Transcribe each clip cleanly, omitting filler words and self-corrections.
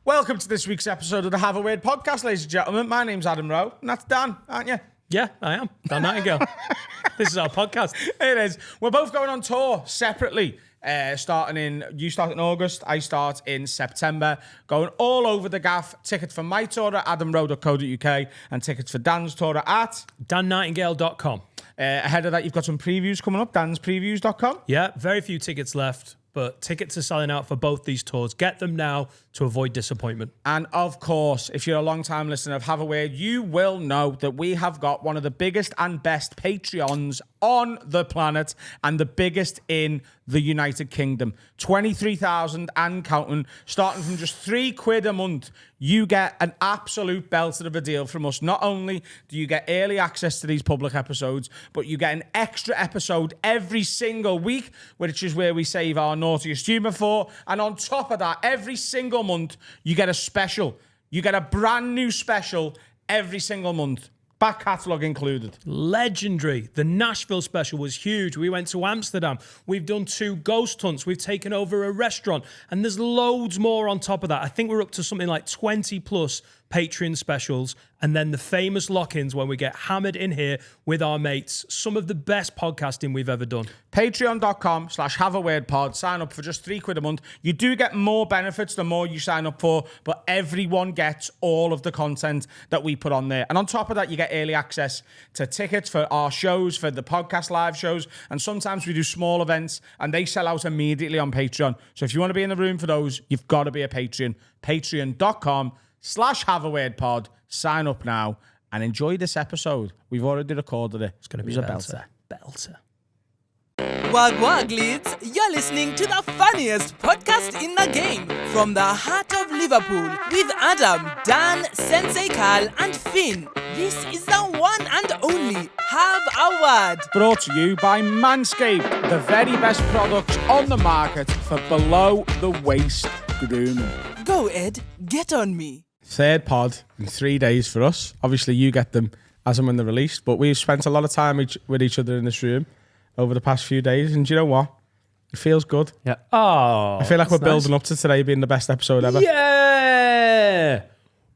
Welcome to this week's episode of the Have a Word podcast, ladies and gentlemen. My name's Adam Rowe, and that's Dan, aren't you? Yeah, I am. Dan Nightingale. This is our podcast. It is. We're both going on tour separately. You start in August, I start in September. Going all over the gaff. Tickets for my tour at adamrowe.co.uk and tickets for Dan's tour at dannightingale.com. Ahead of that, you've got some previews coming up, danspreviews.com. Yeah, very few tickets left, but tickets are selling out for both these tours. Get them now to avoid disappointment. And of course, if you're a long-time listener of Have a Word, you will know that we have got one of the biggest and best Patreons on the planet and the biggest in the United Kingdom. 23,000 and counting, starting from just £3 a month. You get an absolute belter of a deal from us. Not only do you get early access to these public episodes, but you get an extra episode every single week, which is where we save our naughtiest humour for. And on top of that, every single month, you get a special. You get a brand new special every single month. Back catalogue included. Legendary. The Nashville special was huge. We went to Amsterdam. We've done 2 ghost hunts. We've taken over a restaurant. And there's loads more on top of that. I think we're up to something like 20 plus Patreon specials. And then the famous lock-ins when we get hammered in here with our mates. Some of the best podcasting we've ever done. Patreon.com/haveawordpod. Sign up for just £3 a month. You do get more benefits the more you sign up for, but everyone gets all of the content that we put on there. And on top of that, you get early access to tickets for our shows, for the podcast live shows, and sometimes we do small events, and they sell out immediately on Patreon. So if you want to be in the room for those, you've got to be a Patreon. Patreon.com/haveawordpod. Sign up now and enjoy this episode. We've already recorded it. It's going to be a belter. Wag wag leads, you're listening to the funniest podcast in the game from the heart of Liverpool with Adam, Dan, Sensei Carl and Finn. This is the one and only Have a Word. Brought to you by Manscaped, the very best products on the market for below the waist grooming. Go Ed, get on me. Third pod in 3 days for us. Obviously you get them as and when they're released, but we've spent a lot of time with each other in this room over the past few days, and do you know what? It feels good. Yeah. Oh, I feel like we're building up to today being the best episode ever. Yeah.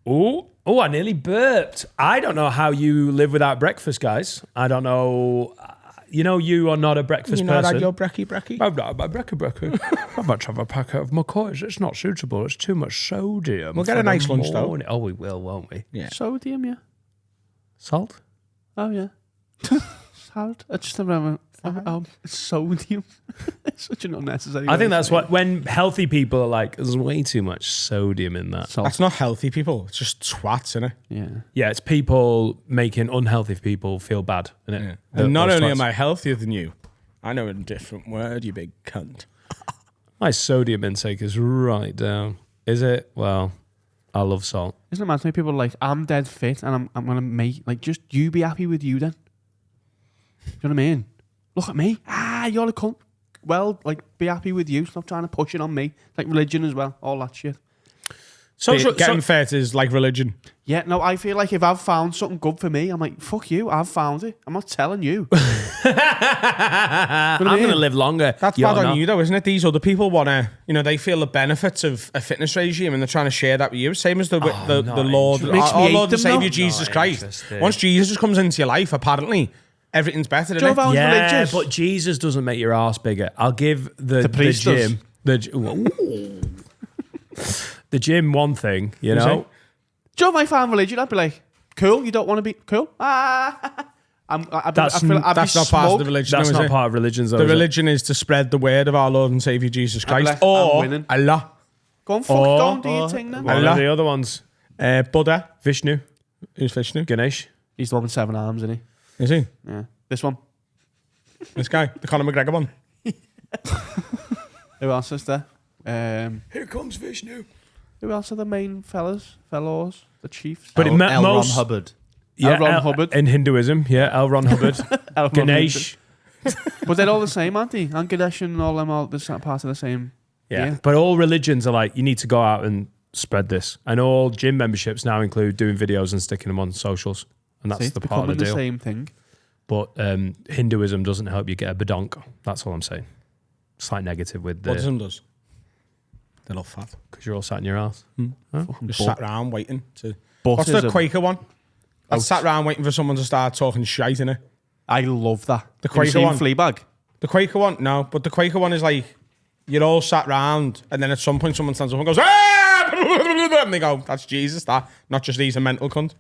Oh, I nearly burped. I don't know how you live without breakfast, guys. I don't know. You know, you are not a breakfast person. You not had your brekkie? I've not had my brekkie. I might have a packet of McCoys. It's not suitable. It's too much sodium. We'll get a nice lunch, though. Oh, we will, won't we? Yeah. Sodium, yeah. Salt? Oh, yeah. Salt? I just never sodium. It's such an unnecessary. I think that's what, when healthy people are like, there's way too much sodium in that. That's not healthy people. It's just twats, isn't it? Yeah. Yeah, it's people making unhealthy people feel bad, isn't it? Yeah. And not only am I healthier than you, I know a different word, you big cunt. My sodium intake is right down. Is it? Well, I love salt. Isn't it mad to me? People are like, I'm dead fit and I'm going to make, like, just you be happy with you then. Do you know what I mean? Look at me. You're a cunt. Well, like, be happy with you. Stop trying to push it on me. Like religion as well. All that shit. Getting fit is like religion. Yeah, no, I feel like if I've found something good for me, I'm like, fuck you, I've found it. I'm not telling you. I'm going to live longer. That's bad on you, though, isn't it? These other people want to, they feel the benefits of a fitness regime and they're trying to share that with you. Same as the Lord, our Lord and Saviour Jesus Christ. Once Jesus comes into your life, apparently, everything's better, isn't it? Yeah, religious? but Jesus doesn't make your arse bigger. I'll give the gym... The gym one thing, you know? Do you know if I found religion, I'd be like, cool, you don't want to be cool? That's not part of the religion. That's not part of religion, though. The religion is to spread the word of our Lord and Saviour Jesus Christ. Or Allah. Go on, go and do your thing then. One of the other ones. Buddha. Vishnu. Who's Vishnu? Ganesh. He's the one with 7 arms, isn't he? Is he? Yeah. This one. This guy. The Conor McGregor one. Who else is there? Here comes Vishnu. Who else are the main fellows? The chiefs? But L. Ron Hubbard. Yeah, L. Ron Hubbard. In Hinduism, yeah, L. Ron Hubbard. Ganesh. But they're all the same, aren't they? And Ganesh and all them are part of the same. Yeah, but all religions are like, you need to go out and spread this. And all gym memberships now include doing videos and sticking them on socials. And that's the part of the deal. The same thing. But Hinduism doesn't help you get a badonk. That's all I'm saying. Slight negative with the... Buddhism does. They love fat. Because you're all sat in your house. Just sat around waiting to. Butters What's the are- Quaker one? I sat around waiting for someone to start talking shite in it. I love that. The Have you Quaker seen one? Fleabag? The Quaker one, no, but the Quaker one is like you're all sat round, and then at some point someone stands up and goes, "Ah!" and they go, "That's Jesus, that not just he's a mental cunt."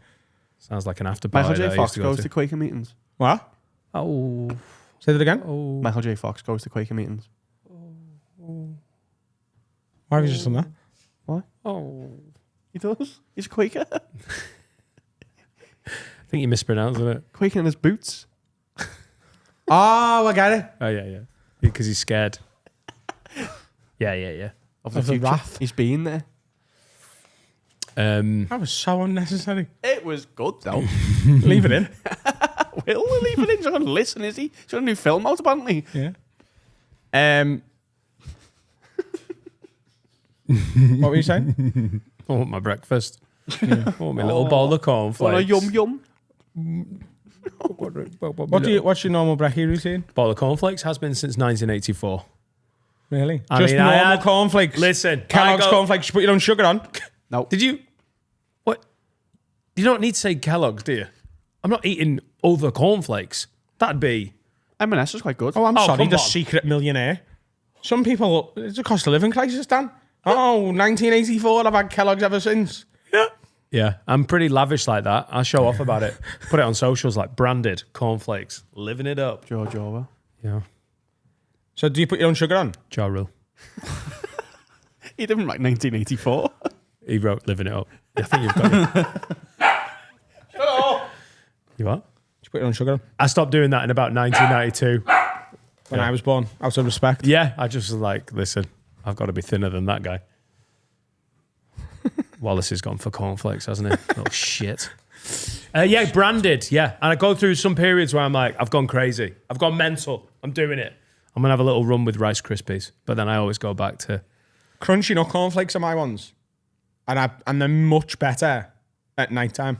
Sounds like an after party. Michael J. that I Fox used to go goes to. to Quaker meetings. What? Oh. Say that again. Michael J. Fox goes to Quaker meetings. Why have you just done that? Why? Oh. He does. He's a Quaker. I think you mispronounced it. Quaker in his boots. Oh, I get it. Oh, yeah. Because he's scared. Yeah. Of the Of the future. wrath. He's been there. That was so unnecessary. It was good though. Leave it in. Will we leave it in? He's not going to listen, is he? He's got a new film out apparently. Yeah. What were you saying? I want my breakfast. I want my little bowl of cornflakes. What a yum. What's your normal brekkie routine? Bowl of cornflakes has been since 1984. Really? I Just mean, I normal had- cornflakes. Listen, Kellogg's I go- cornflakes. You put your own sugar on. No. Did you? What? You don't need to say Kellogg's, do you? I'm not eating other cornflakes. That'd be. M&S was quite good. Oh, I'm Oh, sorry. come The on. secret millionaire. Some people, it's a cost of living crisis, Dan. Oh, 1984. I've had Kellogg's ever since. Yeah, I'm pretty lavish like that. I show off about it. Put it on socials like branded cornflakes. Living it up. George Orwell. Yeah. So do you put your own sugar on? Ja Rule. He did from like 1984. He wrote living it up. I think you've got it. You what? Do you put your own sugar on? I stopped doing that in about 1992. When I was born, out of respect. Yeah, I just was like, listen, I've got to be thinner than that guy. Wallace has gone for cornflakes, hasn't he? Oh, shit. Yeah, branded, yeah. And I go through some periods where I'm like, I've gone crazy. I've gone mental. I'm doing it. I'm going to have a little run with Rice Krispies. But then I always go back to... Crunchy nut cornflakes are my ones. And they're much better at night time.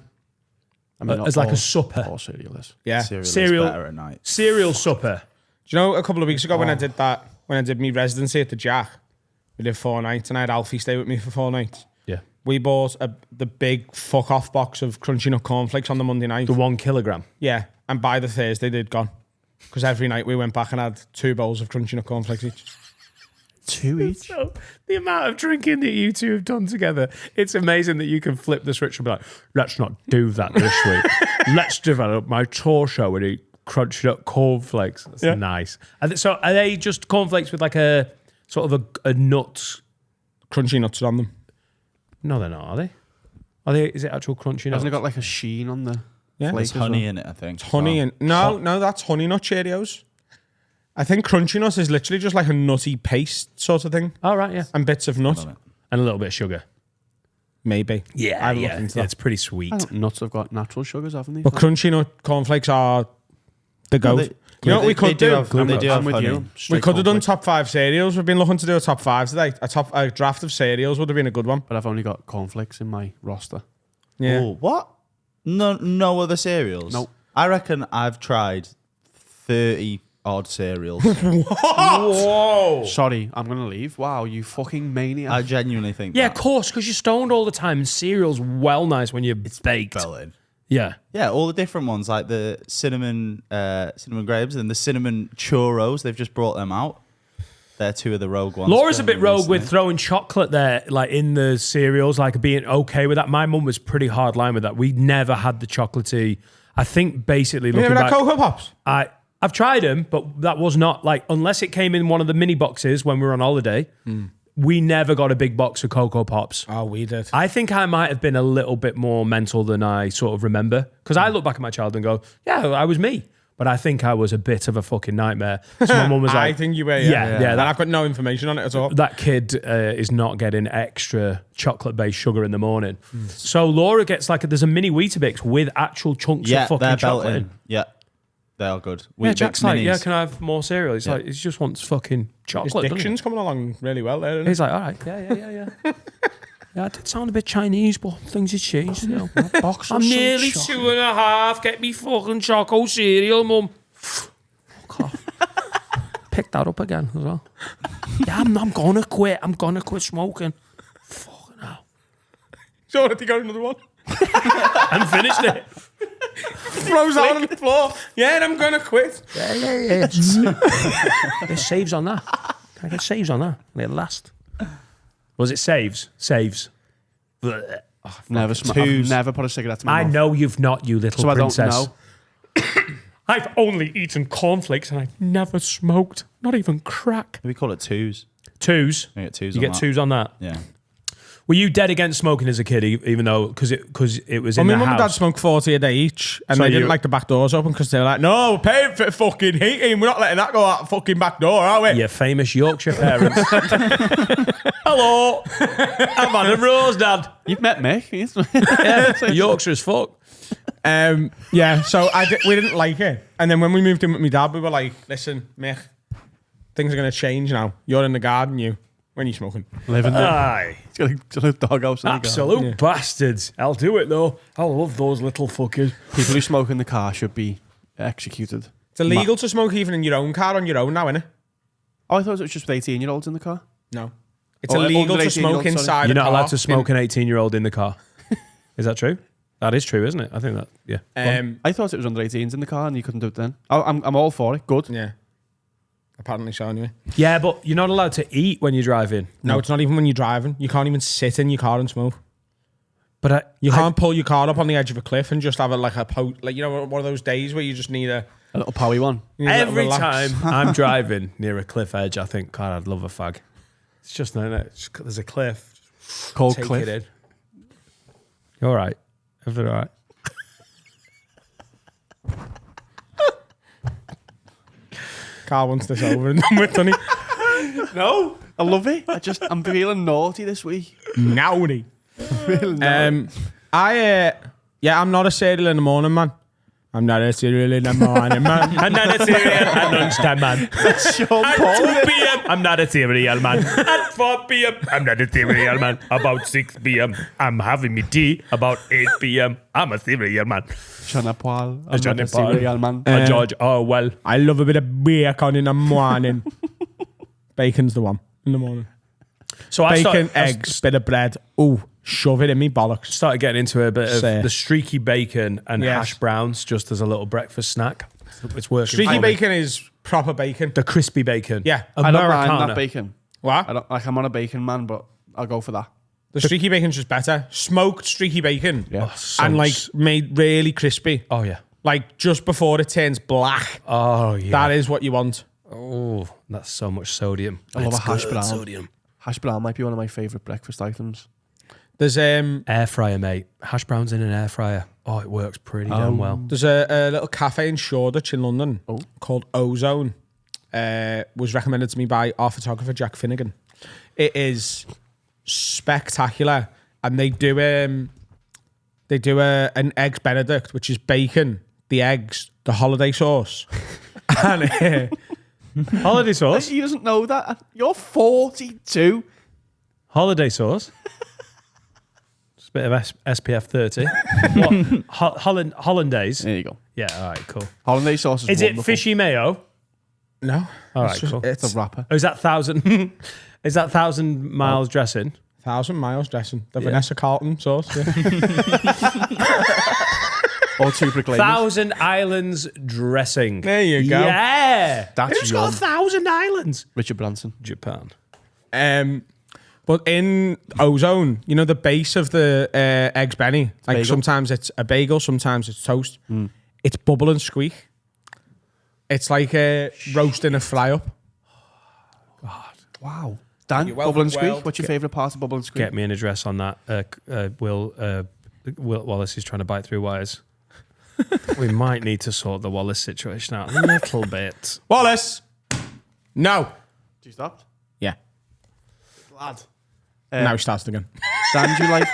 I mean, as like a supper. All cereal is. Yeah. Cereal- is better at night. Cereal supper. Do you know, a couple of weeks ago when I did that, when I did my residency at the Jack, we did 4 nights and I had Alfie stay with me for 4 nights. Yeah. We bought the big fuck off box of crunchy nut cornflakes on the Monday night. The 1 kilogram. Yeah. And by the Thursday, they'd gone. Because every night we went back and had 2 bowls of crunchy nut cornflakes each. 2 each. So the amount of drinking that you two have done together, it's amazing that you can flip the switch and be like, let's not do that this week. Let's develop my torso and eat crunched up cornflakes. That's nice. So are they just cornflakes with like a sort of a nut? Crunchy nuts on them. No, they're not, are they? Are they? Is it actual crunchy nuts? Hasn't it got like a sheen on the Yeah. flake There's as honey well? in it, I think. Honey and... No, that's honey nut Cheerios. I think crunchy nut is literally just like a nutty paste sort of thing. Oh, right, yeah. And bits of nut. And a little bit of sugar. Maybe. Yeah, I haven't looked into that. It's pretty sweet. I thought nuts have got natural sugars, haven't they? But crunchy nut cornflakes are the goat. they- You know what we could do? They do I'm have with honey. you. We Straight could have done cornflakes. top 5 cereals. We've been looking to do a top 5 today. A draft of cereals would have been a good one. But I've only got cornflakes in my roster. Yeah. Oh, what? No other cereals? Nope. I reckon I've tried 30 odd cereals. Whoa. Sorry, I'm going to leave. Wow, you fucking maniac. I genuinely think Yeah, that. of course, because you're stoned all the time. And cereal's well nice when you're baked. Belling. Yeah. Yeah, all the different ones, like the cinnamon grapes and the cinnamon churros. They've just brought them out. They're 2 of the rogue ones. Laura's a bit rogue with recently. throwing chocolate there, like in the cereals, like being okay with that. My mum was pretty hard line with that. We never had the chocolatey. I think basically You looking never had back, Cocoa Pops? I've tried them, but that was not like, unless it came in one of the mini boxes when we were on holiday, we never got a big box of Cocoa Pops. Oh, we did. I think I might have been a little bit more mental than I sort of remember. Because I look back at my childhood and go, yeah, I was me. But I think I was a bit of a fucking nightmare. So my mum was like, I think you were, yeah, And I've got no information on it at all. that kid is not getting extra chocolate-based sugar in the morning. So Laura gets like, there's a mini Weetabix with actual chunks Yeah, of fucking they're chocolate belting. in. Yeah, they are good. Yeah, Weet Jack's Bix like, yeah, minis. can I have more cereal? He's like, he just wants fucking His chocolate. doesn't he? diction's coming along really well there, isn't He's like, all right, yeah. Yeah, I did sound a bit Chinese, but things have changed. You know. box of I'm some nearly chocolate. 2.5. Get me fucking choco cereal, mum. Fuck off. Pick that up again as well. Yeah, I'm gonna quit. I'm gonna quit smoking. Fucking hell. So what, did he got another one? And finished it. Throws out on the floor. Yeah, and I'm gonna quit. There's saves on that. Can I get saves on that? They last. Was it saves? Saves. Blech. Never I've never put a cigarette to my I mouth. know you've not, you little So princess. I don't know. I've only eaten cornflakes and I've never smoked. Not even crack. We call it twos. Twos. You get twos. You on get that. twos on that. Yeah. Were you dead against smoking as a kid, even though because it was Well, in my the mum and dad house? smoked 40 a day each, and So they didn't you- like the back doors open because they were like, "No, we're paying for fucking heating. We're not letting that go out the fucking back door, are we?" Your famous Yorkshire parents. Hello, I'm Adam Rose, Dad. You've met Mick. Yeah, Yorkshire as fuck. Yeah. So we didn't like it, and then when we moved in with my dad, we were like, "Listen, Mick, things are going to change now. You're in the garden, when you're smoking." Living there. Aye, It's got a doghouse in the garden. absolute bastards. I'll do it though. I love those little fuckers. People who smoke in the car should be executed. It's illegal to smoke even in your own car on your own now, isn't it? Oh, I thought it was just with 18-year-olds in the car. No. It's Oh, illegal under to 18-year-olds, smoke sorry. inside You're a not car. allowed to smoke an 18-year-old in the car. Is that true? That is true, isn't it? I think that. Yeah. I thought it was under 18s in the car and you couldn't do it then. I'm all for it. Good. Yeah. Apparently so, anyway. Yeah, but you're not allowed to eat when you're driving. No, it's not even when you're driving. You can't even sit in your car and smoke. But You can't pull your car up on the edge of a cliff and just have it like one of those days where you just need a A little powy one. every relax. time I'm driving near a cliff edge, I think, God, I'd love a fag. It's just no. There's a cliff. Cold Take cliff. it in. You all right? Everything all right? car wants this over and done with, doesn't he? No. I love it. I'm feeling naughty this week. Naughty. Feeling naughty. I'm not a cereal in the morning, man. I'm not a cereal in the morning, man. I'm not a cereal at lunchtime, man. Sean At Paul. 2 p.m., I'm not a cereal, man. At 4 p.m., I'm not a cereal, man. About 6 p.m., I'm having me tea. About 8 p.m., I'm a cereal, man. Sean Paul. I'm Sean not a Paul. cereal man. George Orwell. I love a bit of bacon in the morning. Bacon's the one in the morning. So I Bacon, started, eggs, bit of bread. Ooh, shove it in me bollocks. started getting into a bit of Say. the streaky bacon and Yes. hash browns just as a little breakfast snack. It's working. Streaky for me. bacon is proper bacon. The crispy bacon. Yeah. I don't mind Americana. that bacon. What? I'm on a bacon man, but I'll go for that. The streaky bacon's just better. Smoked streaky bacon. Yeah. And like made really crispy. Oh, yeah. Like just before it turns black. Oh, yeah. That is what you want. Oh, that's so much sodium. I love a hash brown. Sodium. Hash brown might be one of my favourite breakfast items. There's Air fryer, mate. Hash browns in an air fryer. Oh, it works pretty damn well. There's a little cafe in Shoreditch in London called Ozone. Was recommended to me by our photographer Jack Finnegan. It is spectacular, and they do an eggs Benedict, which is bacon, the eggs, the holiday sauce, and Holiday sauce. He doesn't know that. You're 42. Holiday sauce. Just a bit of SPF 30. What? Hollandaise. There you go. Yeah, all right, cool. Hollandaise sauce is Is it wonderful. fishy mayo? no, All right, it's just- cool. It's It's a wrapper. Oh, is that 1,000? Is that 1,000 miles dressing? 1,000 miles dressing. The Vanessa Carlton sauce. Yeah. Or two proclaimers. 1,000 Islands dressing. There you go. Yeah. That's Who's got yum. 1,000 islands? Richard Branson. Japan. But in Ozone, you know the base of the eggs Benny. Like bagel. sometimes it's a bagel, sometimes it's toast. It's bubble and squeak. It's like roasting a fry up. Wow. Dan, You're welcome, Bubble and Squeak. well. What's your favourite part of Bubble and Squeak? Get me an address on that. Will Wallace is trying to bite through wires. We might need to sort the Wallace situation out a little bit. Wallace, no. You stopped? Yeah. Lad. Now he starts again. Dan, do you like...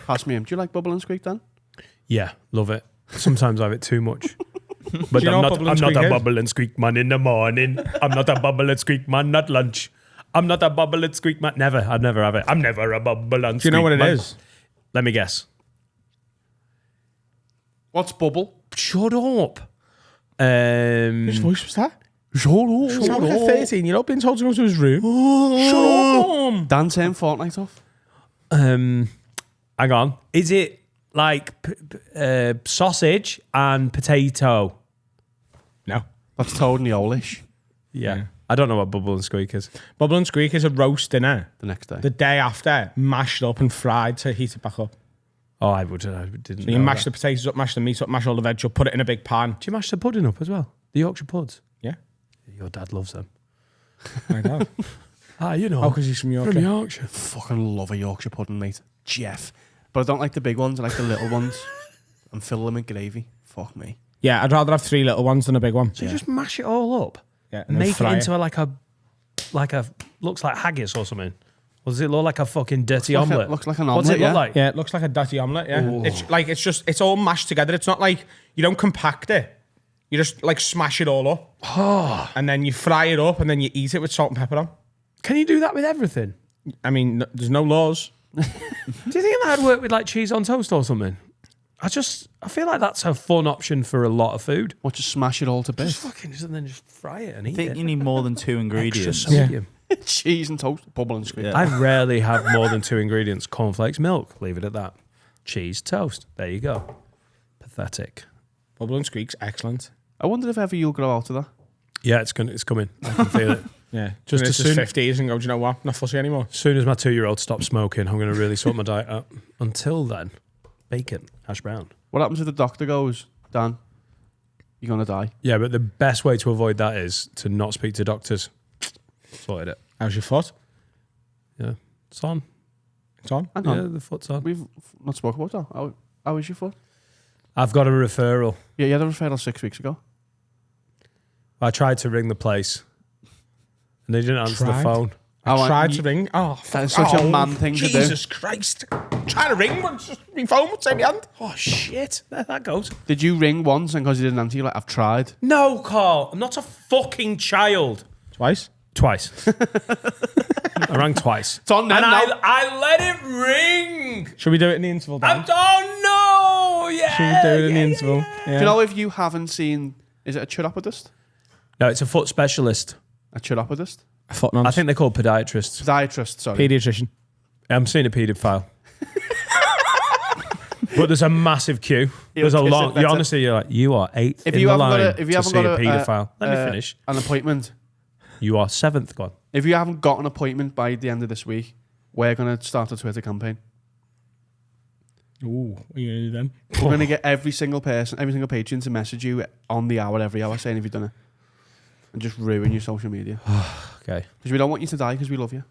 Pass me him. Do you like Bubble and Squeak, Dan? Yeah, love it. Sometimes I have it too much. But Do you know I'm what not. bubble and I'm not squeak a is? bubble and squeak man in the morning. I'm not a bubble and squeak man at lunch. I'm not a bubble and squeak man. Never. I'd never have it. I'm never a bubble and Do you know what it man. is? Let me guess. What's Bubble? Shut up. Whose voice was that? Shut up. He's like a 13-year-old being told to go to his room. Shut up. Dan turned Fortnite off. Hang on. Is it like sausage and potato? No. That's Toad and the Olish Yeah. I don't know what bubble and squeak is. Bubble and squeak is a roast dinner. the next day. The day after, mashed up and fried to heat it back up. Oh, I didn't So you know mash that. the potatoes up, mash the meat up, mash all the veg up, put it in a big pan. Do you mash the pudding up as well? The Yorkshire puds? Yeah. Your dad loves them. I know. You know. Oh, because he's from Yorkshire. From Yorkshire. Fucking love a Yorkshire pudding, mate. Jeff. But I don't like the big ones. I like the little ones. And fill them in gravy. Fuck me. Yeah, I'd rather have 3 little ones than a big one. So you just mash it all up? Yeah, and then Make it fry into like a looks like haggis or something. Or does it look like a fucking dirty Looks like omelette? looks like an What's omelette, it look yeah. like? Yeah, it looks like a dirty omelette. Yeah, it's all mashed together. It's not like you don't compact it. You just like smash it all up, and then you fry it up, and then you eat it with salt and pepper on. Can you do that with everything? I mean, there's no laws. Do you think that'd work with like cheese on toast or something? I feel like that's a fun option for a lot of food. Or just smash it all to bits. And then just fry it and eat I think it. you need more than 2 Extra ingredients. sodium. Cheese and toast. Bubble and squeak. Yeah. I rarely have more than 2 ingredients. Cornflakes, milk. Leave it at that. Cheese, toast. There you go. Pathetic. Bubble and squeak's excellent. I wonder if ever you'll grow out of that. Yeah, it's coming. I can feel it. Yeah, Just just as his soon- 50s and go, do you know what? Not fussy anymore. As soon as my 2-year-old stops smoking, I'm going to really sort my diet out. Until then, bacon, hash brown. What happens if the doctor goes, Dan, you're going to die? Yeah, but the best way to avoid that is to not speak to doctors. Sorted it. How's your foot? Yeah, it's on. It's on. Hang Yeah, on. the foot's on. We've not spoken about that. How is your foot? I've got a referral. Yeah, you had a referral 6 weeks ago. I tried to ring the place, and they didn't answer the Tried? phone. I tried to ring. Oh, That is such a man thing to do. Jesus Christ. Trying to ring, but just my phone would say my hand. Oh shit! There that goes. Did you ring once and because you didn't answer, you're like, I've tried? No, Carl. I'm not a fucking child. Twice? Twice. I rang twice. It's on And them now. I let it ring. Should we do it in the interval, Dan? Oh no! Yeah. Should we do it in the interval? Yeah. Do you know if you haven't seen, is it a chiropodist? No, it's a foot specialist. A chiropodist? A foot nonce. I think they're called podiatrists. Podiatrist, sorry. Pediatrician. I'm seeing a paedophile. But there's a massive queue. There's a Is it long. better? Honestly, you're like, you are 8th If in you the haven't line got a, if you to haven't see got a paedophile. Let me finish. an appointment. You are 7th. Go on. If you haven't got an appointment by the end of this week, we're going to start a Twitter campaign. Ooh, what are you going to do then? We're going to get every single person, every single patron to message you on the hour, every hour, saying if you've done it. And just ruin your social media. Okay. Because we don't want you to die because we love you.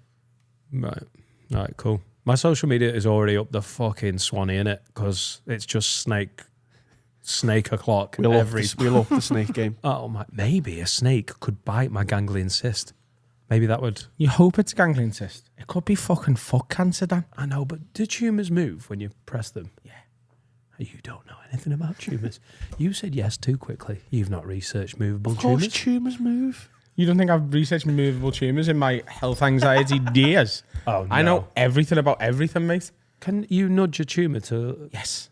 Right. All right, cool. My social media is already up the fucking swanny, innit? Because it's just snake o'clock. We love the snake game. Oh, my, maybe a snake could bite my ganglion cyst. Maybe that would. You hope it's a ganglion cyst. It could be fucking fuck cancer, Dan. I know, but do tumours move when you press them? Yeah. You don't know anything about tumours. You said yes too quickly. You've not researched movable Of course, tumours. tumours move. You don't think I've researched movable tumours in my health anxiety years? Oh, I know no. everything about everything, mate. Can you nudge a tumour to... Yes.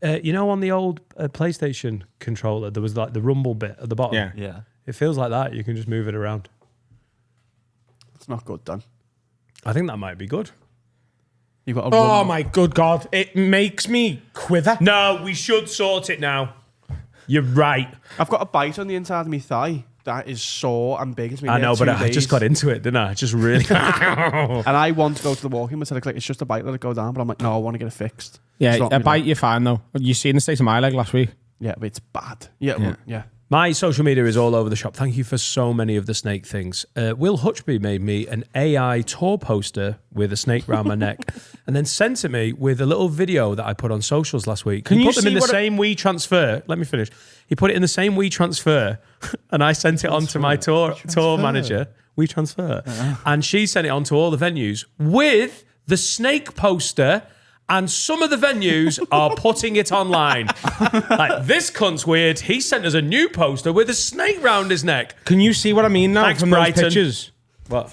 you know, on the old PlayStation controller, there was like the rumble bit at the bottom. Yeah. Yeah. It feels like that. You can just move it around. It's not good, Dan. I think that might be good. You've got a Oh run. my good God. It makes me quiver. No, we should sort it now. You're right. I've got a bite on the inside of my thigh that is sore and big. It's been I there know, but 2 I just days. got into it, didn't I? Just really... And I want to go to the walk-in, but said, like, it's just a bite, let it go down. But I'm like, no, I want to get it fixed. Yeah, It's not a me, bite though. you're fine though. You seen the state of my leg last week? Yeah, but it's bad. Yeah, Yeah. yeah. My social media is all over the shop. Thank you for so many of the snake things. Will Hutchby made me an AI tour poster with a snake round my neck and then sent it me with a little video that I put on socials last week. Can he you put them in see the what same WeTransfer. Let me finish. He put it in the same WeTransfer and I sent it on to my tour manager, WeTransfer. And she sent it on to all the venues with the snake poster. And some of the venues are putting it online. Like, this cunt's weird. He sent us a new poster with a snake round his neck. Can you see what I mean now Thanks, from Brighton. those pictures? What?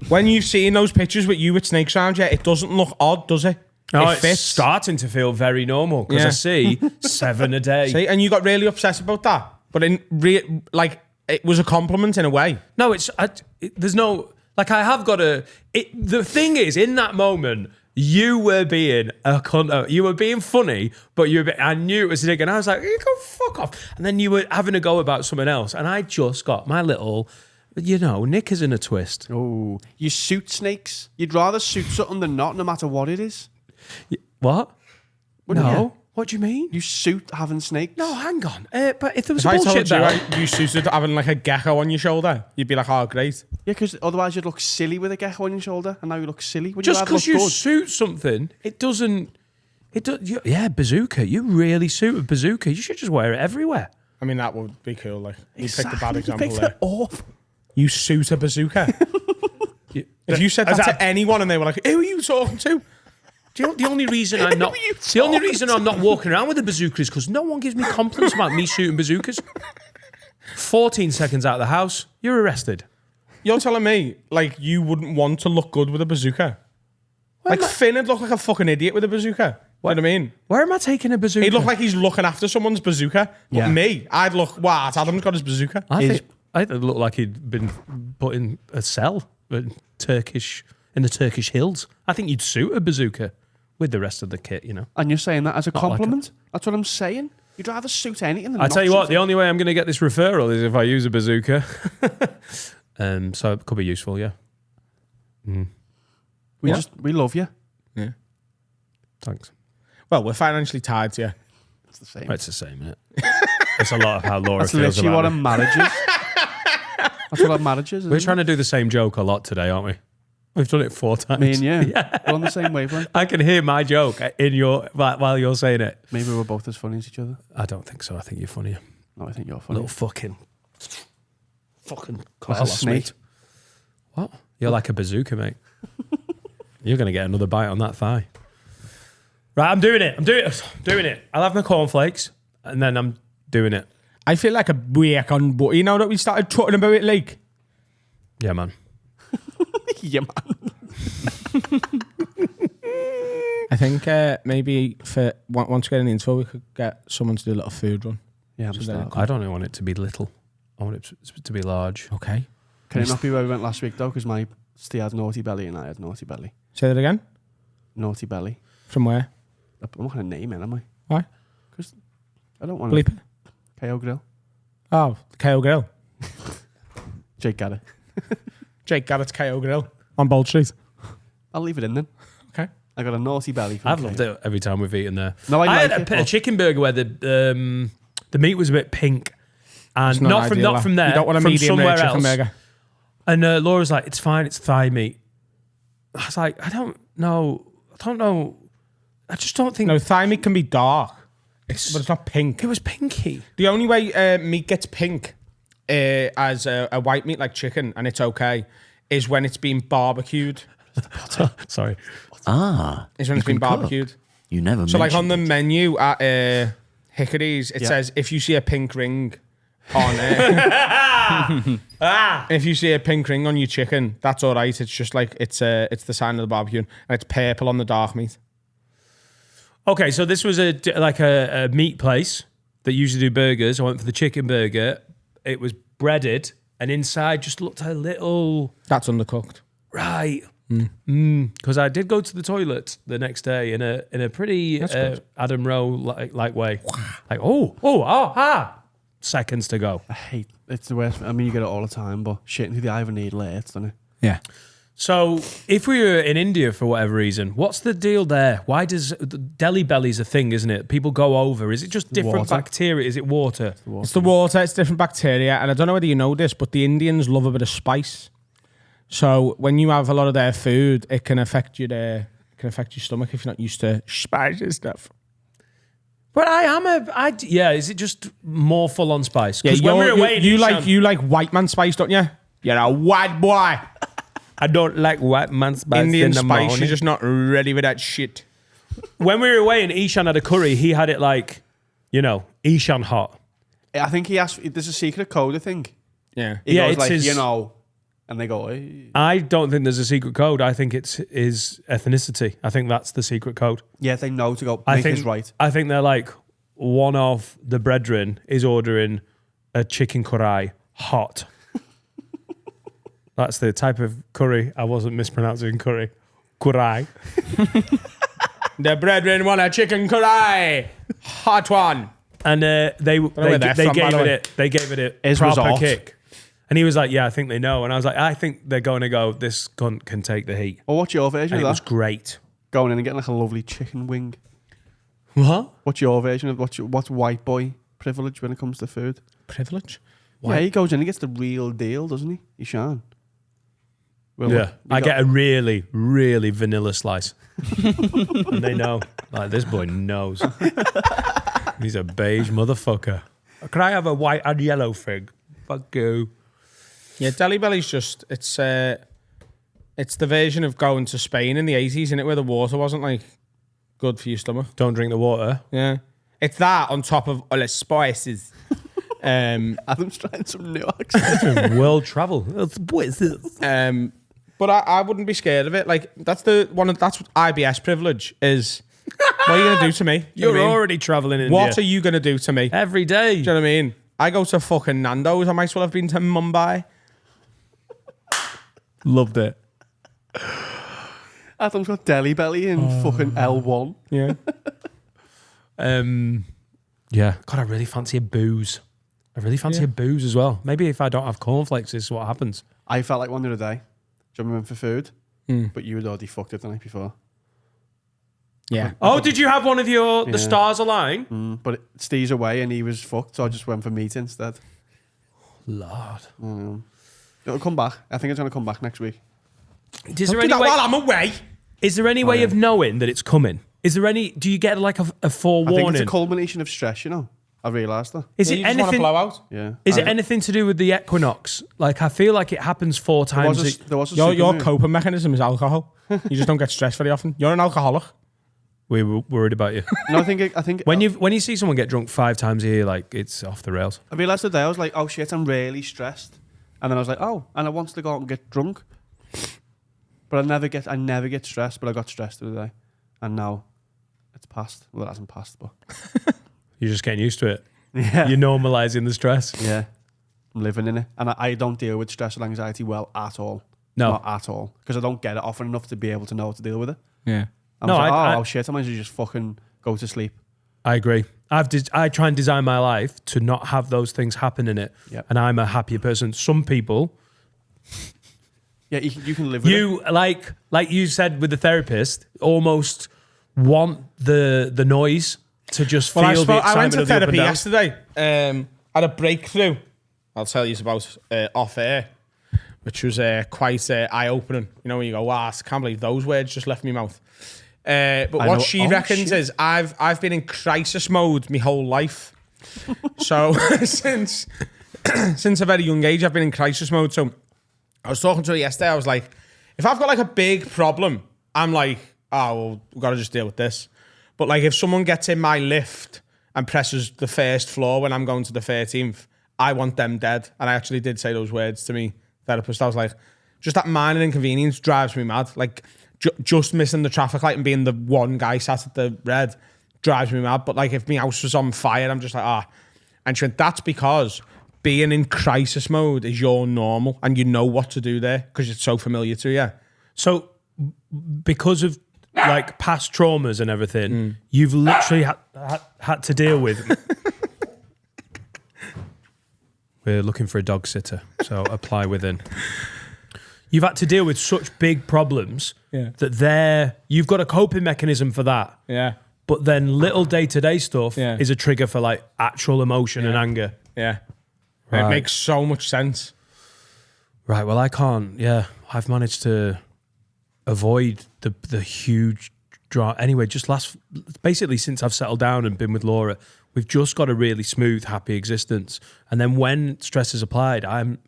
When you've seen those pictures with you with snakes around you, it doesn't look odd, does it? No, it it's fits. starting to feel very normal because Yeah. I see 7 a day. See, and you got really upset about that. But like, it was a compliment in a way. No, there's no, like, I have got the thing is, in that moment, you were being a cunt. You were being funny, but I knew it was a dig, and I was like, you go fuck off. And then you were having a go about something else, and I just got my little, knickers in a twist. Oh, you suit snakes. You'd rather suit something than not, no matter what it is. What? Wouldn't No. you? What do you mean? You suit having snakes. No, hang on. But if there was If a I bullshit told you belt, you suited having like a gecko on your shoulder, you'd be like, oh, great. Yeah, because otherwise you'd look silly with a gecko on your shoulder, and now you look silly. Would just rather because look you good? suit something, it doesn't. Yeah, bazooka. You really suit a bazooka. You should just wear it everywhere. I mean, that would be cool. Like, you picked a bad You example picked there. it awful. You suit a bazooka. If you said that to anyone and they were like, who are you talking to? The only reason I'm not walking around with a bazooka is because no one gives me compliments about me shooting bazookas. 14 seconds out of the house, you're arrested. You're telling me, like, you wouldn't want to look good with a bazooka? Like, Finn would look like a fucking idiot with a bazooka. What do I mean? Where am I taking a bazooka? He'd look like he's looking after someone's bazooka. But Yeah. me, I'd look, what? Adam's got his bazooka. I think it looked like he'd been put in a cell in the Turkish hills. I think you'd suit a bazooka with the rest of the kit, And you're saying that as a Not like compliment? That's what I'm saying. You'd rather suit anything than I not tell you what, suit the only way I'm going to get this referral is if I use a bazooka. So it could be useful, yeah. We love you. Yeah. Thanks. Well, we're financially tied to you. It's the same. It's the same, isn't it? It's a lot of how Laura That's feels literally about what me. a marriage is. That's what a marriage is. We're trying to do the same joke a lot today, aren't we? We've done it 4 times. Me and you. We're on the same wavelength. I can hear my joke while you're saying it. Maybe we're both as funny as each other. I don't think so. I think you're funnier. No, I think you're funny. Little fucking Like a Carlos, snake. mate. What? You're like a bazooka, mate. You're going to get another bite on that thigh. Right, I'm doing it. I'm doing it. I'll have my cornflakes, and then I'm doing it. I feel like a break on, but you know that we started talking about it, like. Yeah, man. Yeah, man. I think maybe for once we get in the intro, we could get someone to do a little food run. Yeah, I'm So starting. I don't want it to be little. I want it to be large. Okay. Can it not be where we went last week, though? Because my Steve had naughty belly and I had naughty belly. Say that again. Naughty belly. From where? I'm not going to name it, am I? Why? Because I don't want to. Bleep it. KO Grill. Oh, the KO Grill. Jake got it. Jake Garrett's KO Grill on Bold Street. I'll leave it in then. Okay. I got a naughty belly. From I've KO. loved it every time we've eaten there. No, I had like it, a but- chicken burger where the meat was a bit pink, and Not not ideal, from there. You don't want a from medium somewhere rare chicken else. burger. And Laura's like, "It's fine. It's thigh meat." I was like, "I don't know. I just don't think No, thigh meat can be dark, but it's not pink. it was pinky." The only way meat gets pink as a white meat like chicken, and it's okay, is when it's been barbecued. Sorry. Is when it's been barbecued. You never So, like on the mentioned menu at Hickory's, it says if you see a pink ring on if you see a pink ring on your chicken, that's all right. It's just like it's the sign of the barbecue, and it's purple on the dark meat. Okay, so this was a meat place that usually do burgers. I went for the chicken burger. It was breaded, and inside just looked a little That's undercooked. right. Because I did go to the toilet the next day in a pretty Adam Rowe like way. Like seconds to go. I hate it's the worst. I mean, you get it all the time, but shitting through the eye of a needle hurts, doesn't it? Yeah. So if we were in India for whatever reason, what's the deal there? Why does Delhi belly's a thing, isn't it? People go over. Is it just different Water. bacteria? Is it water? It's the water, it's different bacteria, and I don't know whether you know this, but the Indians love a bit of spice. So when you have a lot of their food, it can affect your stomach if you're not used to spicy stuff. But is it just more full on spice? Yeah, Because when we were away in you like white man spice, don't you? You're a white boy. I don't like white man spice Indian in the spice, morning. you're just not ready with that shit. When we were away and Ishan had a curry, he had it like, Ishan hot. I think he asked. There's a secret code, I think. Yeah. He Yeah, goes it's like, his- and they go, hey. I don't think there's a secret code. I think it's his ethnicity. I think that's the secret code. Yeah, they know to go, I make think this right. I think they're like, one of the brethren is ordering a chicken curry hot. That's the type of curry. I wasn't mispronouncing curry. Curry. The brethren want a chicken curry. Hot one. And they where they're from, by the way. They gave it a His was proper hot. kick. And he was like, yeah, I think they know. And I was like, I think they're going to go, this cunt can take the heat. Well, what's your version And it of was that? great. Going in and getting like a lovely chicken wing. What? What's your version of what's white boy privilege when it comes to food? Privilege. Yeah, he goes in and gets the real deal, doesn't he? He's Sean. Well, Yeah. I get a really, really vanilla slice. And they know. Like, this boy knows. He's a beige motherfucker. Can I have a white and yellow fig? Fuck you. Yeah, Deli Belly's just it's the version of going to Spain in the 80s, isn't it, where the water wasn't like good for your stomach. Don't drink the water. Yeah. It's that on top of all the spices. Adam's trying some new accents. World travel. That's But I wouldn't be scared of it. Like that's that's what IBS privilege is. What are you gonna do to me? You know You're what I mean? already traveling in What are you gonna do to me? every day. Do you know what I mean? I go to fucking Nando's. I might as well have been to Mumbai. Loved it. Adam's got deli belly in fucking L1. Yeah. Yeah. God, I really fancy a booze. I really fancy a booze as well. Maybe if I don't have cornflakes, this is what happens. I felt like one the other day. Do you remember we went for food? But you had already fucked it the night before. Yeah. Oh, did you have one of the stars align? But Steve's away and he was fucked, so I just went for meat instead. Lord. It'll come back. I think it's going to come back next week. Is there Do any that way? while I'm away. Is there any way of knowing that it's coming? Is there any? Do you get like a I think forewarning? it's a culmination of stress, you know. I realised that. Is You it just want to anything? blow out. Yeah. Is it anything to do with the equinox? Like I feel like it happens 4 There times. was a Your supermoon. coping mechanism is alcohol. You just don't get stressed very often. You're an alcoholic. We were worried about you. No, I think when you see someone get drunk 5 times a year, like it's off the rails. I realised today, I was like, oh shit, I'm really stressed. And then I was like, oh, and I want to go out and get drunk. But I never get stressed, but I got stressed the other day. And now it's passed. Well, it hasn't passed, but You're just getting used to it. yeah. You're normalizing the stress. Yeah. I'm living in it. And I don't deal with stress and anxiety well at all. No. Not at all. Because I don't get it often enough to be able to know how to deal with it. Yeah. I'm No, like, I- oh shit, I might as well just fucking go to sleep. I agree. I try and design my life to not have those things happen in it. Yep. And I'm a happier person. Some people, Yeah, you can live with it. you like you said with the therapist, almost want the noise to just feel Well, the excitement I went to of the up and therapy down. yesterday. Had a breakthrough. I'll tell you about off air, which was quite eye opening. You know when you go, "Wow, I can't believe those words just left my mouth." But what know- she oh, reckons shit. is I've been in crisis mode my whole life. So since a very young age, I've been in crisis mode. So I was talking to her yesterday. I was like, if I've got like a big problem, I'm like, oh, well, we've got to just deal with this. But like, if someone gets in my lift and presses the first floor when I'm going to the 13th, I want them dead. And I actually did say those words to me therapist. I was like, just that minor inconvenience drives me mad. Like, just missing the traffic light and being the one guy sat at the red drives me mad. But like, if my house was on fire, I'm just like, And she went, that's because being in crisis mode is your normal and you know what to do there because it's so familiar to you. So because of like past traumas and everything, you've literally had to deal with. We're looking for a dog sitter, so apply within. You've had to deal with such big problems that you've got a coping mechanism for that. Yeah. But then little day-to-day stuff Yeah. is a trigger for like actual emotion and anger. Yeah. Right. It makes so much sense. Right. Well, I can't. Yeah, I've managed to avoid the huge drama. Anyway, basically since I've settled down and been with Laura, we've just got a really smooth, happy existence. And then when stress is applied, I'm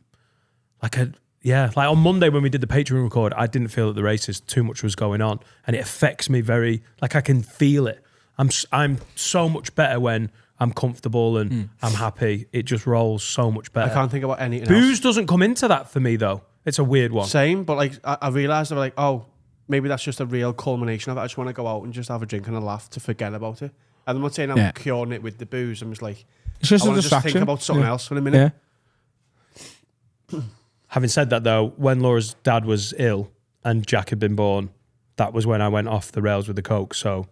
like like on Monday when we did the Patreon record, I didn't feel at the races too much was going on, and it affects me very. Like I can feel it. I'm so much better when I'm comfortable and I'm happy. It just rolls so much better. I can't think about anything Booze else. doesn't come into that for me though. It's a weird one. Same, but like I realised, maybe that's just a real culmination of it. I just want to go out and just have a drink and a laugh to forget about it. And I'm not saying I'm curing it with the booze. I'm just like, It's just I a want to just distraction. think about something else for a minute. Yeah. Having said that, though, when Laura's dad was ill and Jack had been born, that was when I went off the rails with the coke. So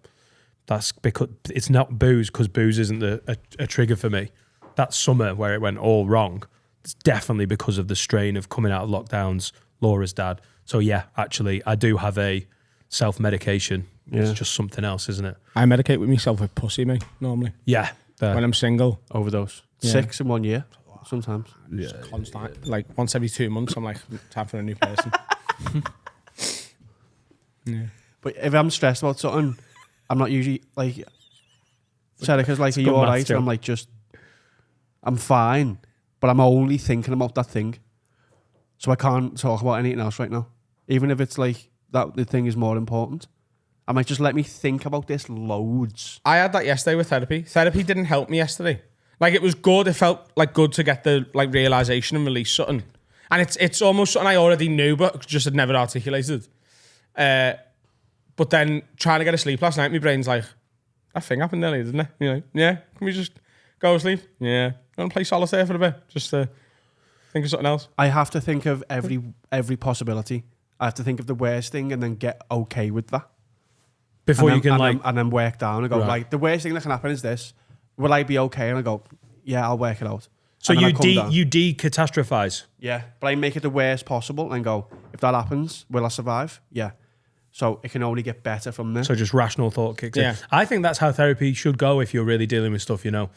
that's because it's not booze, because booze isn't a trigger for me. That summer where it went all wrong, it's definitely because of the strain of coming out of lockdowns, Laura's dad. So yeah, actually, I do have a self-medication. It's just something else, isn't it? I medicate with myself with pussy, mate, normally. Yeah. When I'm single. Overdose. Yeah. 6 in 1 year, sometimes. Yeah. Constant. Like once every 2 months, I'm like, time for a new person. Yeah. But if I'm stressed about something, I'm not usually like, Serica's like, are you good all maths right? joke. And I'm like, I'm fine. But I'm only thinking about that thing. So I can't talk about anything else right now. Even if it's like, that the thing is more important. I might just let me think about this loads. I had that yesterday with therapy. Therapy didn't help me yesterday. Like, it was good. It felt like good to get the like realization and release something. And it's almost something I already knew, but just had never articulated. But then trying to get to sleep last night, my brain's like, that thing happened earlier, didn't it? You know, yeah. Can we just go to sleep? Yeah. Want to play solitaire for a bit? Just think of something else. I have to think of every possibility. I have to think of the worst thing and then get okay with that. Before and you then, can and then work down and go, Right. like, the worst thing that can happen is this. Will I be okay? And I go, yeah, I'll work it out. So And then I come down. you decatastrophize. Yeah, but I make it the worst possible and go, if that happens, will I survive? Yeah. So it can only get better from there. So just rational thought kicks Yeah. in. I think that's how therapy should go if you're really dealing with stuff, you know.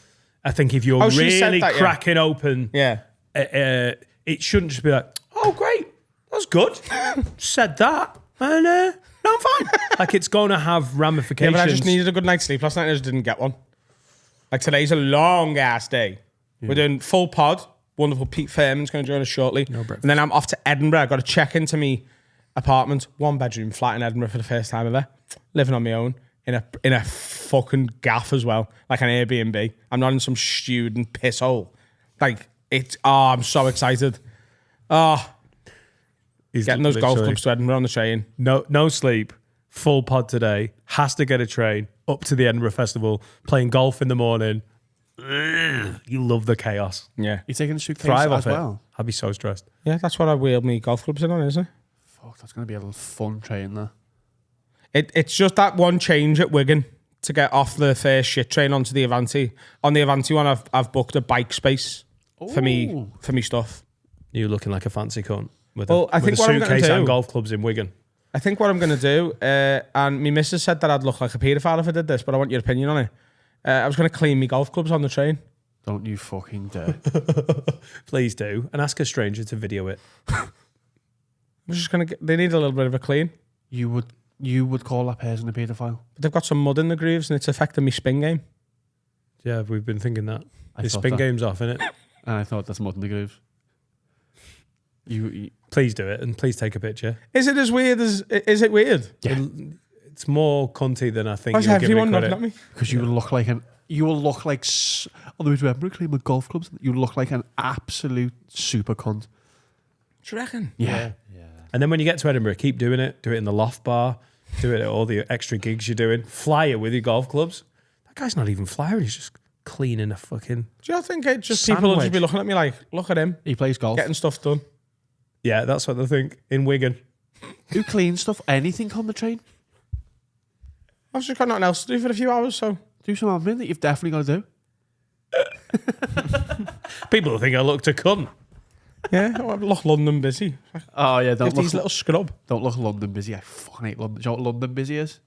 I think if you're she said really that, yeah. cracking open, Yeah. it shouldn't just be like, oh, great, that's good. Said that, and no, I'm fine. Like, it's going to have Yeah, ramifications. but I just needed a good night's sleep last night and I just didn't get one. Like, today's a long ass day. We're doing full pod. Wonderful Pete Firman's going to join us shortly. breakfast. And then I'm off to Edinburgh. I've got to check into me apartment, 1-bedroom flat in Edinburgh for the first time ever. Living on my own in a fucking gaff as well, like an Airbnb. I'm not in some student piss hole. Like, I'm so excited. He's Getting those golf literally- clubs to Edinburgh on the train. No sleep, full pod today, has to get a train up to the Edinburgh Festival, playing golf in the morning. Ugh, you love the chaos. Yeah. You're taking a suitcase Thrive as off well. it. I'd be so stressed. Yeah, that's what I wheeled me golf clubs in on, isn't it? Fuck, that's going to be a little fun train there. It's just that one change at Wigan to get off the first shit train onto the Avanti. On the Avanti one, I've booked a bike space for me stuff. You looking like a fancy cunt with Well, I think a what I'm gonna suitcase do- and golf clubs in Wigan. I think what I'm going to do, and my missus said that I'd look like a paedophile if I did this, but I want your opinion on it. I was going to clean me golf clubs on the train. Don't you fucking dare. Please do, and ask a stranger to video it. I'm just going to. They need a little bit of a clean. You would call that person a paedophile? But they've got some mud in the grooves, and it's affecting my spin game. Yeah, we've been thinking that. I The thought spin that. game's off, innit? And I thought that's mud in the grooves. You Please do it, and please take a picture. Is it as weird as? Is it weird? Yeah. It's more cunty than I think Why's you're giving it everyone credit. looking at me? because you will look like on the way to Edinburgh, clean my golf clubs. You look like an absolute super cunt. Do you reckon? Yeah. And then when you get to Edinburgh, keep doing it. Do it in the loft bar. Do it at all the extra gigs you're doing. Fly it with your golf clubs. That guy's not even flying. He's just cleaning a fucking... Do you think it just people will just Sandwich. be looking at me like, look at him He plays golf. getting stuff done? Yeah, that's what they think in Wigan. Who cleans stuff? Anything on the train? I've just got nothing else to do for a few hours, so Do some admin that you've definitely got to do. People think I look to cunt. yeah, look London busy. Oh yeah, Give these little scrub. don't look London busy. I fucking hate London. Do you know what London busy is?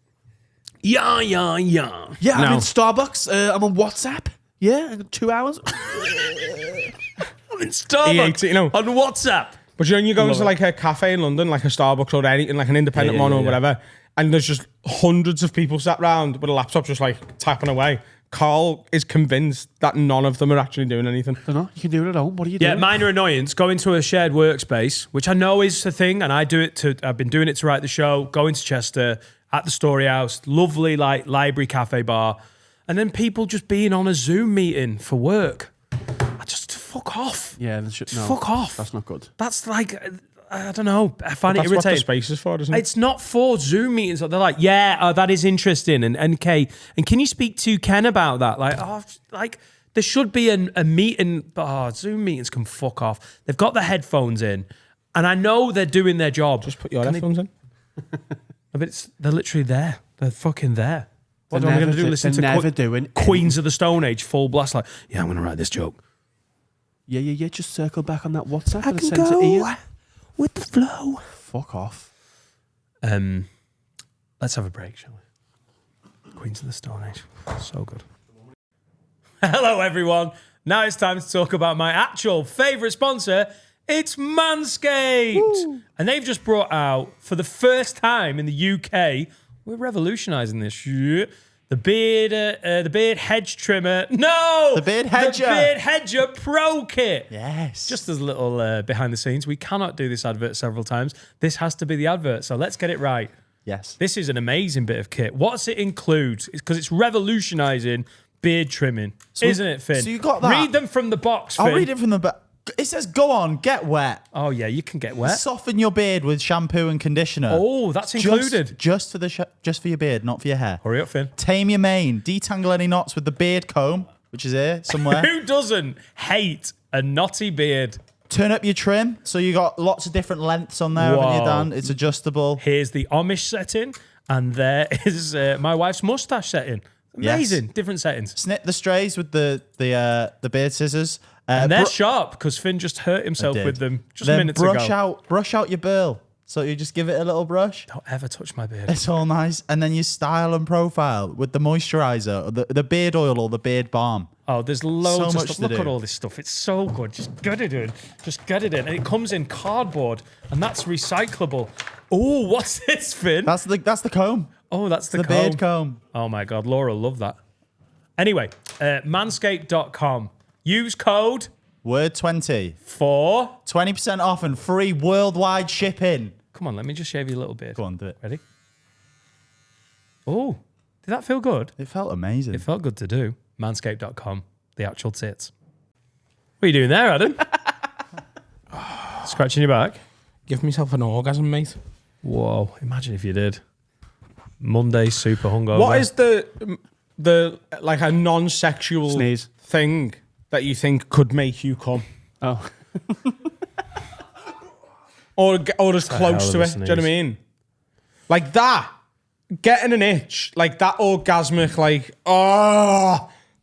Yeah. Yeah, No. I'm in Starbucks. I'm on WhatsApp. Yeah, I got 2 hours. I'm in Starbucks you know. on WhatsApp. But you know, you go into like a cafe in London, like a Starbucks or anything, like an independent one or whatever, and there's just hundreds of people sat round with a laptop just like tapping away. Carl is convinced that none of them are actually doing anything. don't know. You can do it at home. What are you Yeah, doing? minor annoyance. Going to a shared workspace, which I know is a thing, and I've been doing it to write the show. Going to Chester at the Story House, lovely like library cafe bar, and then people just being on a Zoom meeting for work. I just fuck off. Yeah, no, Fuck off. That's not good. That's like I don't know. I find it That's what the irritating. space is for, isn't it? It's not for Zoom meetings. They're like, that is interesting. And Kay, and can you speak to Ken about that? Like, there should be a meeting. Zoom meetings can fuck off. They've got the headphones in, and I know they're doing their job. Just put your headphones in. But they're literally there. They're fucking there. What am I going to do? Listen to doing Queens of the Stone Age full blast. Like, I'm going to write this joke. Yeah. Just circle back on that WhatsApp. I can go with the flow. Fuck off. Let's have a break, shall we? Queens of the Stone Age. So good. Hello, everyone. Now it's time to talk about my actual favourite sponsor. It's Manscaped. Woo. And they've just brought out, for the first time in the UK, we're revolutionising this shit. The beard hedge trimmer. No! The beard hedger. The beard hedger pro kit. Yes. Just as a little behind the scenes, we cannot do this advert several times. This has to be the advert, so let's get it right. Yes. This is an amazing bit of kit. What's it include? Because it's revolutionising beard trimming, isn't it, Finn? So you got that. Read them from the box, Finn. I'll read it from the back. It says, go on, get wet. Oh, yeah, you can get wet. Soften your beard with shampoo and conditioner. Oh, that's included. Just for your beard, not for your hair. Hurry up, Finn. Tame your mane. Detangle any knots with the beard comb, which is here somewhere. Who doesn't hate a knotty beard? Turn up your trim. So you got lots of different lengths on there, haven't you, Dan? It's adjustable. Here's the Amish setting, and there is my wife's mustache setting. Amazing. Yes. Different settings. Snip the strays with the beard scissors. And they're sharp because Finn just hurt himself with them just minutes ago. Brush out your burl. So you just give it a little brush. Don't ever touch my beard. It's all nice. And then you style and profile with the moisturizer, or the beard oil or the beard balm. Oh, there's loads So of much stuff. to Look do. at all this stuff. It's so good. Just get it in. Just get it in. And it comes in cardboard, and that's recyclable. Oh, what's this, Finn? That's the comb. Oh, that's the comb. beard comb. Oh my God, Laura will love that. Anyway, manscaped.com. Use code Word 20. for... 20% off and free worldwide shipping. Come on, let me just shave you a little bit. Go on, do it. Ready? Oh, did that feel good? It felt amazing. It felt good to do. Manscaped.com. The actual tits. What are you doing there, Adam? Scratching your back? Give myself an orgasm, mate. Whoa, imagine if you did. Monday, super hungover. What is the like a non-sexual Sneeze. thing that you think could make you come? Oh. Or as close hell to of a it. Do you know what I mean? Like that. Getting an itch. Like that orgasmic, like,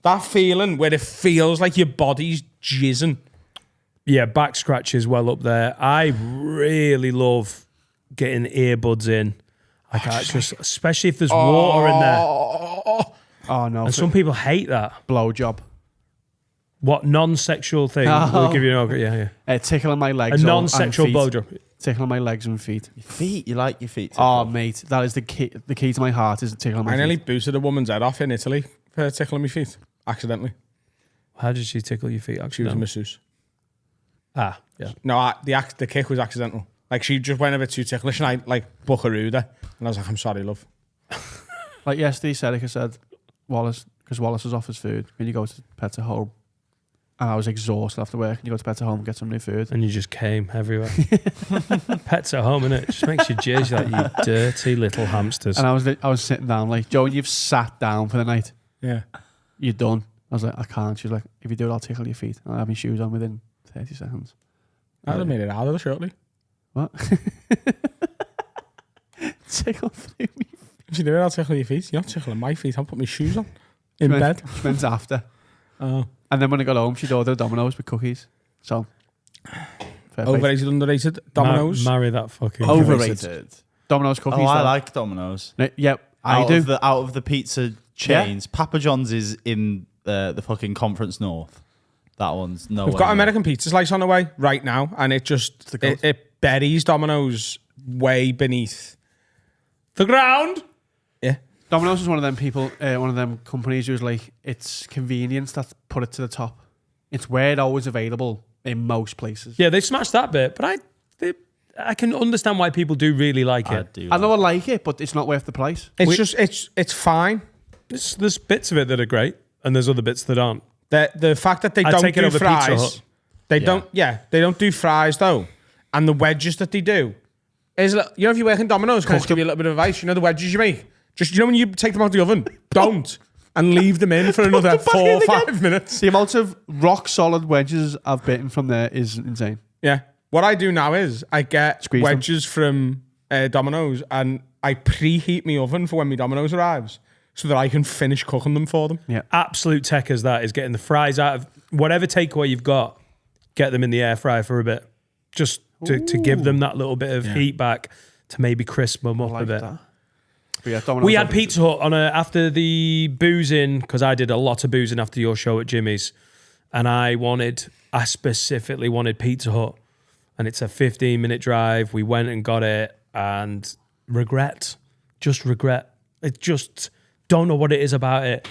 that feeling where it feels like your body's jizzing. Yeah, back scratches well up there. I really love getting earbuds in. Like, especially if there's water in there. Oh, no. And some people hate that. Blowjob. What non-sexual thing will give you an Tickling my legs. a non-sexual and feet. blowjob? Tickling my legs and feet. Feet. You like your feet. Oh, mate. That is the key. The key to my heart is tickling my I nearly feet. boosted a woman's head off in Italy for tickling my feet. Accidentally. How did she tickle your feet? She Actually, was a masseuse. Ah, yeah. No, the kick was accidental. Like, she just went a bit too ticklish and I, like, buckarooed her. And I was like, I'm sorry, love. Like yesterday, Serica said, Wallace, because Wallace was off his food, when you go to Pets at Home, and I was exhausted after work, and you go to Pets at Home and get some new food. And you just came everywhere. Pets at home, innit? It just makes you jizz like you dirty little hamsters. And I was sitting down like, Joe, you've sat down for the night. Yeah. You're done. I was like, I can't. She was like, if you do it, I'll tickle your feet. And I have my shoes on within 30 seconds. I'd have made it out of her shortly. What? Tickle through me. If you do it, I'll tickle your feet. You're not tickling my feet. I'll put my shoes on. In She bed. went after. Oh. And then when I got home, she'd ordered a Domino's with cookies. So, fair play. Overrated, underrated. Domino's. Marry that fucking... Overrated. Domino's cookies. Oh, I though. like Domino's. Yep, I Out do. of the pizza chains, Papa John's is in the fucking Conference North. That one's no. We've got American pizza slice on the way right now, and it just it buries Domino's way beneath The ground. Yeah. Domino's is one of them people, one of them companies who's like, it's convenience that's put it to the top. It's where it's always available in most places. Yeah, they smashed that bit, but I can understand why people do really like it. I know I like it, but it's not worth the price. It's fine. There's bits of it that are great, and there's other bits that aren't. The fact that they I'd don't take it do over Pizza fries. Hut. They don't do fries though. and the wedges that they do is, you know, if you work in Domino's, can I just give you a little bit of advice? You know the wedges you make? Just, you know when you take them out of the oven? Don't. And leave them in for another 4 or 5 minutes. The amount of rock solid wedges I've bitten from there is insane. Yeah. What I do now is I get Squeeze wedges from Domino's and I preheat my oven for when my Domino's arrives so that I can finish cooking them for them. Yeah. Absolute tech as that is getting the fries out of whatever takeaway you've got, get them in the air fryer for a bit. Just to give them that little bit of heat back to maybe crisp them up a bit. That. But yeah, Domino's We had Pizza Hut on after the boozing, because I did a lot of boozing after your show at Jimmy's, and I specifically wanted Pizza Hut, and it's a 15-minute drive. We went and got it, and regret. It just don't know what it is about it.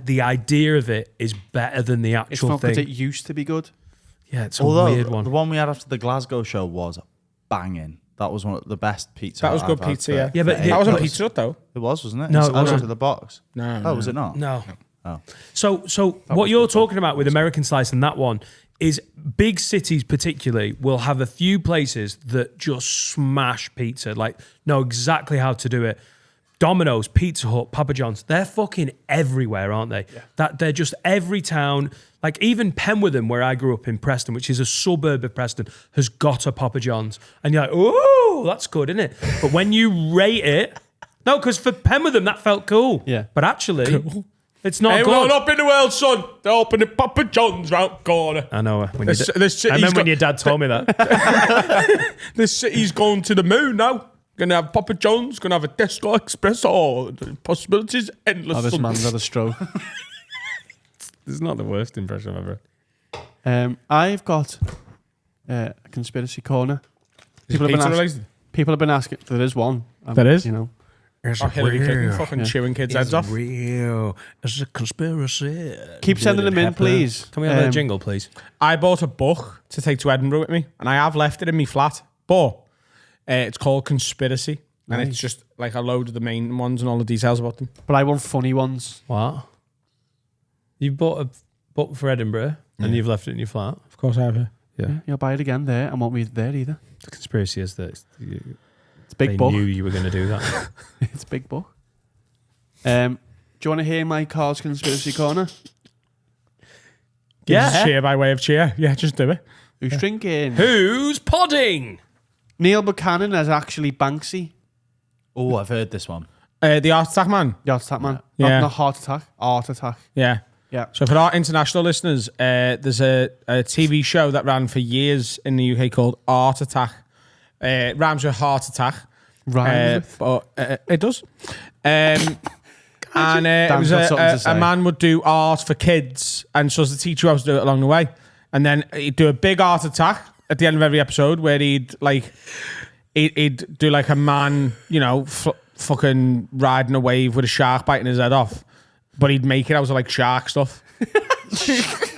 The idea of it is better than the It's actual not thing. because it used to be good. Yeah, it's a Although weird one. the one we had after the Glasgow show was banging. That was one of the best pizza. That was I've good had pizza, for- yeah. Yeah, but That wasn't but- Pizza Hut, though. It was, wasn't it? No, It's it wasn't. to the box. No. Oh, was it not? No. Oh. So what you're talking about with American Slice and that one is big cities particularly will have a few places that just smash pizza, like know exactly how to do it. Domino's, Pizza Hut, Papa John's, they're fucking everywhere, aren't they? Yeah. That they're just every town, like even Penwitham, where I grew up in Preston, which is a suburb of Preston, has got a Papa John's. And you're like, oh, that's good, isn't it? But when you rate it, no, because for Penwitham, that felt cool. Yeah. But actually, it's not Everyone good. up in the world, son. They're opening Papa John's round the corner. I know. When This- your this I city's remember when got- your dad told me that. This city's going to the moon now. Gonna have Papa John's, gonna have a Tesco Express. Oh, the possibilities endless. Oh, this son. man's had a stroke. This is not the worst impression I've ever. I've got a conspiracy corner. Is People have, pizza been related? people have been asking. There is one. There is? You know. Oh, Hillary Clinton fucking chewing kids' heads off. Real. It's a conspiracy. Keep sending them in, please. Can we have a jingle, please? I bought a book to take to Edinburgh with me, and I have left it in my flat. But it's called Conspiracy, and it's just like a load of the main ones and all the details about them. But I want funny ones. What? You bought a book for Edinburgh and you've left it in your flat? Of course, I have. Yeah, you'll buy it again there. I won't read it there either. The conspiracy is that It's a they big book. knew you were going to do that. It's a big book. Do you want to hear my Carl's conspiracy corner? Yeah, cheer by way of cheer. Yeah, just do it. Who's drinking? Who's podding? Neil Buchanan is actually Banksy. Oh, I've heard this one. The Art Attack Man. Yeah, it's that man. Yeah. Not heart attack. Art attack. Yeah. Yeah. So for our international listeners, there's a TV show that ran for years in the UK called Art Attack. It rhymes with heart attack. Right. But it does. And it Dan's was got something to a say. man would do art for kids and so as the teacher how to do it along the way. And then he'd do a big art attack at the end of every episode where he'd do like a man, you know, fucking riding a wave with a shark biting his head off. But he'd make it out of like shark stuff.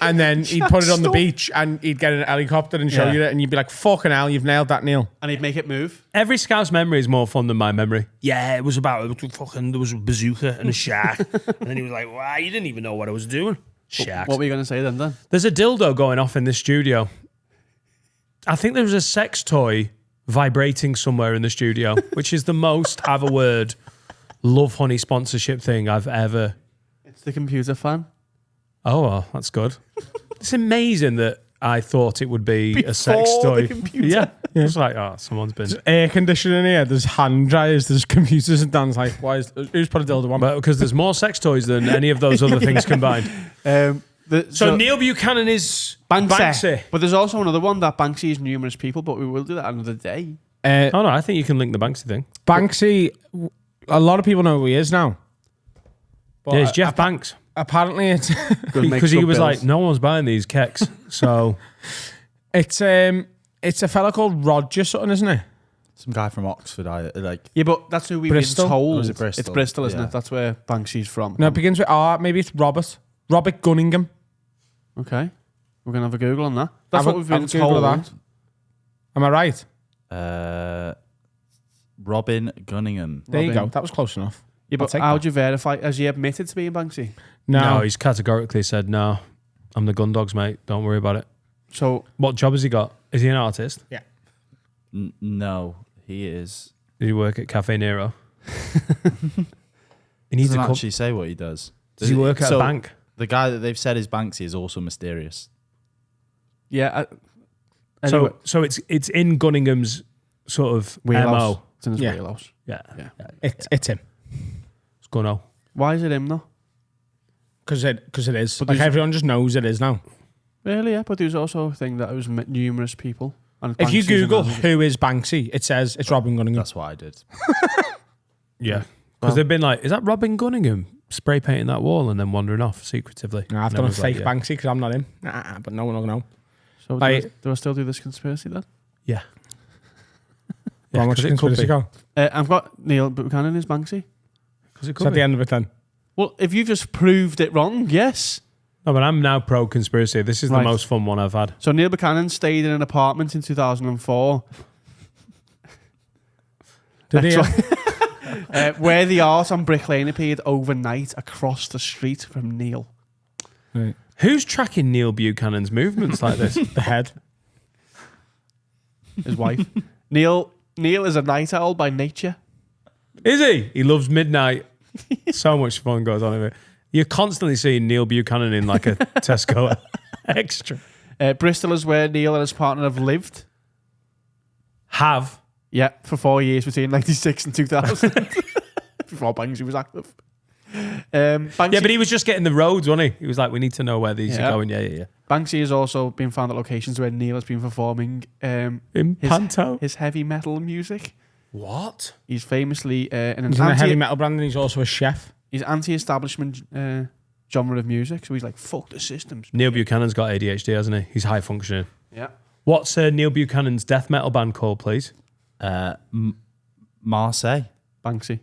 And then he'd put it on the beach and he'd get in a helicopter and show Yeah. you it and you'd be like, fucking hell, you've nailed that, Neil. And he'd make it move. Every scout's memory is more fun than my memory. Yeah, it was about there was a bazooka and a shark. And then he was like, wow, you didn't even know what I was doing. Sharks. What were you going to say then? There's a dildo going off in this studio. I think there was a sex toy vibrating somewhere in the studio, which is the most, have a word, Love Honey sponsorship thing I've ever. It's the computer fan. Oh, well, that's good. It's amazing that I thought it would be a sex Before the toy. computer. Yeah. It's like, oh, someone's been. There's air conditioning here, there's hand dryers, there's computers, and Dan's like, who's put a dildo on? But because there's more sex toys than any of those other things combined. So Neil Buchanan is Banksy. But there's also another one that Banksy is numerous people, but we will do that another day. Oh no, I think you can link the Banksy thing. Banksy, a lot of people know who he is now. But Yeah, it's Jeff Banks. apparently it's Because he was like, no one's buying these keks. So it's a fella called Roger something, isn't it? Some guy from Oxford. Yeah, but that's who we've Bristol? been told. Or is it Bristol? It's Bristol, isn't Yeah. it? That's where Banksy's from. No, it begins with R. Maybe it's Robert Gunningham. Okay. We're going to have a Google on that. That's Have what a- we've have been a Google told. of that. Am I right? Robin Gunningham. There you go. Robin. That was close enough. Yeah, I'll but take how that. do you verify? Has he admitted to being Banksy? no, he's categorically said, no, I'm the gun dogs, mate. Don't worry about it. So What job has he got? Is he an artist? Yeah. No, he is. Did he work at Cafe Nero? He He needs doesn't a actually say what he does. Does he work at a bank? The guy that they've said is Banksy is also mysterious. Yeah. Anyway, So it's in Gunningham's sort of wheelhouse. MO. It's in his Yeah. wheelhouse. Yeah. It's him. It's Gunno. Why is it him though? Because it is. But Like there's- everyone just knows it is now. Really? Yeah, but there's also a thing that it was numerous people. And If you Banksy's Google a manager. who is Banksy, it says it's Robin Gunningham. That's what I did. Yeah. Because they've been like, is that Robin Gunningham spray painting that wall and then wandering off secretively? Nah, I've And done a everyone's like, fake yeah. Banksy because I'm not him. Nah, but no one will know. So do I still do this conspiracy then? Yeah. How much 'cause it conspiracy could go? I've got Neil Buchanan is Banksy. Because it Is could that be. the end of it then? Well, if you've just proved it wrong, yes. No, but I'm now pro conspiracy. This is the Right. most fun one I've had. So Neil Buchanan stayed in an apartment in 2004 Did he? where the art on Brick Lane appeared overnight across the street from Neil. Right. Who's tracking Neil Buchanan's movements like this? The head. His wife. Neil is a night owl by nature. Is he? He loves midnight. So much fun goes on with it. You're constantly seeing Neil Buchanan in like a Tesco extra. Bristol is where Neil and his partner have lived. Have. Yeah, for 4 years between 96 and 2000. Before Banksy was active. Banksy, Yeah, but he was just getting the roads, wasn't he? He was like, we need to know where these Yeah. are going. Yeah. Banksy has also been found at locations where Neil has been performing In his, Panto. his heavy metal music. What? He's famously in an He's in a heavy metal brand and he's also a chef. he's anti-establishment genre of music, so he's like, fuck the systems. Neil Buchanan's got ADHD, hasn't he? He's high functioning. Yeah. What's Neil Buchanan's death metal band called, please? Marseille. Banksy.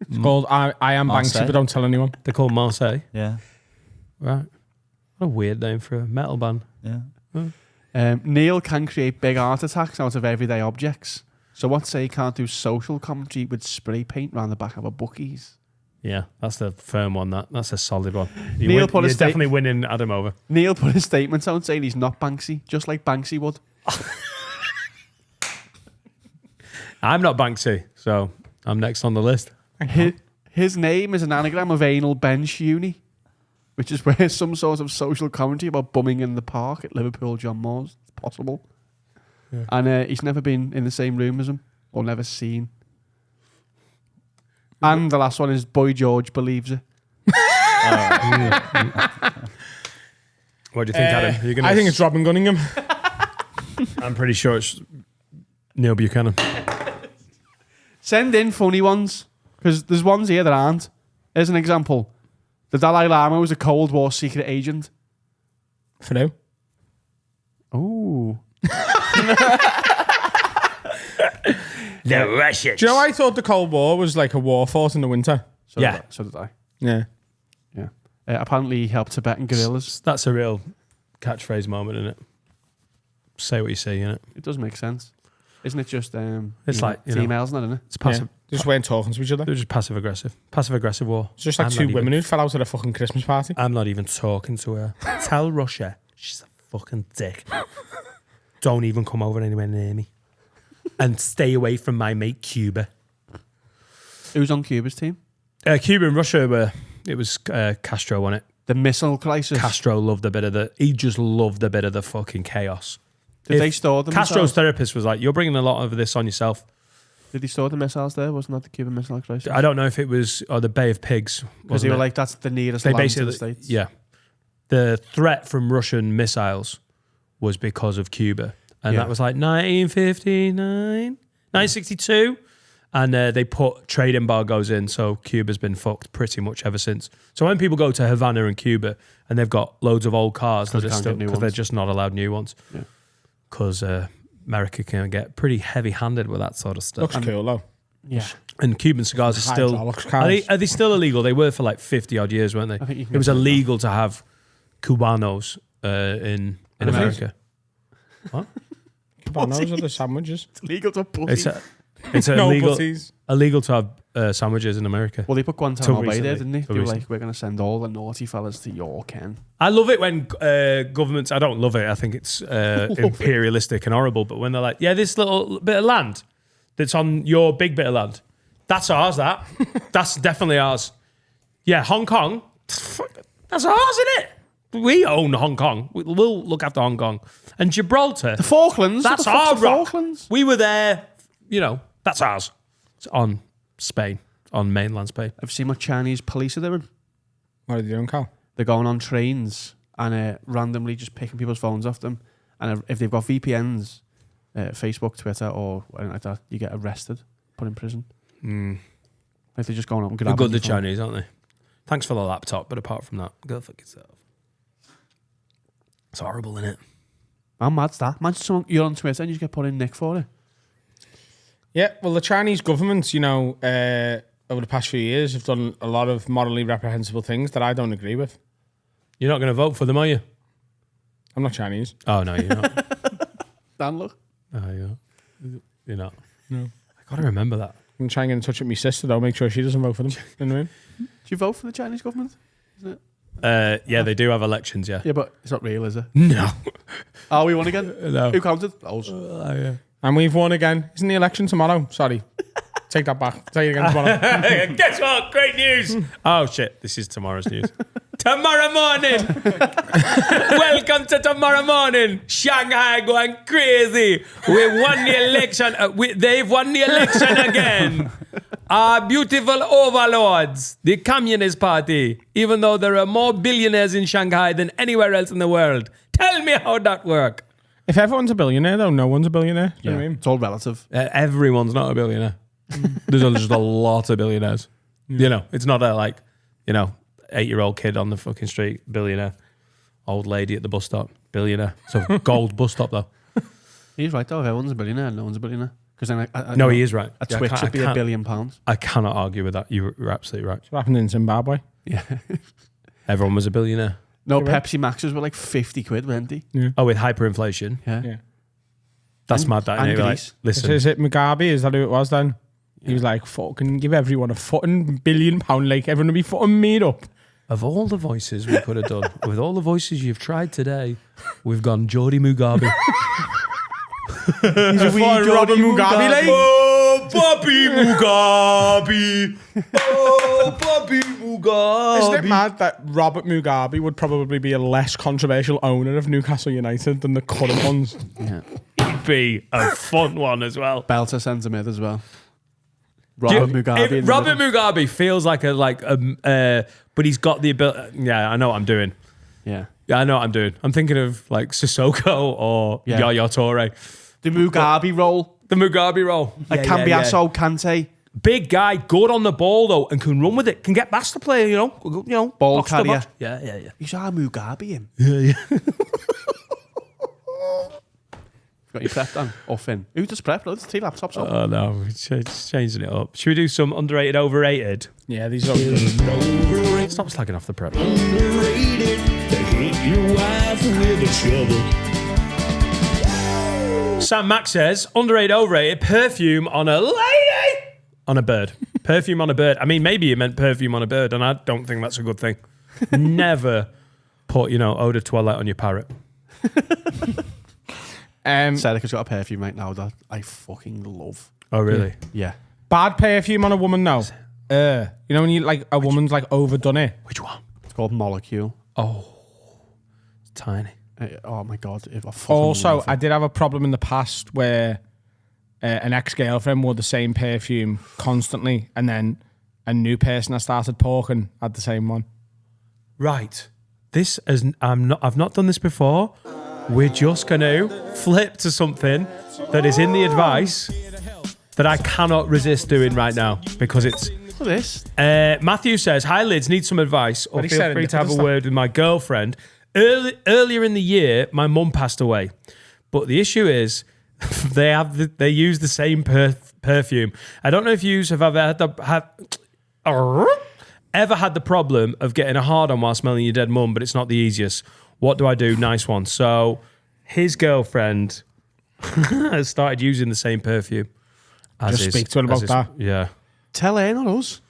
It's called I Am Marseille. Banksy, but don't tell anyone. They're called Marseille. Yeah. Right. What a weird name for a metal band. Yeah. Neil can create big art attacks out of everyday objects. So what say he can't do social commentary with spray paint around the back of a bookies? Yeah, that's the firm one. That's a solid one. Neil put a you're state- definitely winning Adam over. Neil put his statements out saying he's not Banksy, just like Banksy would. I'm not Banksy, so I'm next on the list. His name is an anagram of anal bench uni, which is where some sort of social commentary about bumming in the park at Liverpool John Moores is possible. Yeah. And he's never been in the same room as him or never seen. And the last one is Boy George believes it. What do you think, Adam? You're gonna I think it's Robin Gunningham. I'm pretty sure it's Neil Buchanan. Send in funny ones, because there's ones here that aren't. As an example, the Dalai Lama was a Cold War secret agent. For who? Oh. The Russians. Do you know I thought the Cold War was like a war fought in the winter? Yeah. So did I. Yeah. Yeah. Apparently he helped Tibetan guerrillas. That's a real catchphrase moment, isn't it? Say what you say, innit? It does make sense. Isn't it just It's like, you know, females, isn't it? It's passive. Yeah. Just weren't talking to each other. They're just passive aggressive. Passive aggressive war. It's just like I'm two not women even- who fell out at a fucking Christmas party. I'm not even talking to her. Tell Russia she's a fucking dick. Don't even come over anywhere near me. And stay away from my mate Cuba. Who's on Cuba's team? Cuba and Russia were. It was Castro on it. The missile crisis. Castro loved a bit of the. He just loved a bit of the fucking chaos. Did they store them? Castro's therapist was like, "You're bringing a lot of this on yourself." Did he store the missiles there? Wasn't that the Cuban Missile Crisis? I don't know if it was or the Bay of Pigs. Because they wasn't were it? like, that's the nearest They land to the basically, States. yeah. The threat from Russian missiles was because of Cuba, and Yeah. that was like 1959, 1962, and they put trade embargoes in. So Cuba's been fucked pretty much ever since. So when people go to Havana and Cuba and they've got loads of old cars that they are can't still get new because they're ones. just not allowed new ones, Yeah. because America can get pretty heavy-handed with that sort of stuff. Looks cool though. Yeah. And Cuban cigars are still Hydraulics cars. are they still illegal? They were for like 50 odd years, weren't they? I think you can It was get them illegal to have Cubanos in America. Cabanos are the sandwiches. It's legal to pussy. It's No illegal butties. illegal to have sandwiches in America. Well, they put Guantanamo Bay there, recently. didn't they? They were like, we're going to send all the naughty fellas to your ken. I love it when governments, I don't love it, I think it's imperialistic and horrible, but when they're like, yeah, this little bit of land that's on your big bit of land, that's ours, that. That's definitely ours. Yeah, Hong Kong, that's ours, isn't it? We own Hong Kong. We'll look after Hong Kong. And Gibraltar, The Falklands? that's What the fuck's our the rock. Falklands? We were there, that's ours. It's on Spain, on mainland Spain. Have you seen what Chinese police are doing? What are they doing, Cal? They're going on trains and randomly just picking people's phones off them. And if they've got VPNs, Facebook, Twitter, or anything like that, you get arrested, put in prison. Like they're just going up and They're grabbing good, the your phone. Chinese, aren't they? Thanks for the laptop, but apart from that, go fuck yourself. It's horrible, isn't it? How mad's that? Imagine you're on Twitter and you just get put in Nick for it. Yeah, well, the Chinese government, over the past few years, have done a lot of morally reprehensible things that I don't agree with. You're not going to vote for them, are you? I'm not Chinese. Oh, no, you're not. Dan, look. Oh, you're not. No. I got to remember that. I'm trying to get in touch with my sister, though, make sure she doesn't vote for them. You know what I mean? Do you vote for the Chinese government? Yeah, they do have elections, yeah. Yeah, but it's not real, is it? No. Oh, we won again? No. Who counted? Those. Yeah. And we've won again. Isn't the election tomorrow? Sorry. Take that back. Say it again tomorrow. Guess what? Great news. Oh, shit. This is tomorrow's news. Tomorrow morning. Welcome to tomorrow morning. Shanghai going crazy. We won the election. They've won the election again. Our beautiful overlords, the Communist Party, even though there are more billionaires in Shanghai than anywhere else in the world. Tell me how that works. If everyone's a billionaire, though, no one's a billionaire. Do you know what I mean? It's all relative. Everyone's not a billionaire. There's just a lot of billionaires. It's not a 8-year-old kid on the fucking street, billionaire. Old lady at the bus stop, billionaire. So gold bus stop though. He's right though. If everyone's a billionaire, no one's a billionaire. Because then I No, know he is right. A Yeah, Twitch should be £1 billion. I cannot argue with that. You're absolutely right. What happened in Zimbabwe? Yeah. Everyone was a billionaire. No, You're right. Pepsi Maxes were like 50 quid, weren't they? Oh, with hyperinflation. Yeah. Yeah. That's mad. That and innit? Like, Greece. listen, So is it Mugabe? Is that who it was then? He was like, fucking give everyone a £1 billion, like everyone will be fucking made up. of all the voices we could have done, with all the voices you've tried today, we've gone Geordie Mugabe. He's a wee Robert Mugabe, like. Oh, Bobby Mugabe. Oh, Bobby Mugabe. Isn't it mad that Robert Mugabe would probably be a less controversial owner of Newcastle United than the current ones? Yeah. He'd be a fun one as well. Belter sends him in as well. Robert Mugabe. in the Robert middle. Mugabe feels like but he's got the ability. Yeah, I know what I'm doing. Yeah. Yeah, I know what I'm doing. I'm thinking of like Sissoko or Yeah. Yaya Toure. The Mugabe role. The Mugabe role. Like Cambiasso, Kante. Big guy, good on the ball though, and can run with it. Can get past the player, Ball box to carrier. box. Yeah. He's our Mugabe him. Yeah. Got your prep done? Or Finn? Who does prep? Look, there's 2 laptops up. Oh no, we're changing it up. Should we do some underrated, overrated? Yeah, these are. Stop slagging off the prep. Underrated, to hit your wife with a shovel. Sam Mack says, underrated, overrated, perfume on a lady. On a bird. Perfume on a bird. I mean, maybe you meant perfume on a bird, and I don't think that's a good thing. Never put, eau de toilette on your parrot. Serica's got a perfume right now that I fucking love. Oh, really? Yeah. Bad perfume on a woman, no. When you like a woman's like overdone it. Which one? It's called Molecule. Oh, it's tiny. Oh my God. I fucking Also, love it. I did have a problem in the past where an ex-girlfriend wore the same perfume constantly, and then a new person I started porking had the same one. Right. I've not done this before. We're just going to flip to something that is in the advice that I cannot resist doing right now because it's... Look at this. Matthew says, hi Lids, need some advice or Very feel free to have a serendipitous, word with my girlfriend. Earlier in the year, my mum passed away. But the issue is they use the same perfume. I don't know if you have ever had the problem of getting a hard-on while smelling your dead mum, but it's not the easiest. What do I do? Nice one. So his girlfriend has started using the same perfume. Just speak to her about that. Yeah. Tell her, not us.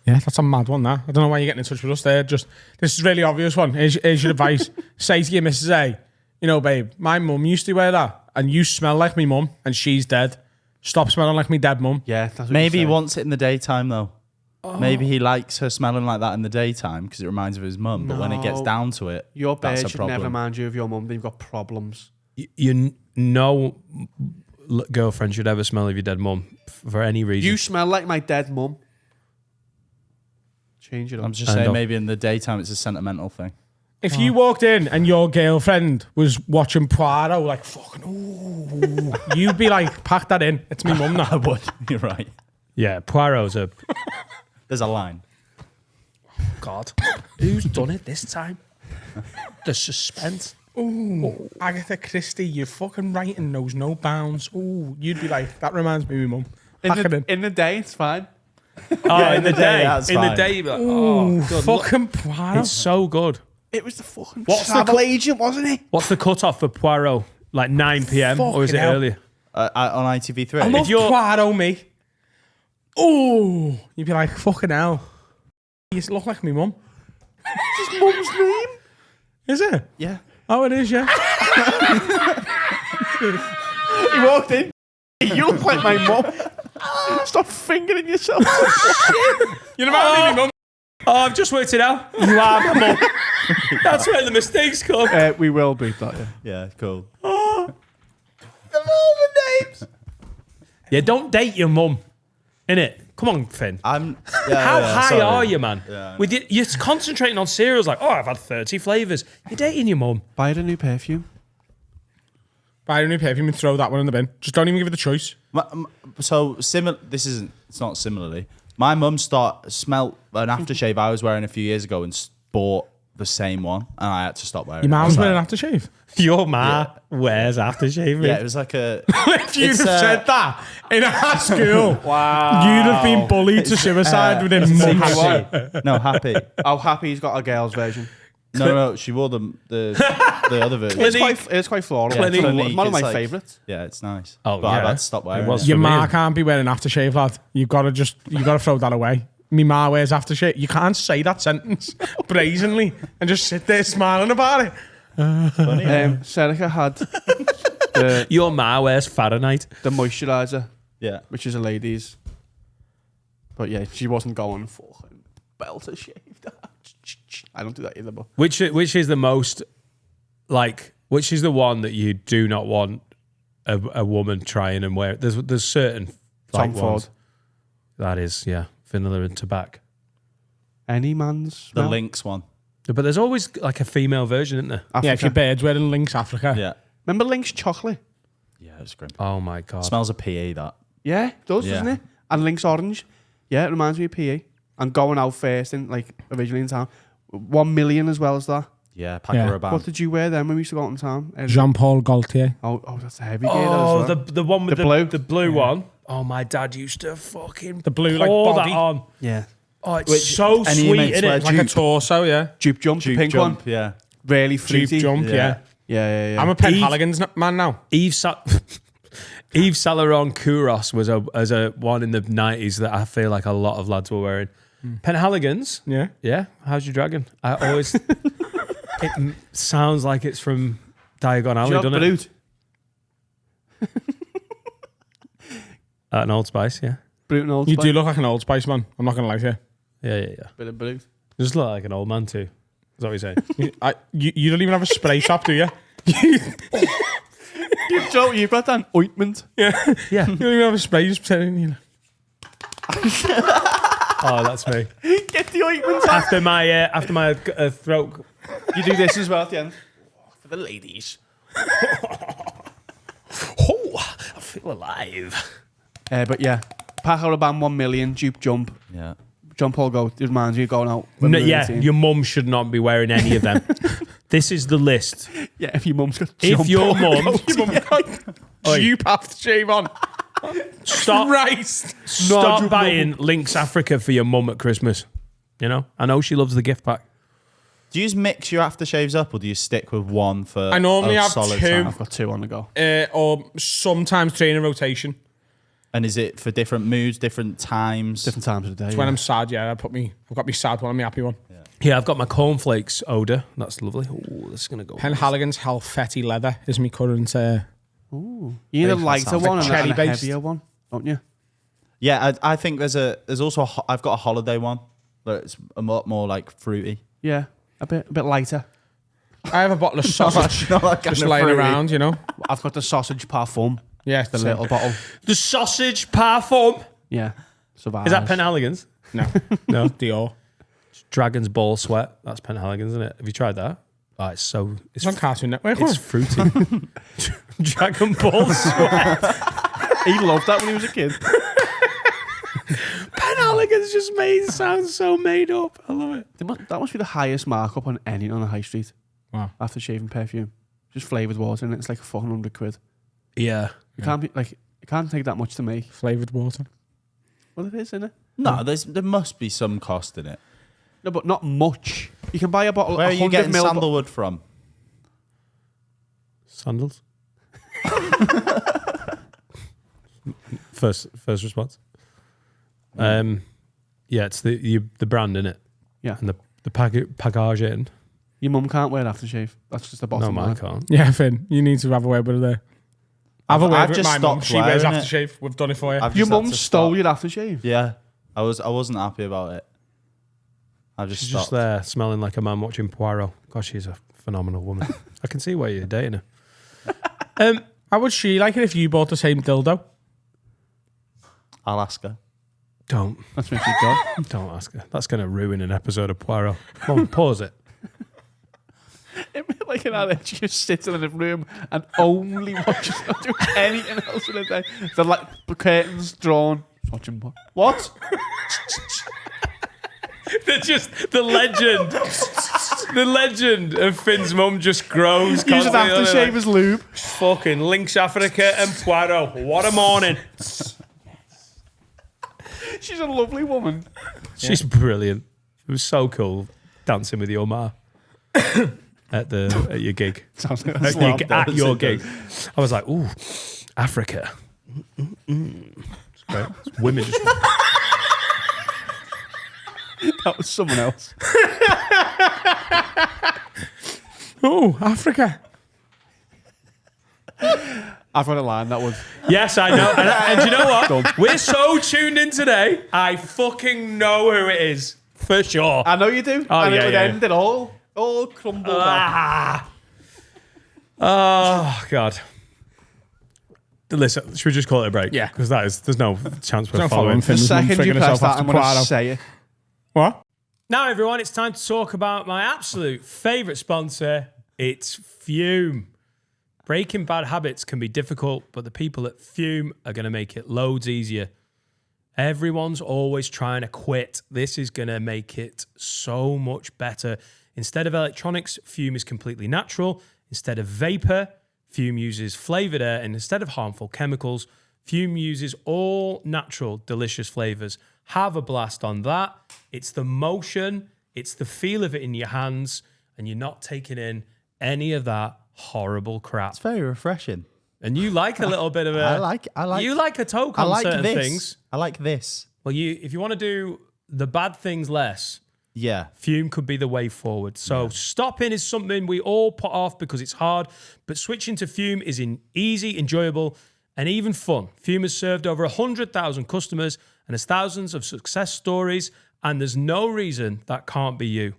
Yeah, that's a mad one, that. I don't know why you're getting in touch with us there. Just, this is a really obvious one. Here's your advice. Say to your Mrs. A, you know, babe, my mum used to wear that, and you smell like me mum, and she's dead. Stop smelling like me dead mum. Yeah, that's what Maybe he you say. wants it in the daytime, though. Maybe he likes her smelling like that in the daytime because it reminds him of his mum. But when it gets No. down to it, Your that's bird a should problem. never remind you of your mum. They've got problems. No girlfriend should ever smell of your dead mum for any reason. You smell like my dead mum. Change it up. I'm just And saying, up. maybe in the daytime it's a sentimental thing. If you walked in and your girlfriend was watching Poirot, like, fucking, ooh, you'd be like, pack that in. It's me mum now. I would. You're right. Yeah, Poirot's a There's a line. god. Who's done it this time? The suspense. Ooh, Agatha Christie, your fucking writing knows no bounds. Ooh, you'd be like, that reminds me of my mum. Pack it in. In the day, it's fine. Oh, in the day. that's In the fine. day, you'd be like, oh, good. Fucking Poirot. It's so good. It was the fucking What's the travel agent, wasn't it? What's the cutoff for Poirot? Like 9 p.m. or is it Fucking hell. earlier? On ITV3. I love you're- Poirot, me. Ooh, you'd be like, fucking hell. You look like me mum. His mum's name. Is it? Yeah. Oh, it is, yeah. He walked in. You look like my mum. Stop fingering yourself. You're about me mum. Oh, I've just worked it out. You are my mum. That's where the mistakes come. We will beat that, yeah. Yeah, cool. Yeah, don't date your mum. Innit? Come on, Finn. I'm. How high sorry. are you, man? Yeah. With you're concentrating on cereals like, oh, I've had 30 flavours. You're dating your mum. Buy her a new perfume. Buy a new perfume and throw that one in the bin. Just don't even give it the choice. So similar. This isn't. It's not similarly. My mum smelt an aftershave I was wearing a few years ago and bought the same one, and I had to stop wearing. Your it. I mum's was wearing like- aftershave. Your ma wears aftershave. Yeah, it was like a. If you'd It's, have said that in high school, Wow. you'd have been bullied to suicide within months. happy. No, happy. Oh, happy he's got a girl's version. No, she wore the other version. It's quite floral. Yeah, It's Clinique, one of it's my like- favourites. Yeah, it's nice. Oh, but I've yeah. had to stop wearing It was. it. Your For ma me. can't be wearing aftershave, lad. You gotta throw that away. Me ma wears aftershave. You can't say that sentence brazenly and just sit there smiling about it. Serica had Your ma wears Fahrenheit. the moisturiser, Yeah. which is a lady's. But yeah, she wasn't going fucking belter shaved. I don't do that either, but Which is the most, like, which is the one that you do not want a woman trying and wear? There's certain Tom like, Ford. ones. That is, yeah, vanilla and tobacco. Any man's The smell? Lynx one. But there's always like a female version, isn't there? Africa. Yeah, if your bird's wearing Lynx Africa. Yeah. Remember Lynx chocolate? Yeah, it's grim. Oh my god. Smells of PE, that. Yeah, it does, Yeah. doesn't it? And Lynx orange. Yeah, it reminds me of PE. And going out first in like originally in town. 1 million as well as that. Yeah, Paco Yeah. Rabanne. What did you wear then when we used to go out in town? Jean-Paul Gaultier. Oh, that's a heavy gear. Oh, as well. the one with The the blue? blue one. Oh, my dad used to fucking The blue, like, pour body. that on. Yeah. Oh, it's so any sweet, mates isn't wear it? Like a torso, yeah. Juke jump, the Juke pink jump, one. yeah. Really Jeep fruity. jump, yeah. Yeah. I'm a Penhaligon's man now. Yves Saint Laurent Kouros was a one in the 90s that I feel like a lot of lads were wearing. Penhaligon's? Yeah. Yeah. How's your dragon? I always... sounds like it's from Diagon Alley, doesn't it? Brute. An Old Spice, yeah. Brute and Old You Spice. do look like an Old Spice man. I'm not going to lie to you. Yeah. Bit of brute. You just look like an old man too. Is that what you're saying? You don't even have a spray top, do you? Joe, you've got an ointment. Yeah. You don't even have a spray. You just pretend, you know. Oh, that's me. Get the ointment. After my throat. You do this as well at the end. For the ladies. Oh, I feel alive. But yeah, Paco Rabanne 1 million, Dupe jump. Yeah. John Paul Goat, it reminds me of going out. when No, we were yeah, 18. your mum should not be wearing any of them. This is the list. Yeah, if your mum's got If John your Paul mum Goat. Dupe aftershave on. stop Christ. stop buying Lynx Africa for your mum at Christmas. You know, I know she loves the gift pack. Do you just mix your aftershaves up or do you stick with one for I normally a have solid two. time? I've got 2 on the go. Or sometimes 3 in a rotation. And is it for different moods, different times? Different times of the day. It's when I'm sad, yeah. I've got me sad one and my happy one. Yeah, I've got my cornflakes odour. That's lovely. Oh, this is going to go. Penhaligon's Halfetti Leather is my current. You need a lighter one and a cherry-based. heavier one, don't you? Yeah, I think there's also I've got a holiday one, but it's a lot more like fruity. Yeah, a bit lighter. I have a bottle of sausage Not that kind just of lying fruity. around, you know. I've got the sausage parfum. Yeah, it's The little bottle. The sausage parfum. Yeah. Is that Penhaligon's? No, No. Dior. Dragon's Ball Sweat. That's Penhaligon's, isn't it? Have you tried that? Oh, it's so... It's on Cartoon Network. It's fruity. Dragon Ball Sweat. He loved that when he was a kid. Penhaligon's just sounds so made up. I love it. That must be the highest markup on any on the high street. Wow. After shaving perfume. Just flavoured water, and it's like fucking £100. Yeah. You can't be like, it can't take that much to make. Flavoured water. Well, it is, isn't it? No, there must be some cost in it. No, but not much. You can buy a bottle. Where are you 100 getting ml sandalwood from? Sandals. First response. Yeah, it's the brand in it. Yeah. And the packaging. Your mum can't wear aftershave. That's just the No, bottom mine line. can't. Yeah, Finn, you need to have a word with her there. Have a word I've with just my mum. stopped She wears wearing it. aftershave. We've done it for you. I've Your just had mum to stole stop. your aftershave. Yeah, I wasn't happy about it. I just She's stopped. just there smelling like a man watching Poirot. God, she's a phenomenal woman. I can see why you're dating her. How would she like it if you bought the same dildo? I'll ask her. Don't That's when she got. don't ask her. That's going to ruin an episode of Poirot. Come on, pause it. It'd be like an addict, she just sits in a room and only watches, not doing anything else in a day. The curtains drawn. Watching what? They're just the legend. The legend of Finn's mum just grows. Uses constantly. aftershave as lube. Fucking Lynx Africa and Poirot. What a morning. She's a lovely woman. She's brilliant. It was so cool dancing with your ma at your gig. Sounds like At your gig. I was like, ooh, Africa. It's great. It's women just... that was someone else. Oh, Africa. I've got a line that was. Yes, I know. And do you know what? We're so tuned in today. I fucking know who it is. For sure. I know you do. Oh, and yeah, it would yeah. end it all crumbled up. Oh, God. Listen, should we just call it a break? Yeah. Because there's no chance for No following. following The Finn's mum second you figuring press herself that, after I'm going to Poirot. say it. What? Now, everyone, it's time to talk about my absolute favourite sponsor. It's Fume. Breaking bad habits can be difficult, but the people at Fume are going to make it loads easier. Everyone's always trying to quit. This is going to make it so much better. Instead of electronics, Fume is completely natural. Instead of vapor, Fume uses flavoured air. And instead of harmful chemicals, Fume uses all natural, delicious flavours. Have a blast on that. It's the motion, it's the feel of it in your hands, and you're not taking in any of that horrible crap. It's very refreshing. And you like a little bit of a... I like. You like a toke I on like certain this. things. I like this. Well, if you want to do the bad things less, Yeah. Fume could be the way forward. So stopping is something we all put off because it's hard, but switching to Fume is easy, enjoyable, and even fun. Fume has served over 100,000 customers and has thousands of success stories, and there's no reason that can't be you.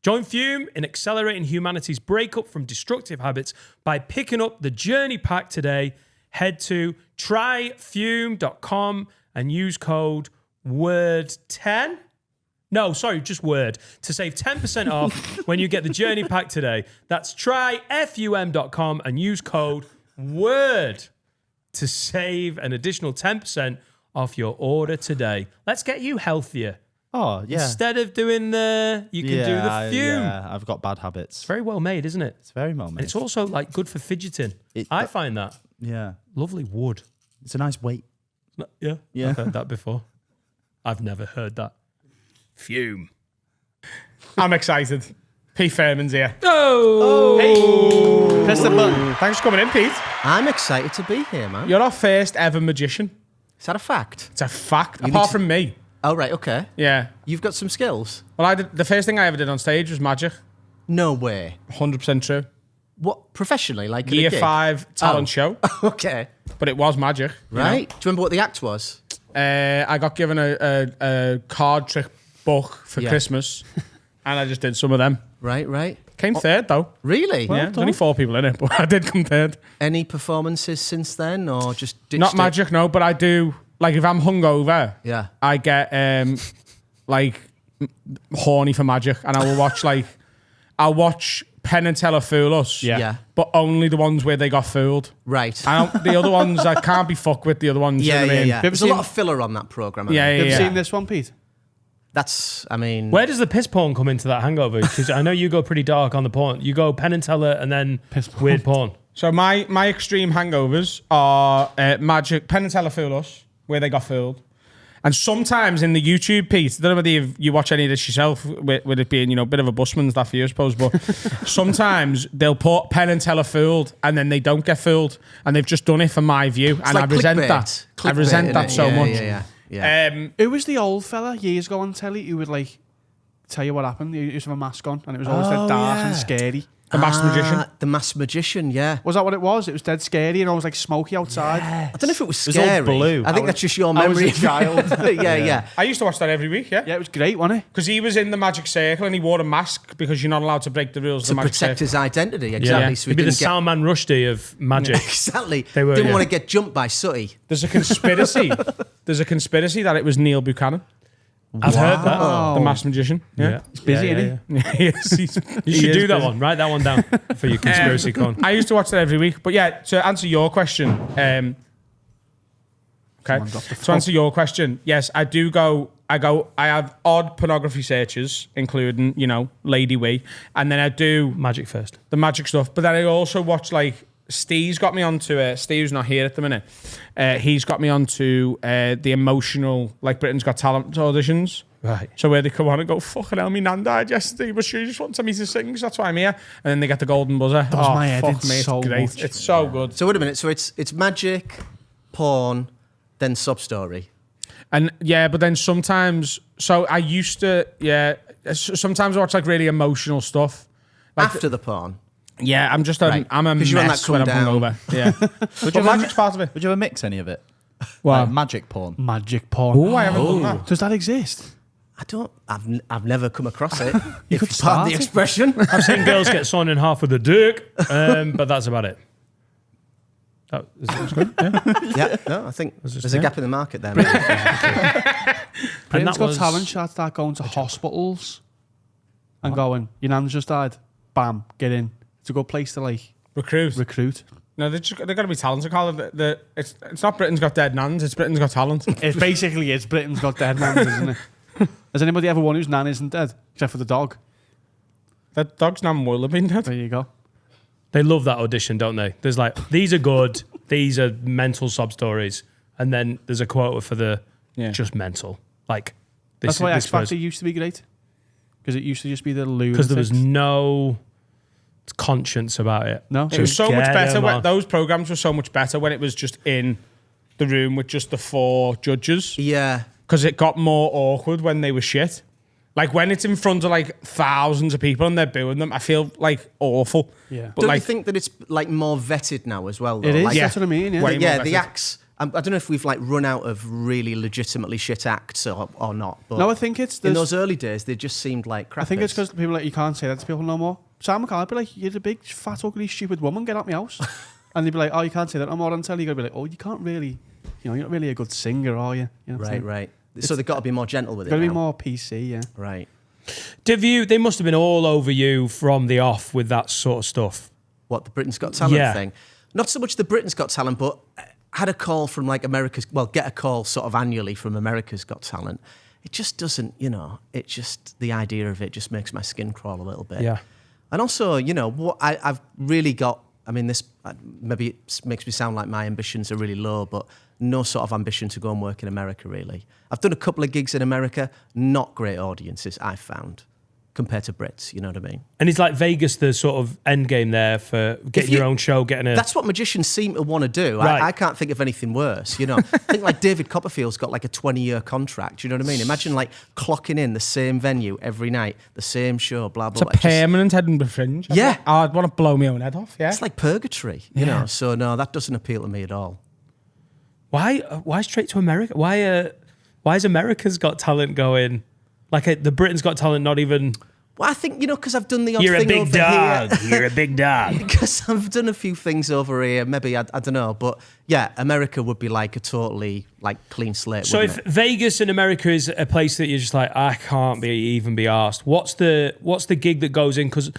Join Fume in accelerating humanity's breakup from destructive habits by picking up the Journey Pack today. Head to tryfume.com and use code WORD10. No, sorry, just WORD to save 10% off when you get the Journey Pack today. That's tryfum.com and use code WORD to save an additional 10% off your order today. Let's get you healthier. Oh, yeah. Instead of doing you can do the Fume. Yeah, I've got bad habits. It's very well made, isn't it? It's very well made. And it's also like good for fidgeting. I find that Yeah. lovely wood. It's a nice weight. Yeah, Yeah. I've heard that before. I've never heard that. Fume. I'm excited. Pete Firman's here. Press the button. Thanks for coming in, Pete. I'm excited to be here, man. You're our first ever magician. Is that a fact? It's a fact. need Apart to- from me. Oh, right, okay. Yeah. You've got some skills? Well, I did the first thing I ever did on stage was magic. No way. 100% true. What, professionally? Like at a Year gig? 5 talent show, Okay. but it was magic. you know? Right. Do you remember what the act was? I got given a card trick book for Yeah. Christmas, and I just did some of them. Right. Came third though. Really? Yeah, there's only 4 people in it, but I did come third. Any performances since then, or just ditched Not it? magic, no, but I do. Like if I'm hungover, Yeah. I get like horny for magic, and I will watch I'll watch Penn and Teller fool us. Yeah. But only the ones where they got fooled. Right. I don't. The other ones I can't be fucked with. The other ones. Yeah, you know what I mean? There's a lot of filler on that program. Yeah, You ever yeah. seen this one, Pete? That's, I mean, Where does the piss porn come into that hangover? Because I know you go pretty dark on the porn. You go Penn and Teller and then Piss porn. weird porn. So my extreme hangovers are magic, Penn and Teller fool us, where they got fooled. And sometimes in the YouTube piece, I don't know whether you watch any of this yourself, with it being, a bit of a busman's that for you, I suppose, but sometimes they'll put Penn and Teller fooled and then they don't get fooled and they've just done it for my view. And like I resent clickbait. that. I Clickbait, resent that innit? so Yeah, much. Yeah. Who was the old fella years ago on telly who would like tell you what happened? He used to have a mask on and it was always dead dark and scary. The Masked Magician. The Masked Magician, yeah. Was that what it was? It was dead scary and always like smoky outside. I don't know if it was was all scary. blue. I think that's just your I was memory. a child. yeah. I used to watch that every week, Yeah, it was great, wasn't it? Because he was in the Magic Circle and he wore a mask because you're not allowed to break the rules of To the Magic protect Circle. his identity, exactly. Yeah. So he He'd be the didn't get... Salman Rushdie of magic. Exactly. They were, didn't yeah. want to get jumped by Sooty. There's a conspiracy. There's a conspiracy that it was Neil Buchanan, I've heard that. the Masked Magician. Yeah. He's busy, isn't he? Yes, You should do that one. Write that one down for your conspiracy con. I used to watch that every week. But yeah, to answer your question, okay. Someone dropped the To answer your question, yes, I do go. I have odd pornography searches, including Lady Wee, and then I do Magic first. the magic stuff. But then I also watch Steve's got me onto Steve's not here at the minute. He's got me onto the emotional Britain's Got Talent auditions. Right. So where they come on and go, fucking hell, me nan died yesterday, but she just wanted me to sing, so that's why I'm here. And then they get the golden buzzer. Does my head in fuck me, it's so great. much. It's so good. So wait a minute. So it's magic, porn, then sub story. And yeah, but then sometimes, so I used to, sometimes I watch really emotional stuff. After the porn. Yeah, I'm just Right. I'm a 'Cause you're on mess that when I'm come hungover. Yeah. But magic's part of it. Would you ever mix any of it? Wow. Like magic porn. Magic porn. Oh, I haven't done that. Does that exist? I've never come across it. You could pardon start the it. expression. I've seen girls get sawn in half with a dick, but that's about it. That's good. Yeah. Yeah, no, I think there's a gap in the market there. Britain's that Got was- Talent should start going to hospitals and going, your nan's just died. Bam, get in. It's a good place to Recruit. recruit. No, they've got to be talented, Colin. It's not Britain's Got Dead Nans, it's Britain's Got Talent. It basically is Britain's Got Dead Nans, isn't it? Has anybody ever won whose nan isn't dead? Except for the dog. That dog's nan will have been dead. There you go. They love that audition, don't they? There's these are good, these are mental sub stories, and then there's a quota for the just mental. That's why X Factor used to be great. Because it used to just be the lunatics. because there was no conscience about it. No. It was so much Get better. him on. Those programs were so much better when it was just in the room with just the 4 judges. Yeah. Because it got more awkward when they were shit. When it's in front of thousands of people and they're booing them, I feel awful. Yeah. But Don't you think that it's more vetted now as well? Though? It is. Like, That's what I mean. Yeah. Way more yeah, the vetted. acts. I don't know if we've run out of really legitimately shit acts or not. But No, I think it's in those early days they just seemed like crap. I think it's because people you can't say that to people no more. Sam McCall would be like, you're a big, fat, ugly, stupid woman, get out my house. And they'd be like, oh, you can't say that no more until you're going to be like, oh, you can't really, you're not really a good singer, are you? You know what I'm saying? right. So they've got to be more gentle with it. Got to be now. more PC, yeah. Right. They must have been all over you from the off with that sort of stuff. What, the Britain's Got Talent Yeah. thing? Not so much the Britain's Got Talent, but I had a call from America's, get a call sort of annually from America's Got Talent. It just doesn't, the idea of it just makes my skin crawl a little bit. Yeah. And also, what I've really got, this maybe it makes me sound like my ambitions are really low, but no sort of ambition to go and work in America, really. I've done a couple of gigs in America, not great audiences, I've found. compared to Brits. You know what I mean? And it's like Vegas, the sort of end game there for getting your own show, getting a... That's what magicians seem to want to do. Right. I can't think of anything worse. You know, I think like David Copperfield's got like a 20-year contract. You know what I mean? Imagine like clocking in the same venue every night, the same show, blah blah. It's a permanent Edinburgh Fringe. Yeah. I'd want to blow my own head off. Yeah, It's like purgatory. You know, so no, that doesn't appeal to me at all. Why straight to America? Why is America's Got Talent going... Like the Britain's Got Talent, not even... Well, I think, you know, because I've done the odd You're a thing big over dog. here. You're a big dog. Because I've done a few things over here. Maybe, I don't know. But yeah, America would be like a totally like clean slate. So if wouldn't it? Vegas in America is a place that you're just like, I can't even be asked. What's the gig that goes in? Because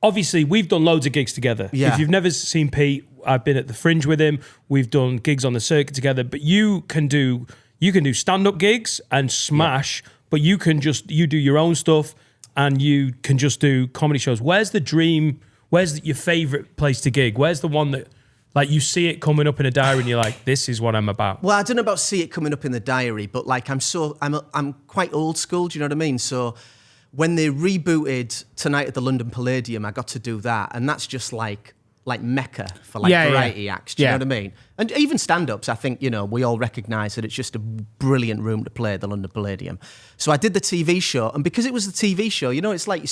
obviously we've done loads of gigs together. Yeah. If you've never seen Pete, I've been at the Fringe with him. We've done gigs on the circuit together. But you can do stand-up gigs and smash, but you do your own stuff and you can just do comedy shows. Where's the dream? Where's your favorite place to gig? Where's the one that like you see it coming up in a diary and you're like, this is what I'm about? Well, I don't know about see it coming up in the diary, but like I'm quite old school. Do you know what I mean? So when they rebooted Tonight at the London Palladium, I got to do that, and that's just like Mecca for like variety acts. Do you know what I mean? And even stand-ups, I think, you know, we all recognise that it's just a brilliant room to play at the London Palladium. So I did the TV show, and because it was the TV show, you know, it's like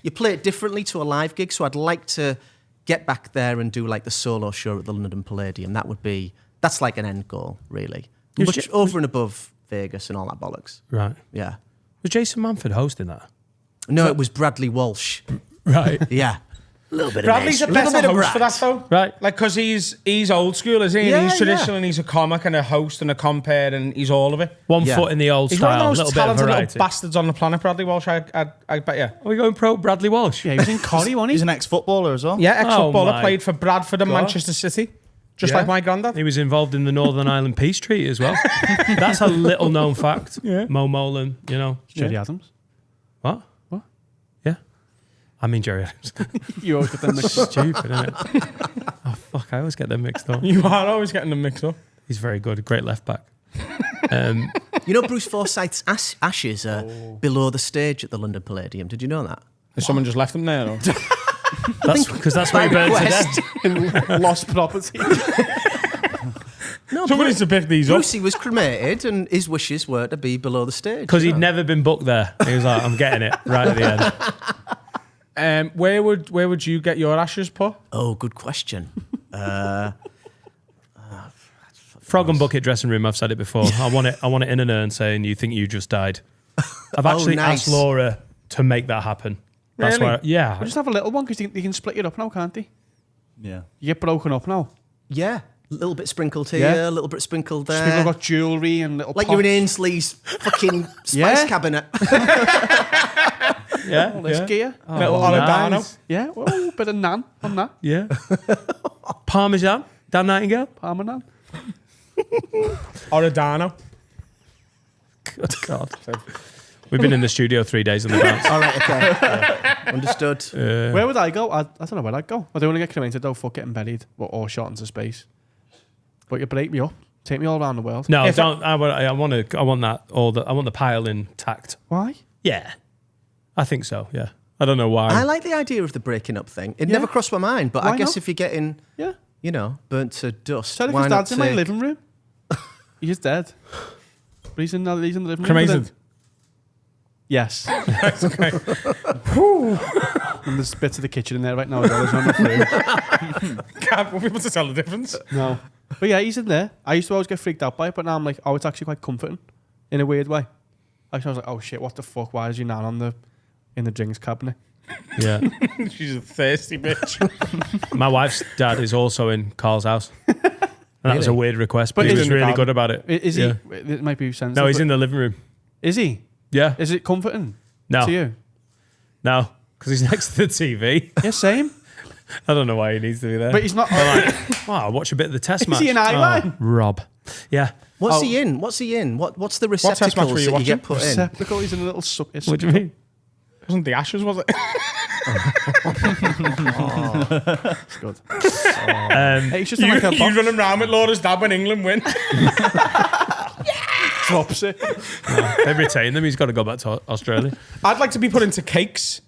you play it differently to a live gig. So I'd like to get back there and do like the solo show at the London Palladium. That's like an end goal, really. Much over and above Vegas and all that bollocks. Right. Yeah. Was Jason Manford hosting that? No, it was Bradley Walsh. Right. Yeah. A little bit Bradley's a of Nash. better Little bit of host for that though, Right. Like because he's old school, isn't he? Yeah, And he's traditional, yeah. and he's a comic and a host and a compere, and he's all of it. One Yeah. foot in the old He's style, one a of the little most bit of talented variety. little bastards on the planet, Bradley Walsh. I bet you. Are we going pro Bradley Walsh? Yeah, he was in Corrie, wasn't He's he? an ex-footballer as well. Yeah, ex-footballer, my played for Bradford and God. Manchester City, just Yeah. like my granddad. He was involved in the Northern Ireland Peace Treaty as well. That's a little known fact. Yeah. Mo Molan, you know. Jerry Adams. What? What? Yeah. I mean Jerry Adams. You always get them mixed up. Stupid, isn't it? Oh, fuck, I always get them mixed up. You are always getting them mixed up. He's very good, a great left back. You know Bruce Forsyth's ashes are below the stage at the London Palladium. Did you know that? Has someone just left them there? Or? That's because that's where he burned to Request. death. Lost property. No, Someone needs to pick these up. Brucey was cremated and his wishes were to be below the stage. Because you he'd know. never been booked there. He was like, I'm getting it right at the end. Where would you get your ashes put? Oh, good question. Frog and bucket dressing room. I've said it before. I want it in an urn saying you think you just died. I've actually nice. asked Laura to make that happen. That's Really? why. Yeah. We'll just have a little one because you can split it up now, can't they? Yeah. You get broken up now. Yeah, a little bit sprinkled here, Yeah. a little bit sprinkled there. People got jewellery and little like pots. you're in Ainsley's fucking spice Yeah. cabinet. Yeah. All this gear. Little Oh, Oregano. nice. Yeah, well, bit of nan on that. Yeah. Parmesan. Dan Nightingale. Parma nan. Oregano. Good God. We've been in the studio 3 days in the bounce. All right, okay. Understood. Where would I go? I don't know where I'd go. I don't want to get cremated though, fuck getting buried or shot into space. But you break me up. Take me all around the world. No, If don't. I want that. I want the pile intact. Why? Yeah. I think so. Yeah. I don't know why. I like the idea of the breaking up thing. It never crossed my mind, but Why I guess not? if you're getting, Yeah. you know, burnt to dust, Tell if why his not dad's in my take- living room. He's dead. But he's in the living room. Cremated. Yes. That's okay. And there's bits of the kitchen in there right now as well. There's on the floor. Can't want people to tell the difference. No. But yeah, he's in there. I used to always get freaked out by it, but now I'm like, oh, it's actually quite comforting in a weird way. Like, I was like, oh shit, what the fuck? Why is your nan in the drinks cabinet? Yeah. She's a thirsty bitch. My wife's dad is also in Carl's house. And that was a weird request, but he is was in the really garden. good about it. Is Yeah. he? It might be sensitive. No, he's but- in the living room. Is he? Yeah. Is it comforting No. to you? No. Because he's next to the TV. Yeah, same. I don't know why he needs to be there. But he's not. Oh, I'll watch a bit of the test match. Is he an eyeline? Oh, Rob. Yeah. What's he in? What's What's the test match receptacles were you that you watching? get put in? Receptacle. He's in a little suck. What do you mean? Wasn't the ashes, was it? It's good. Hey, he's just You- like a He's box. running around with Laura's dad when England win. drops it. They've retained them. He's got to go back to Australia. I'd like to be put into cakes.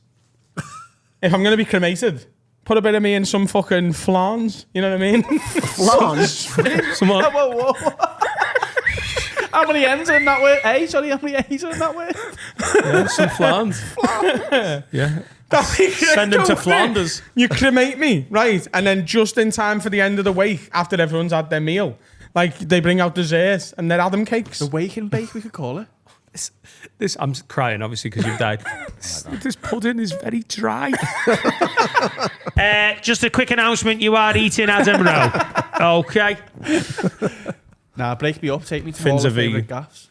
If I'm going to be cremated, put a bit of me in some fucking flans. You know what I mean? Flans? Someone, Whoa. How many N's are in that word? Sorry, how many A's are in that word? yeah, some flans. Yeah. Send him to Flanders. You cremate me, right? And then just in time for the end of the wake, after everyone's had their meal, like they bring out desserts and they're Adam cakes. The wake and bake, we could call it. This I'm crying, obviously, because you've died. This pudding is very dry. Just a quick announcement: you are eating Adam Rowe. Okay. Nah, break me up. Take me to Finn's all a the favourite vegan. gaffs.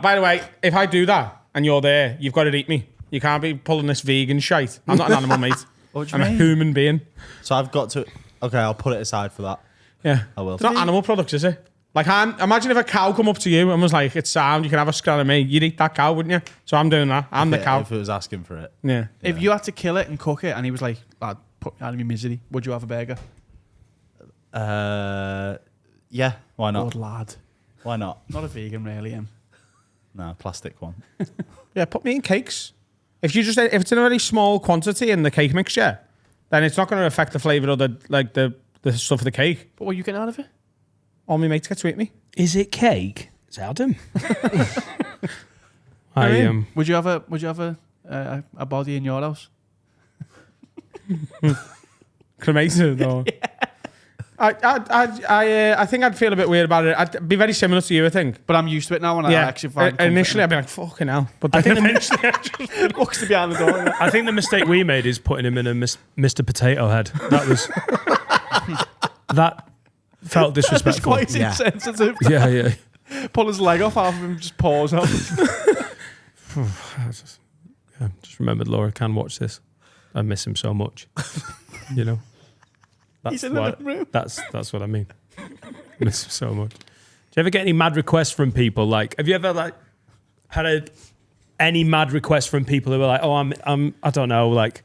By the way, if I do that and you're there, you've got to eat me. You can't be pulling this vegan shite. I'm not an animal, mate. What do you I'm a mean? human being. So I've got to. Okay, I'll put it aside for that. Yeah. I will. It's not animal products, is it? Like, imagine if a cow come up to you and was like, it's sound, you can have a scran of me. You'd eat that cow, wouldn't you? So I'm doing that. I'm the cow. If it was asking for it. Yeah. If you had to kill it and cook it, and he was like, "Lad, put me out of my misery," would you have a burger? Yeah. Why Good not? lad. Why not? Not a vegan, really. No, plastic one. Yeah, put me in cakes. If it's in a very small quantity in the cake mixture, then it's not going to affect the flavour of the stuff of the cake. But what are you getting out of it? All my mates get to eat me. Is it cake? It's Adam. Would you have a body in your house? Cremated or? Yeah. I think I'd feel a bit weird about it. I'd be very similar to you, I think. But I'm used to it now. When I actually find initially, I'd be like, "Fucking hell!" But then eventually, I just walks to behind the door. I think the mistake we made is putting him in a Mr. Potato Head. That felt It's disrespectful. quite insensitive. Yeah. Pull his leg off half of him, just paws out. Just remembered Laura can watch this. I miss him so much. You know. He's in the living room. That's what I mean. Miss him so much. Do you ever get any mad requests from people? Like, have you ever had any mad requests from people who were like, "Oh, I don't know, like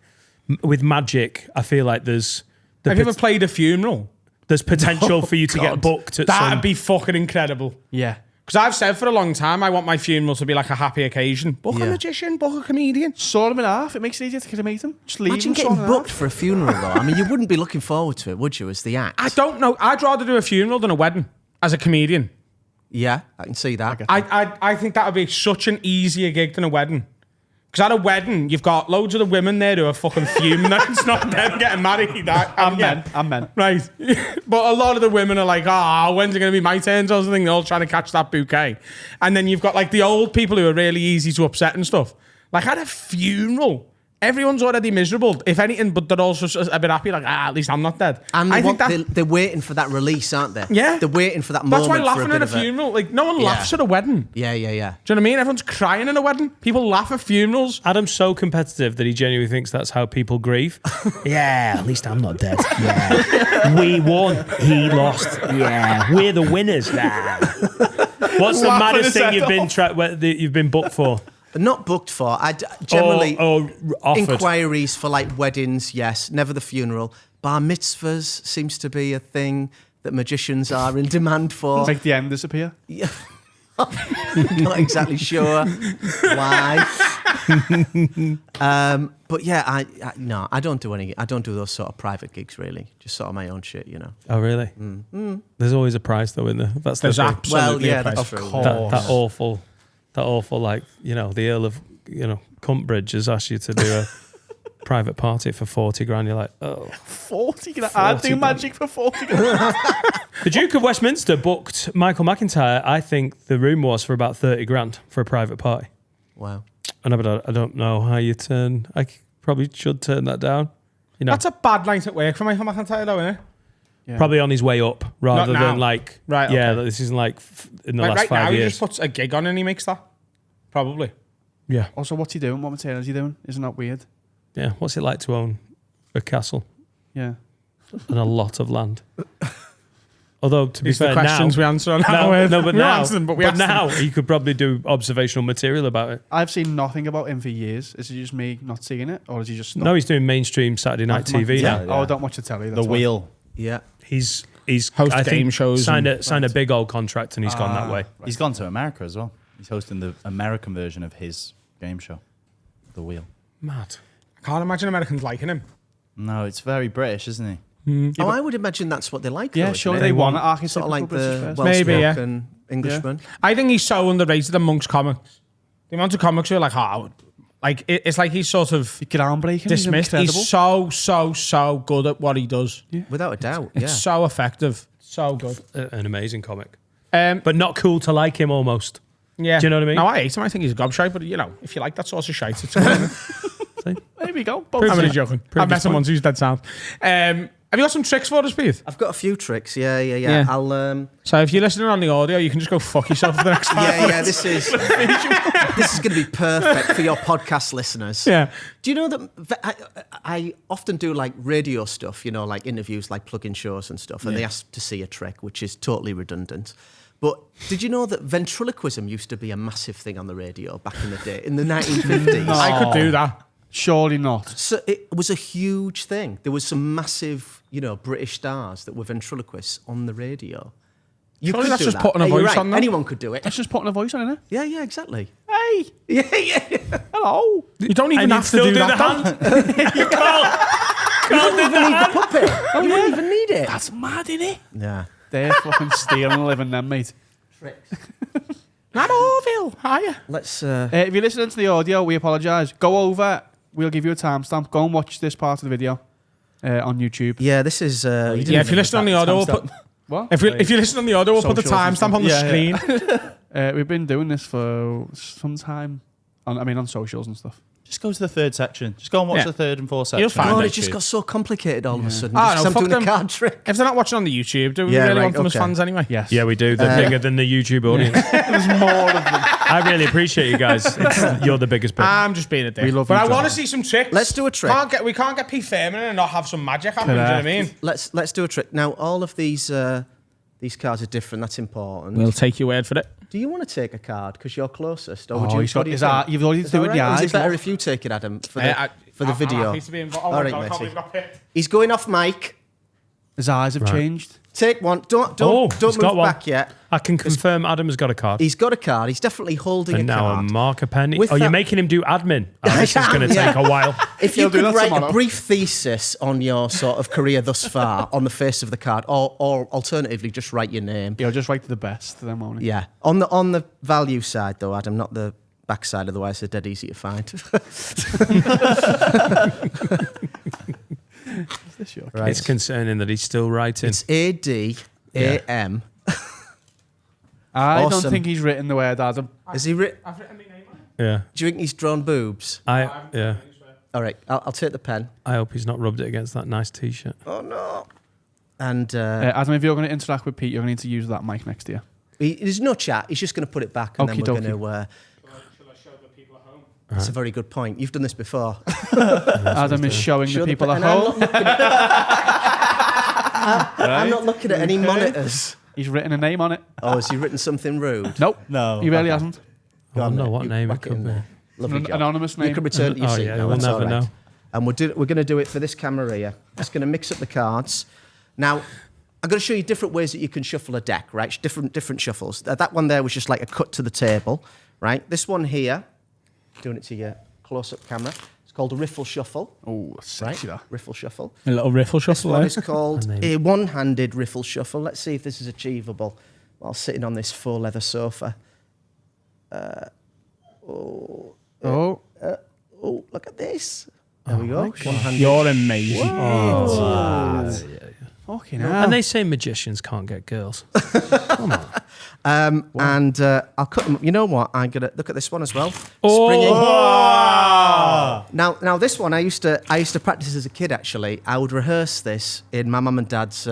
with magic, I feel like there's." Have you ever played a funeral? There's potential for you to get booked at That'd be fucking incredible. Yeah. Because I've said for a long time, I want my funeral to be like a happy occasion. Book a magician, book a comedian. Saw him in half. It makes it easier to cremate him. Just leave Imagine him. getting booked for a funeral, though. I mean, you wouldn't be looking forward to it, would you, as the act? I don't know. I'd rather do a funeral than a wedding as a comedian. Yeah, I can see that. I think that would be such an easier gig than a wedding. Because at a wedding, you've got loads of the women there who are fucking fuming that it's not them getting married. I'm men. Right. But a lot of the women are like, when's it going to be my turn or something? They're all trying to catch that bouquet. And then you've got like the old people who are really easy to upset and stuff. Like at a funeral, everyone's already miserable, if anything, but they're also a bit happy, like, at least I'm not dead. And they're waiting for that release, aren't they? Yeah. They're waiting for that That's moment. why laughing at a funeral, like, no one laughs at a wedding. Yeah. Do you know what I mean? Everyone's crying at a wedding. People laugh at funerals. Adam's so competitive that he genuinely thinks that's how people grieve. Yeah, at least I'm not dead. Yeah. We won. He lost. Yeah. We're the winners. Nah. What's the maddest thing you've been booked for? Not booked for. I generally offered. Inquiries for like weddings, yes. Never the funeral. Bar mitzvahs seems to be a thing that magicians are in demand for. Make the M disappear. Yeah. Not exactly sure why. But yeah, I don't do any. I don't do those sort of private gigs really. Just sort of my own shit, you know. Oh really? There's always a prize though in there. That's There's the thing. absolutely Well, yeah, a price. that's true. That awful, like, you know, the Earl of, you know, Cuntbridge has asked you to do a private party for 40 grand. You're like, oh. 40 grand? I'd do magic for 40 grand. The Duke of Westminster booked Michael McIntyre, I think the room was for about 30 grand for a private party. Wow. And I don't know how you turn, I probably should turn that down. You know, That's a bad night at work for Michael McIntyre, though, isn't it? Yeah. probably on his way up rather Not now. than like, Right, yeah, okay. this isn't like in the Like last right 5 now, he years. just puts a gig on and he makes that. Probably. Yeah. Also, what's he doing? What material is he doing? Isn't that weird? Yeah. What's it like to own a castle Yeah. and a lot of land? Although, to be These are fair, the questions now, we answer on but we now, answer them, but now you could probably do observational material about it. I've seen nothing about him for years. Is it just me not seeing it? Or is he just... No, he's doing mainstream Saturday night TV yeah. now. Oh, I don't watch the telly. That's The why. wheel. Yeah. He's he's Host I game think shows signed and- a big old contract, and he's gone that way. He's gone to America as well. He's hosting the American version of his game show, The Wheel. Mad. I can't imagine Americans liking him. No, it's very British, isn't he? I would imagine that's what they like. Yeah, though, sure. isn't it? They want Sort of like the Maybe, yeah. Welsh-spoken Englishman. I think he's so underrated amongst comics. The amount of comics who are like, it's like he's sort of groundbreaking. dismissed. He's so good at what he does. Without a doubt. Yeah. It's so effective. So good. An amazing comic. But But not cool to like him almost. yeah. Do you know what I mean? No, I hate him. I think he's a gobshite. But, if you like that sort of shite, it's cool. There we go. I'm only joking. I met him once. He's dead sound. Have you got some tricks for us, Pete? I've got a few tricks. Yeah. Yeah. I'll. So if you're listening on the audio, you can just go fuck yourself for the next 5 Yeah. minutes. This is going to be perfect for your podcast listeners. Yeah. Do you know that I often do like radio stuff, like interviews, like plug-in shows and stuff, and they ask to see a trick, which is totally redundant. But did you know that ventriloquism used to be a massive thing on the radio back in the day, in the 1950s? I could do that. Surely not. So it was a huge thing. There was some massive, British stars that were ventriloquists on the radio. You Surely could that's do just that. putting a You're voice on them. Anyone could do it. That's just putting a voice on it. Yeah, exactly. Hey, Yeah. hello. You don't even And have you to still do do the that. hand. You can't do the hand. Puppet. You don't even need it. That's mad, innit? Yeah. They're fucking stealing a living, them, mate. Not Orville, are you? Let's. If you're listening to the audio, we apologise. Go over. We'll give you a timestamp. Go and watch this part of the video on YouTube. Yeah, this is. If you listen on the audio, we'll put. What? If you listen on the audio, we'll put the Socials and timestamp on the stuff. screen. We've been doing this for some time. On socials and stuff. Just go to the third section. Just go and watch Yeah. the third and fourth section. You'll find God, it. it just got so complicated all of a sudden. Oh, Just no, 'cause fuck I'm doing them. a card trick. If they're not watching on the YouTube, do we Yeah, really right, want them as okay. fans anyway? Yes. Yeah, we do. They're bigger than the YouTube audience. There's more of them. I really appreciate you guys. You're the biggest bit. I'm just being a dick. We love but you, I want to John. see some tricks. Let's do a trick. We can't get Pete Firman and not have some magic happen. Do you know what I mean? Let's do a trick. Now, all of these cards are different. That's important. We'll take your word for it. Do you want to take a card because you're closest, or Oh, would you? he's got what do you his think? eye- you've already Is do that it in right? the Or is eyes, it better look. if you take it, Adam, for the video? I'm happy to be involved. All right, God, I can't matey. believe we got picked. He's going off mic. His eyes have changed. Take one. Don't he's move got one. back yet. I can confirm Adam has got a card. He's got a card. He's definitely holding And a now a card. marker pen. With Oh, you're that- making him do admin. Oh, this is going to Yeah. take a while. If you He'll do could that write a tomorrow. brief thesis on your sort of career thus far on the face of the card, or alternatively, just write your name. He'll just write to the best to them, won't he? Yeah. On the value side, though, Adam, not the back side. Otherwise, they're dead easy to find. Is this your Right. It's concerning that he's still writing. It's ADAM. I Awesome. don't think he's written the word Adam. Is he written? I've written my name on it. Yeah. Do you think he's drawn boobs? Yeah. All right, I'll take the pen. I hope he's not rubbed it against that nice t-shirt. Oh no! And Adam, if you're going to interact with Pete, you're going to need to use that mic next to you. there's no chat. He's just going to put it back, and then we're Okie going dokie. to. Shall I show the people at home? That's a very good point. You've done this before. Adam is showing Show the the people pen, at and home. I'm not looking at any monitors. He's written a name on it. Oh, has he written something rude? Nope. No. He really hasn't. I don't know what You name it whack could in be. there. Lovely An job. anonymous You name. can return to your Oh, seat yeah, now. we'll That's all never right. know. And we're going to do it for this camera here. Just going to mix up the cards. Now, I'm going to show you different ways that you can shuffle a deck, right? Different shuffles. That one there was just like a cut to the table, right? This one here, doing it to your close-up camera, it's called a riffle shuffle. Oh, sexy that. Riffle shuffle. A little riffle This shuffle. one eh? is called a one-handed riffle shuffle. Let's see if this is achievable while sitting on this faux leather sofa. Oh. Oh, look at this. There we go. One-handed. You're amazing. Fucking hell. And they say magicians can't get girls. And I'll cut them. You know what? I'm gonna look at this one as well. Oh. Springing. Now this one I used to practice as a kid. Actually, I would rehearse this in my mum and dad's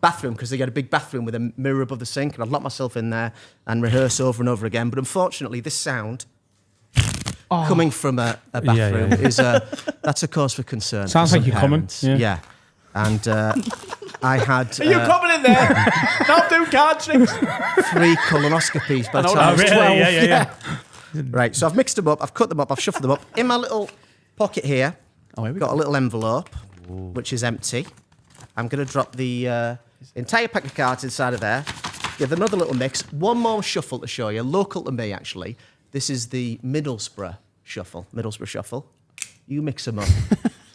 bathroom because they had a big bathroom with a mirror above the sink, and I'd lock myself in there and rehearse over and over again. But unfortunately, this sound coming from a bathroom is that's a cause for concern. Sounds for like some you're coming. parents. Yeah. Yeah. And I had coming in there? Don't do card tricks. 3 colonoscopies by the know time I Oh, was really? 12. Yeah. Right, so I've mixed them up, I've cut them up, I've shuffled them up. In my little pocket here, Oh, here we got go. a little envelope, which is empty. I'm going to drop the Entire pack of cards inside of there. Give another little mix. One more shuffle to show you. Local to me, actually. This is the Middlesbrough Shuffle. You mix them up.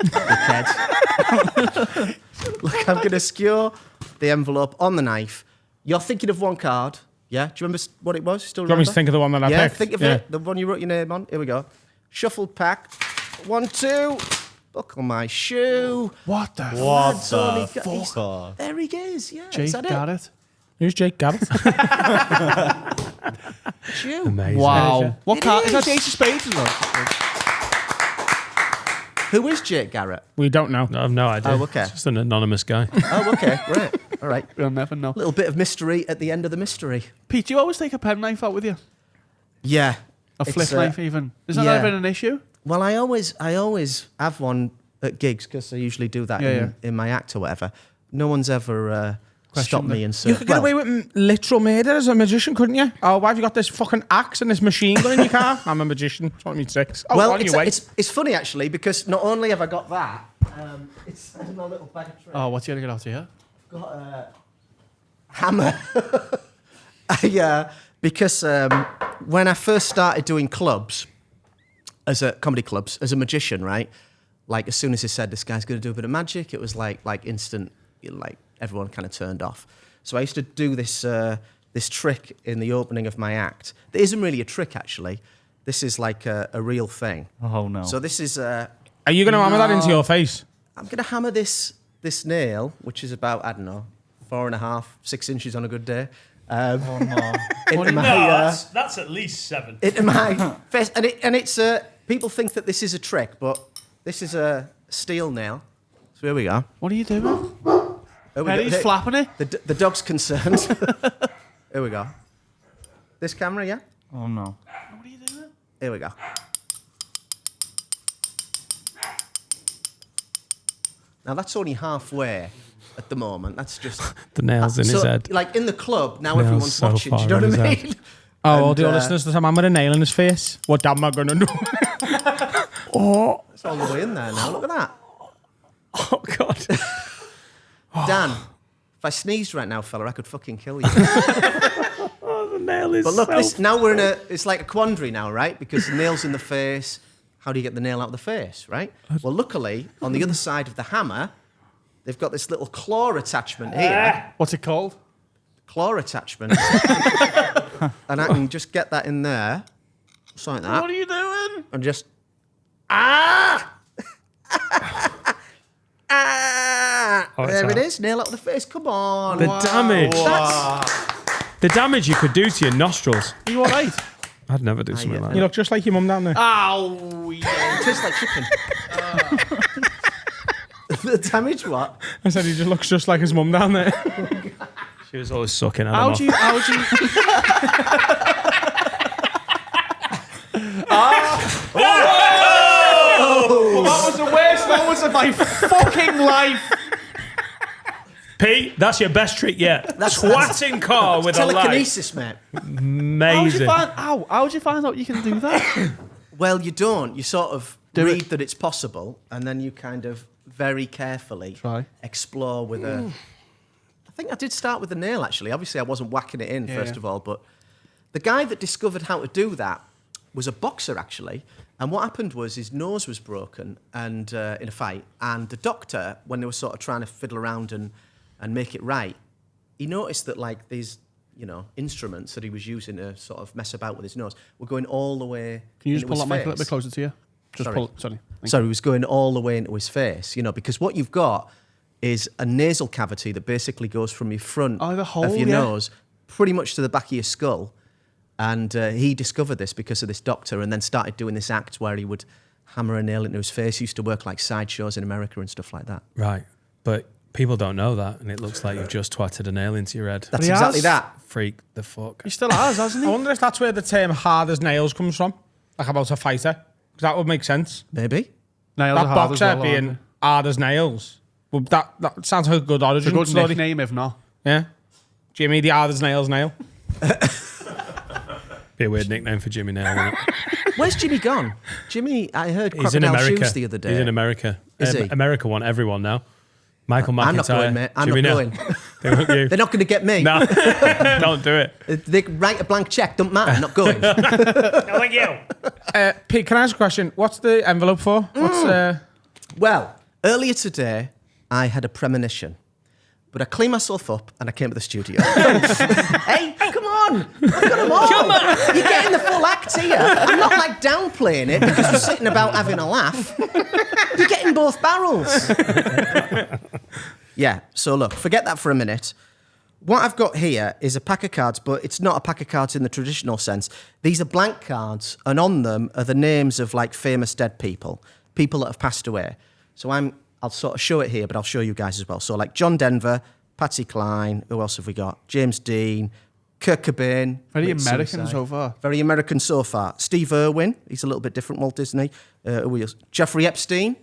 Dickheads. Look, I'm going to skewer the envelope on the knife. You're thinking of one card. Yeah? Do you remember what it was? Still Do you want me to think of the one that I Yeah, picked? think of it. The one you wrote your name on. Here we go. Shuffled pack. 1, 2. Buckle my shoe. What the Lads, only got- fuck? There he is. Yeah, Jake is that got it? it. Who's Jake Garrett? Shoe. Amazing. Wow. What It card? Is that is. Ace of Spades as well? Who is Jake Garrett? We don't know. I have no idea. Oh, okay. It's just an anonymous guy. Oh, okay. Right. All right. We'll never know. Little bit of mystery at the end of the mystery. Pete, do you always take a pen knife out with you? Yeah. A flip It's, knife even? Is that yeah. ever an issue? Well, I always have one at gigs because I usually do that in my act or whatever. No one's ever stopped me and said, You could get away with literal murder as a magician, couldn't you? Oh, why have you got this fucking axe and this machine gun in your car? I'm a magician. 26. Oh, well, on your way. it's funny actually because not only have I got that, it's in my little bag of tricks. Oh, what's you going to get out here? I've got a hammer. Because when I first started doing clubs, comedy clubs, as a magician, right? Like as soon as he said this guy's going to do a bit of magic, it was like instant, like everyone kind of turned off. So I used to do this this trick in the opening of my act. It isn't really a trick actually. This is like a real thing. Oh no. So this is Are you going to hammer that into your face? I'm going to hammer this nail, which is about, I don't know, 4.5, 6 inches on a good day. Into my, that's at least 7. into my face. And it's people think that this is a trick, but this is a steel nail. So here we go. What are you doing? Here we go. He's flapping it. The dog's concerned. Here we go. This camera, yeah? Oh no. What are you doing? Here we go. Now that's only halfway at the moment. That's just The nails in his so, head. like in the club now, Nails everyone's so watching. Do you know far in what I his mean? Oh, And, audio listeners, there's a man with a nail in his face. What am I going to do? It's all the way in there now. Look at that, Oh, God. Dan. If I sneezed right now, fella, I could fucking kill you. The nail is But look, now we're in it's like a quandary now, right? Because the nail's in the face. How do you get the nail out of the face, right? Well, luckily, on the other side of the hammer, they've got this little claw attachment here. What's it called? Claw attachment. And I can just get that in there. Just like that. What are you doing? And just... Ah! Ah! Oh, it's There it out. is. Nail out of the face. Come on. The damage. That's... The damage you could do to your nostrils. Are you all right? I'd never do something yeah. like You that. look just like your mum down there. Ow! It tastes like chicken. The damage what? I said he just looks just like his mum down there. She was always sucking at him How'd off. you... Oh! That was the worst moments of my fucking life. Pete, that's your best trick yet. Twatting car with a light. Telekinesis, mate. How'd you Amazing. find out you can do that? Well, you don't. You sort of Do read it. that it's possible, and then you kind of very carefully Try. explore with a... I think I did start with the nail, actually. Obviously, I wasn't whacking it in, first of all, but the guy that discovered how to do that was a boxer, actually. And what happened was his nose was broken and in a fight, and the doctor, when they were sort of trying to fiddle around and make it right, he noticed that, like, these... instruments that he was using to sort of mess about with his nose were going all the way. Can you just into pull his that mic a little face. bit closer to you? Just Sorry. pull. Sorry. So he was going all the way into his face, because what you've got is a nasal cavity that basically goes from your front Oh, the hole, of your yeah. nose pretty much to the back of your skull. And he discovered this because of this doctor and then started doing this act where he would hammer a nail into his face. He used to work like sideshows in America and stuff like that. Right. But people don't know that, and it looks like you've just twatted a nail into your head. That's he exactly has. that. Freak the fuck. He still has, hasn't I he? wonder if that's where the term hard as nails comes from. Like about a fighter. Because that would make sense. Maybe. Nails That are hard as boxer well, aren't being they? hard as nails. Well, that sounds like a good It's a origin good story. nickname, if not. Yeah. Jimmy the hard as nails nail. Be a weird nickname for Jimmy Nail, wouldn't it? Where's Jimmy gone? Jimmy, I heard He's in crocodile America. shoes the other day. He's in America. Is he? America want everyone now. Michael McIntyre. I'm not going, mate. I'm Jimmy not Nail. going. They want you. They're not going to get me. No, don't do it. They can write a blank check. Don't matter. I'm not going. No, thank you. Pete, can I ask a question? What's the envelope for? What's Well, earlier today, I had a premonition. But I cleaned myself up and I came to the studio. Hey, come on! I've got them all. Come on. You're getting the full act here. I'm not like downplaying it because we're sitting about having a laugh. You're getting both barrels. Yeah, so look, forget that for a minute. What I've got here is a pack of cards, but it's not a pack of cards in the traditional sense. These are blank cards, and on them are the names of like famous dead people that have passed away. So I'll sort of show it here, but I'll show you guys as well. So like John Denver, Patsy Cline, who else have we got? James Dean, Kurt Cobain. Very American so far. Very American so far. Steve Irwin, he's a little bit different, Walt Disney. Who else? Jeffrey Epstein.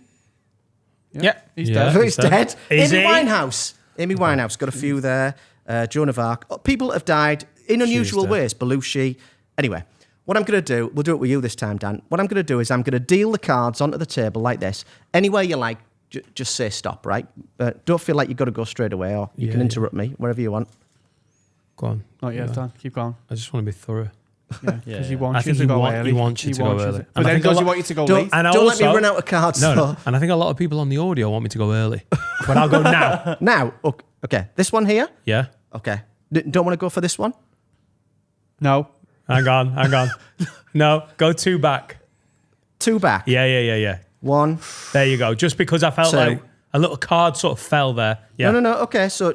yeah. He's Yeah. dead. He's dead. Is Amy he? Winehouse. Amy Winehouse, got a few there. Joan of Arc. People that have died in unusual dead. ways. Belushi. Anyway, what I'm going to do, we'll do it with you this time, Dan. What I'm going to do is I'm going to deal the cards onto the table like this. Anywhere you like, just say stop, right? Don't feel like you've got to go straight away, or you can interrupt me, wherever you want. Go on. Oh, yeah, Dan, keep going. I just want to be thorough. Yeah, because he I wants you think to he go want- early. he wants you to go early. But And I then think a does he lot- want you to go Don't, late? And don't let also- me run out of cards. No, though. no. And I think a lot of people on the audio want me to go early. But I'll go now. Now, okay, this one here. Yeah? Okay. Don't want to go for this one? No. Hang on. No, go 2 back. 2 back. Yeah. 1. There you go. Just because I felt So- like a little card sort of fell there. Yeah. No. Okay, so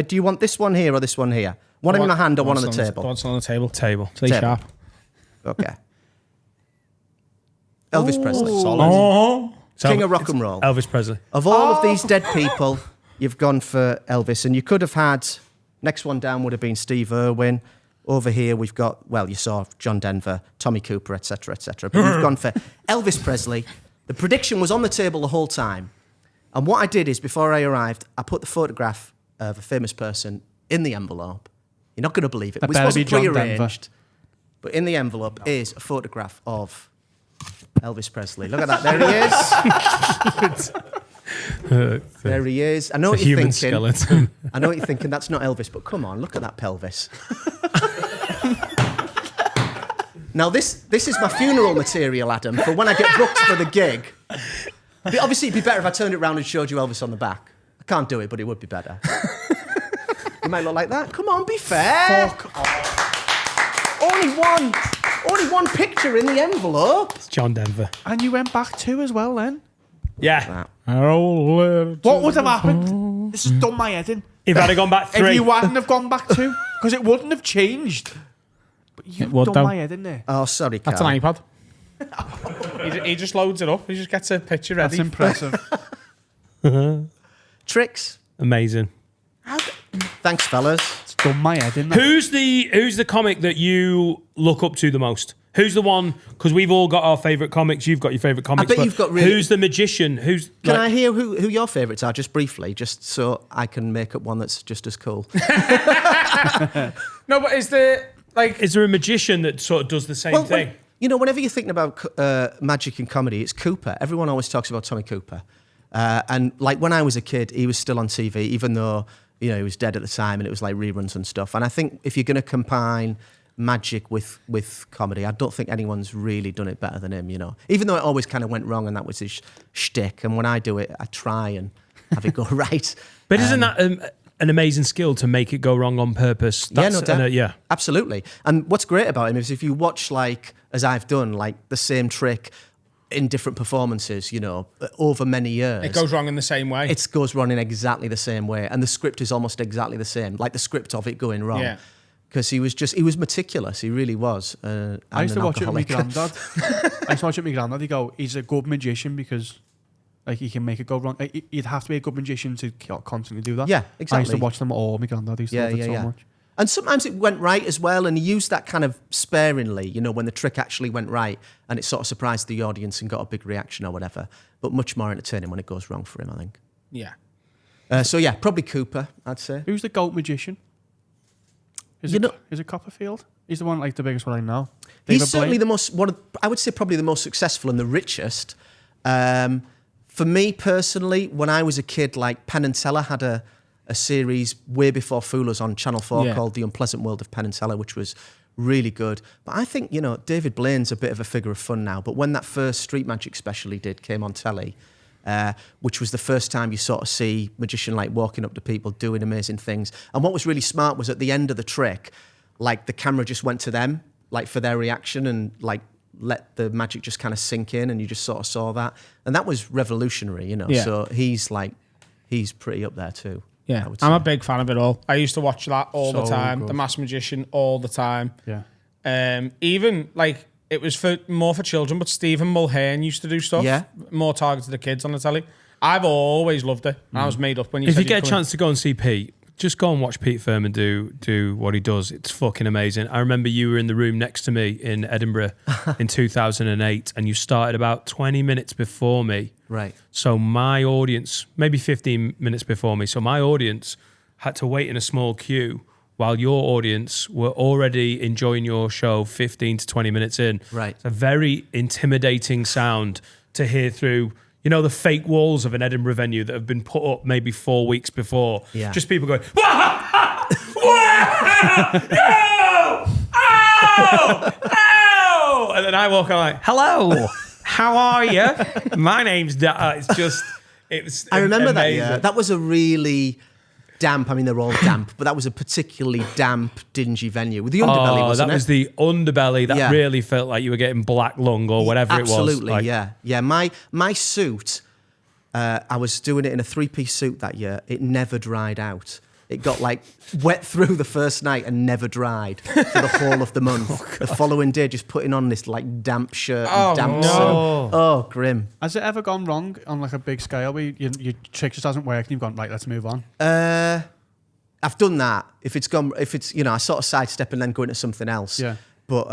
do you want this one here or this one here? One in my hand or one on the table? One's on the table. Table. Play Table. sharp. Okay. Elvis Presley. Oh. So King of rock and roll. Elvis Presley. Of all of these dead people, you've gone for Elvis, and you could have had, next one down would have been Steve Irwin. Over here we've got, well, you saw John Denver, Tommy Cooper, etc., etc. But you've gone for Elvis Presley. The prediction was on the table the whole time. And what I did is, before I arrived, I put the photograph of a famous person in the envelope. You're not going to believe it. That It better wasn't be John Denver. prearranged. But in the envelope is a photograph of Elvis Presley. Look at that. There he is. There he is. I know A what you're human thinking. skeleton. I know what you're thinking. That's not Elvis, but come on, look at that pelvis. Now, this is my funeral material, Adam, for when I get booked for the gig. But obviously, it'd be better if I turned it around and showed you Elvis on the back. I can't do it, but it would be better. You might look like that. Come on, be fair. Fuck off. Only one picture in the envelope. It's John Denver. And you went back 2 as well then? Yeah. What would have happened? This has done my head in. If I'd have gone back 3. If you hadn't have gone back 2, because it wouldn't have changed. But you've would, done though. my head in there. Oh, sorry, Carl. That's an iPod. he just loads it up. He just gets a picture ready. That's impressive. Tricks. Amazing. Thanks, fellas. It's done my head in there. Who's the comic that you look up to the most? Who's the one? Because we've all got our favourite comics. You've got your favourite comics. bet but you've got really- Who's the magician? Who's Can like, I hear who your favourites are, just briefly, just so I can make up one that's just as cool? No, but is there like Is there a magician that sort of does the same thing? Whenever you're thinking about magic and comedy, it's Cooper. Everyone always talks about Tommy Cooper. And like when I was a kid, he was still on TV, even though he was dead at the time and it was like reruns and stuff. And I think if you're going to combine magic with comedy, I don't think anyone's really done it better than him, Even though it always kind of went wrong and that was his shtick. And when I do it, I try and have it go right. But isn't that an amazing skill to make it go wrong on purpose? Yeah, no doubt. Yeah. Absolutely. And what's great about him is if you watch, like, as I've done, like the same trick in different performances, over many years. it goes wrong in the same way? It goes wrong in exactly the same way. And the script is almost exactly the same, like the script of it going wrong. Yeah. Because he was meticulous. He really was. I used to watch it with my granddad. I used to watch it with my granddad. He'd go, he's a good magician because like he can make it go wrong. Like, you'd have to be a good magician to constantly do that. Yeah, I used exactly. to watch them all. My granddad used to love it so much. And sometimes it went right as well, and he used that kind of sparingly, when the trick actually went right, and it sort of surprised the audience and got a big reaction or whatever. But much more entertaining when it goes wrong for him, I think. Yeah. So yeah, probably Cooper, I'd say. Who's the GOAT magician? Is it Copperfield? He's the one, like the biggest one I know. He's David certainly Blaine? I would say probably the most successful and the richest. For me personally, when I was a kid, like Penn and Teller had a a series way before Fuller's on Channel 4 Yeah. called The Unpleasant World of Penn and Teller, which was really good. But I think, David Blaine's a bit of a figure of fun now. But when that first Street Magic special he did came on telly, which was the first time you sort of see magician like walking up to people doing amazing things. And what was really smart was at the end of the trick, like the camera just went to them, like for their reaction, and like let the magic just kind of sink in, and you just sort of saw that. And that was revolutionary, Yeah. So he's pretty up there too. Yeah, I would I'm say. a big fan of it all. I used to watch that all the So time. good. The Masked Magician all the time. Yeah. Even like it was more for children, but Stephen Mulhern used to do stuff. Yeah. More targeted at kids on the telly. I've always loved it. I was made up when you If said you get a you'd come chance to go and see Pete, just go and watch Pete Firman do what he does. It's fucking amazing. I remember you were in the room next to me in Edinburgh in 2008, and you started about 20 minutes before me. Right. So my audience, maybe 15 minutes before me, so my audience had to wait in a small queue while your audience were already enjoying your show 15 to 20 minutes in. Right. It's a very intimidating sound to hear through, the fake walls of an Edinburgh venue that have been put up maybe 4 weeks before. Yeah. Just people going, "Wah! Wah! No! Ow! Ow!" And then I walk on like, "Hello, how are you? My name's it's just, it's I remember that, amazing. yeah. That was a really damp, I mean, they're all damp, but that was a particularly damp, dingy venue with the underbelly, wasn't that it? was the underbelly that Yeah. really felt like you were getting black lung or whatever it was. Absolutely, Like, yeah. Yeah, my suit, I was doing it in a 3-piece suit that year. It never dried out. It got like wet through the first night and never dried for the whole of the month. The following day, just putting on this like damp shirt and damp no. suit. Oh, grim. Has it ever gone wrong on like a big scale where your trick just hasn't worked and you've gone, right, let's move on? I've done that. If it's, I sort of sidestep and then go into something else. Yeah. But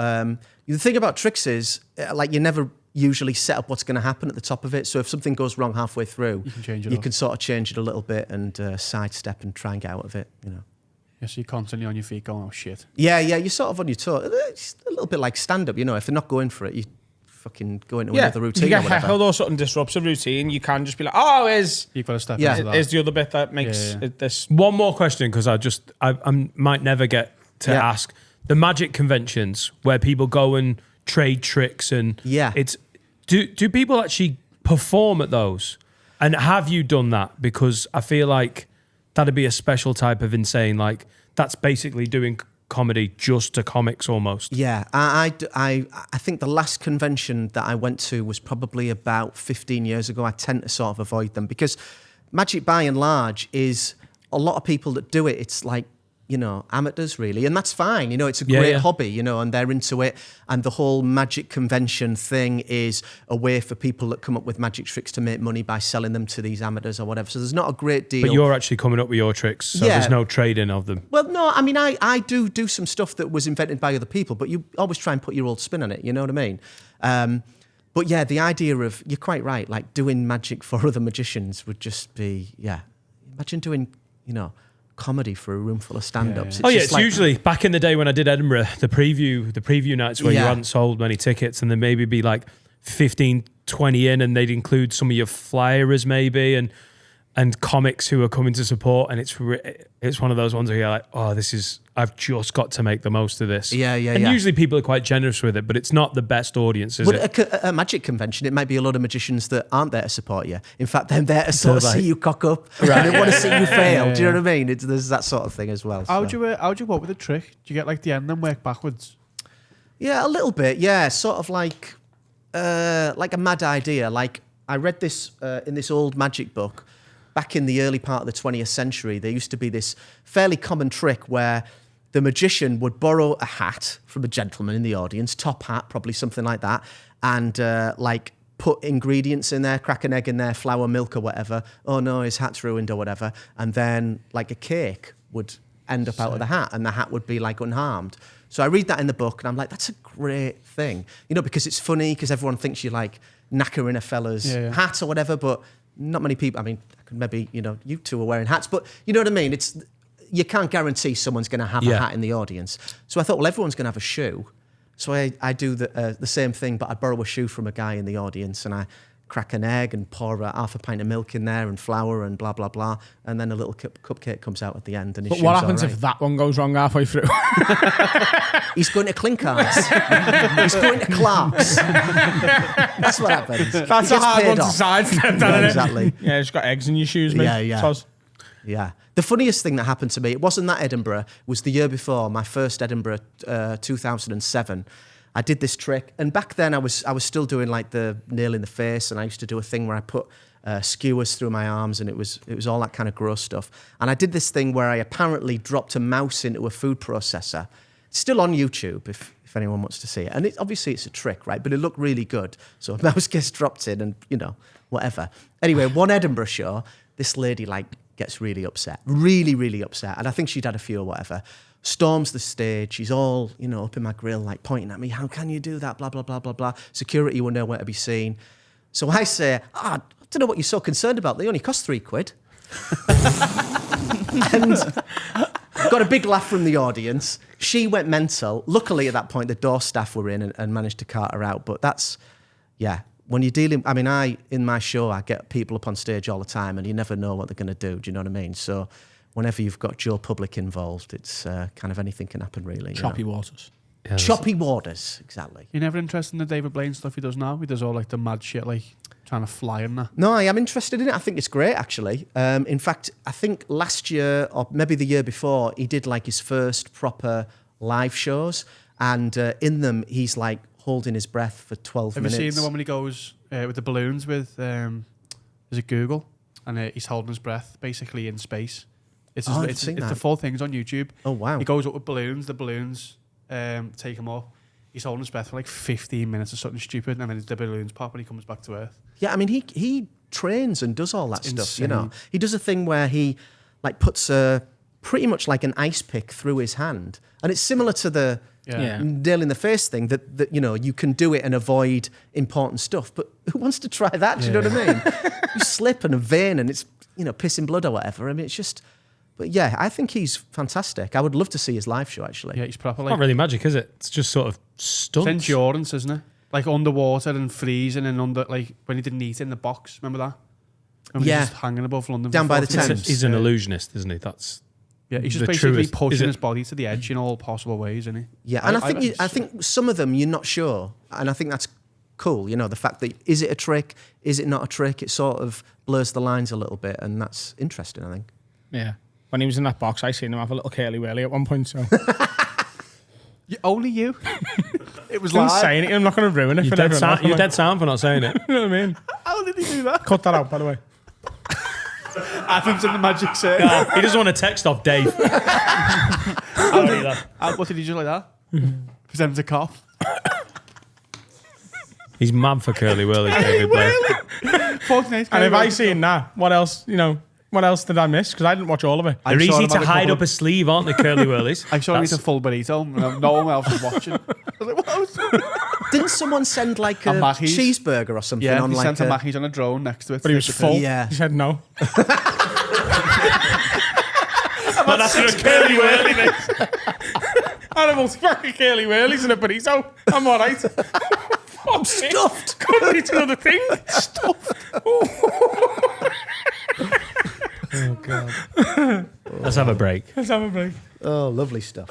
the thing about tricks is, like, you never usually set up what's going to happen at the top of it. So if something goes wrong halfway through, You can change it you up. can sort of change it a little bit and sidestep and try and get out of it, Yeah, so you're constantly on your feet going, oh shit. Yeah, you're sort of on your toe. It's a little bit like stand-up, if they're not going for it, you fucking go into another routine you or get whatever. heckled or something disrupts a routine. You can just be like, "Oh, is You've got to step Yeah. into that. is the other bit that makes Yeah, yeah. this." One more question, because I might never get to Yeah. ask. The magic conventions where people go and trade tricks and Yeah. do people actually perform at those? And have you done that? Because I feel like that'd be a special type of insane. Like that's basically doing comedy just to comics almost. Yeah, I think the last convention that I went to was probably about 15 years ago. I tend to sort of avoid them because magic, by and large, is a lot of people that do it. It's like, amateurs really, and that's fine. It's a great hobby, and they're into it. And the whole magic convention thing is a way for people that come up with magic tricks to make money by selling them to these amateurs or whatever. So there's not a great deal. But you're actually coming up with your tricks, so Yeah. there's no trading of them. Well, no, I mean, I do some stuff that was invented by other people, but you always try and put your old spin on it, you know what I mean? But yeah, the idea of, you're quite right, like doing magic for other magicians would just be, imagine doing, comedy for a room full of stand-ups. Oh yeah, just it's like- usually back in the day when I did Edinburgh, the preview nights where you Yeah. hadn't sold many tickets, and then maybe be like 15, 20 in, and they'd include some of your flyers maybe, and comics who are coming to support, and it's one of those ones where you're like, oh, I've just got to make the most of this. Yeah, And usually people are quite generous with it, but it's not the best audience, is it? But a magic convention, it might be a lot of magicians that aren't there to support you. In fact, they're there to sort of like- see you cock up. And they want to see you fail. Do you know what I mean? There's that sort of thing as well. How'd so. you work with a trick? Do you get like the end and work backwards? Yeah, a little bit. Yeah, sort of like a mad idea. Like I read this in this old magic book back in the early part of the 20th century. There used to be this fairly common trick where the magician would borrow a hat from a gentleman in the audience, top hat, probably something like that, and like put ingredients in there, crack an egg in there, flour, milk or whatever. Oh no, his hat's ruined or whatever. And then like a cake would end up out of the hat and the hat would be like unharmed. So I read that in the book and I'm like, that's a great thing. Because it's funny because everyone thinks you're like knackering a fella's hat or whatever, but not many people, I mean, maybe, you two are wearing hats, but you know what I mean? You can't guarantee someone's going to have a hat in the audience. So I thought, well, everyone's going to have a shoe. So I do the same thing, but I borrow a shoe from a guy in the audience and I crack an egg and pour half a pint of milk in there and flour and blah, blah, blah. And then a little cupcake comes out at the end. And But what happens if that one goes wrong halfway through? He's going to Clinkers. He's going to Clark's. That's what happens. That's a hard one to sidestep, Yeah, exactly. Yeah, it's got eggs in your shoes, mate. Yeah, yeah. Soz. Yeah. The funniest thing that happened to me, it wasn't that Edinburgh, was the year before, my first Edinburgh, 2007. I did this trick, and back then I was still doing like the nail in the face, and I used to do a thing where I put skewers through my arms, and it was all that kind of gross stuff. And I did this thing where I apparently dropped a mouse into a food processor. It's still on YouTube if anyone wants to see it. And obviously it's a trick, right? But it looked really good. So a mouse gets dropped in, and whatever. Anyway, one Edinburgh show, this lady gets really upset, really, really upset, and I think she'd had a few or whatever. Storms the stage. She's all, up in my grill, pointing at me. How can you do that? Blah, blah, blah, blah, blah. Security were nowhere to be seen. So I say, I don't know what you're so concerned about. They only cost £3. And got a big laugh from the audience. She went mental. Luckily, at that point, the door staff were in and managed to cart her out. But that's, when you're dealing... in my show, I get people up on stage all the time, and you never know what they're going to do. Do you know what I mean? So... whenever you've got Joe Public involved, it's kind of anything can happen, really. Choppy waters. Yeah, choppy waters, exactly. You're never interested in the David Blaine stuff he does now? He does all the mad shit, trying to fly and that. No, I am interested in it. I think it's great, actually. In fact, I think last year, or maybe the year before, he did his first proper live shows. And in them, he's holding his breath for 12 minutes. Have you seen the one when he goes with the balloons with, is it Google? And he's holding his breath, basically in space. It's the full thing's on YouTube. Oh, wow. He goes up with balloons. The balloons take him up. He's holding his breath for 15 minutes or something stupid, and then the balloons pop and he comes back to Earth. Yeah, he trains and does all that stuff, insane. He does a thing where he puts pretty much an ice pick through his hand. And it's similar to the nail in the face thing that you can do it and avoid important stuff. But who wants to try that? Do you know what I mean? You slip in a vein and it's, pissing blood or whatever. It's just... But yeah, I think he's fantastic. I would love to see his live show, actually. Yeah, he's proper Not really magic, is it? It's just sort of stunts. It's endurance, isn't it? Underwater and freezing and under, when he didn't eat in the box. Remember that? Remember Yeah. He's just hanging above London. Down by the 40 Thames. He's an illusionist, isn't he? That's he's just the basically truest, pushing isn't his body to the edge in all possible ways, isn't he? Yeah, and I think some of them you're not sure, and I think that's cool. The fact that is it a trick, is it not a trick? It sort of blurs the lines a little bit, and that's interesting, I think. Yeah. When he was in that box, I seen him have a little curly whirly at one point. So only you. It was I'm saying it. I'm not going to ruin it for everyone else. You're dead sound for not saying it. You know what I mean? How did he do that? Cut that out, by the way. Adam's in the magic circle. He doesn't want to text off Dave. What did he do like that? Pretend to cough. He's mad for curly whirlies, David Blaine. And if I seen that, what else? What else did I miss? Because I didn't watch all of it. They're easy to hide up a sleeve, aren't they, curly whirlies? I saw him eat a full burrito. No one else was watching. I was like, what? Didn't someone send a cheeseburger or something Yeah, on he sent a Mackey's on a drone next to it. But he was full. Yeah. He said no. But that's a curly whirly, mate. I had a fucking curly whirlies in a burrito. I'm all right. I'm stuffed. Couldn't eat another thing. Stuffed. Oh, God. Let's have a break. Oh, lovely stuff.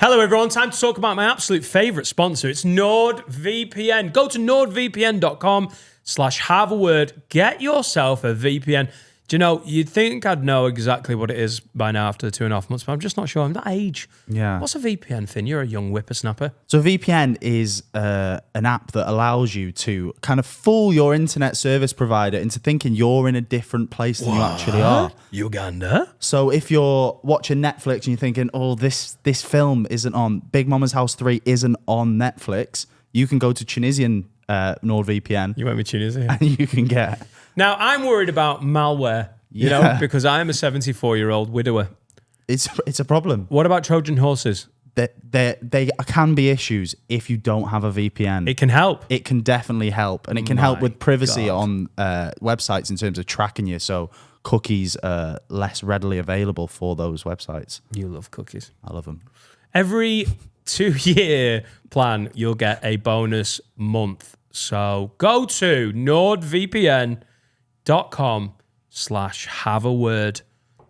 Hello, everyone. Time to talk about my absolute favourite sponsor. It's NordVPN. Go to nordvpn.com/have a word. Get yourself a VPN. Do you know, you'd think I'd know exactly what it is by now after the 2.5 months, but I'm just not sure. I'm that age. Yeah. What's a VPN, Finn? You're a young whippersnapper. So VPN is an app that allows you to kind of fool your internet service provider into thinking you're in a different place than you actually are. Uganda? So if you're watching Netflix and you're thinking, oh, this film isn't on, Big Mama's House 3 isn't on Netflix, you can go to Tunisian NordVPN. You went with Tunisia. And you can get... Now, I'm worried about malware, you know, because I'm a 74-year-old widower. It's a problem. What about Trojan horses? They can be issues if you don't have a VPN. It can help. It can definitely help. And it can help with privacy on websites in terms of tracking you. So cookies are less readily available for those websites. You love cookies. I love them. Every 2-year plan, you'll get a bonus month. So go to nordvpn.com/have-a-word.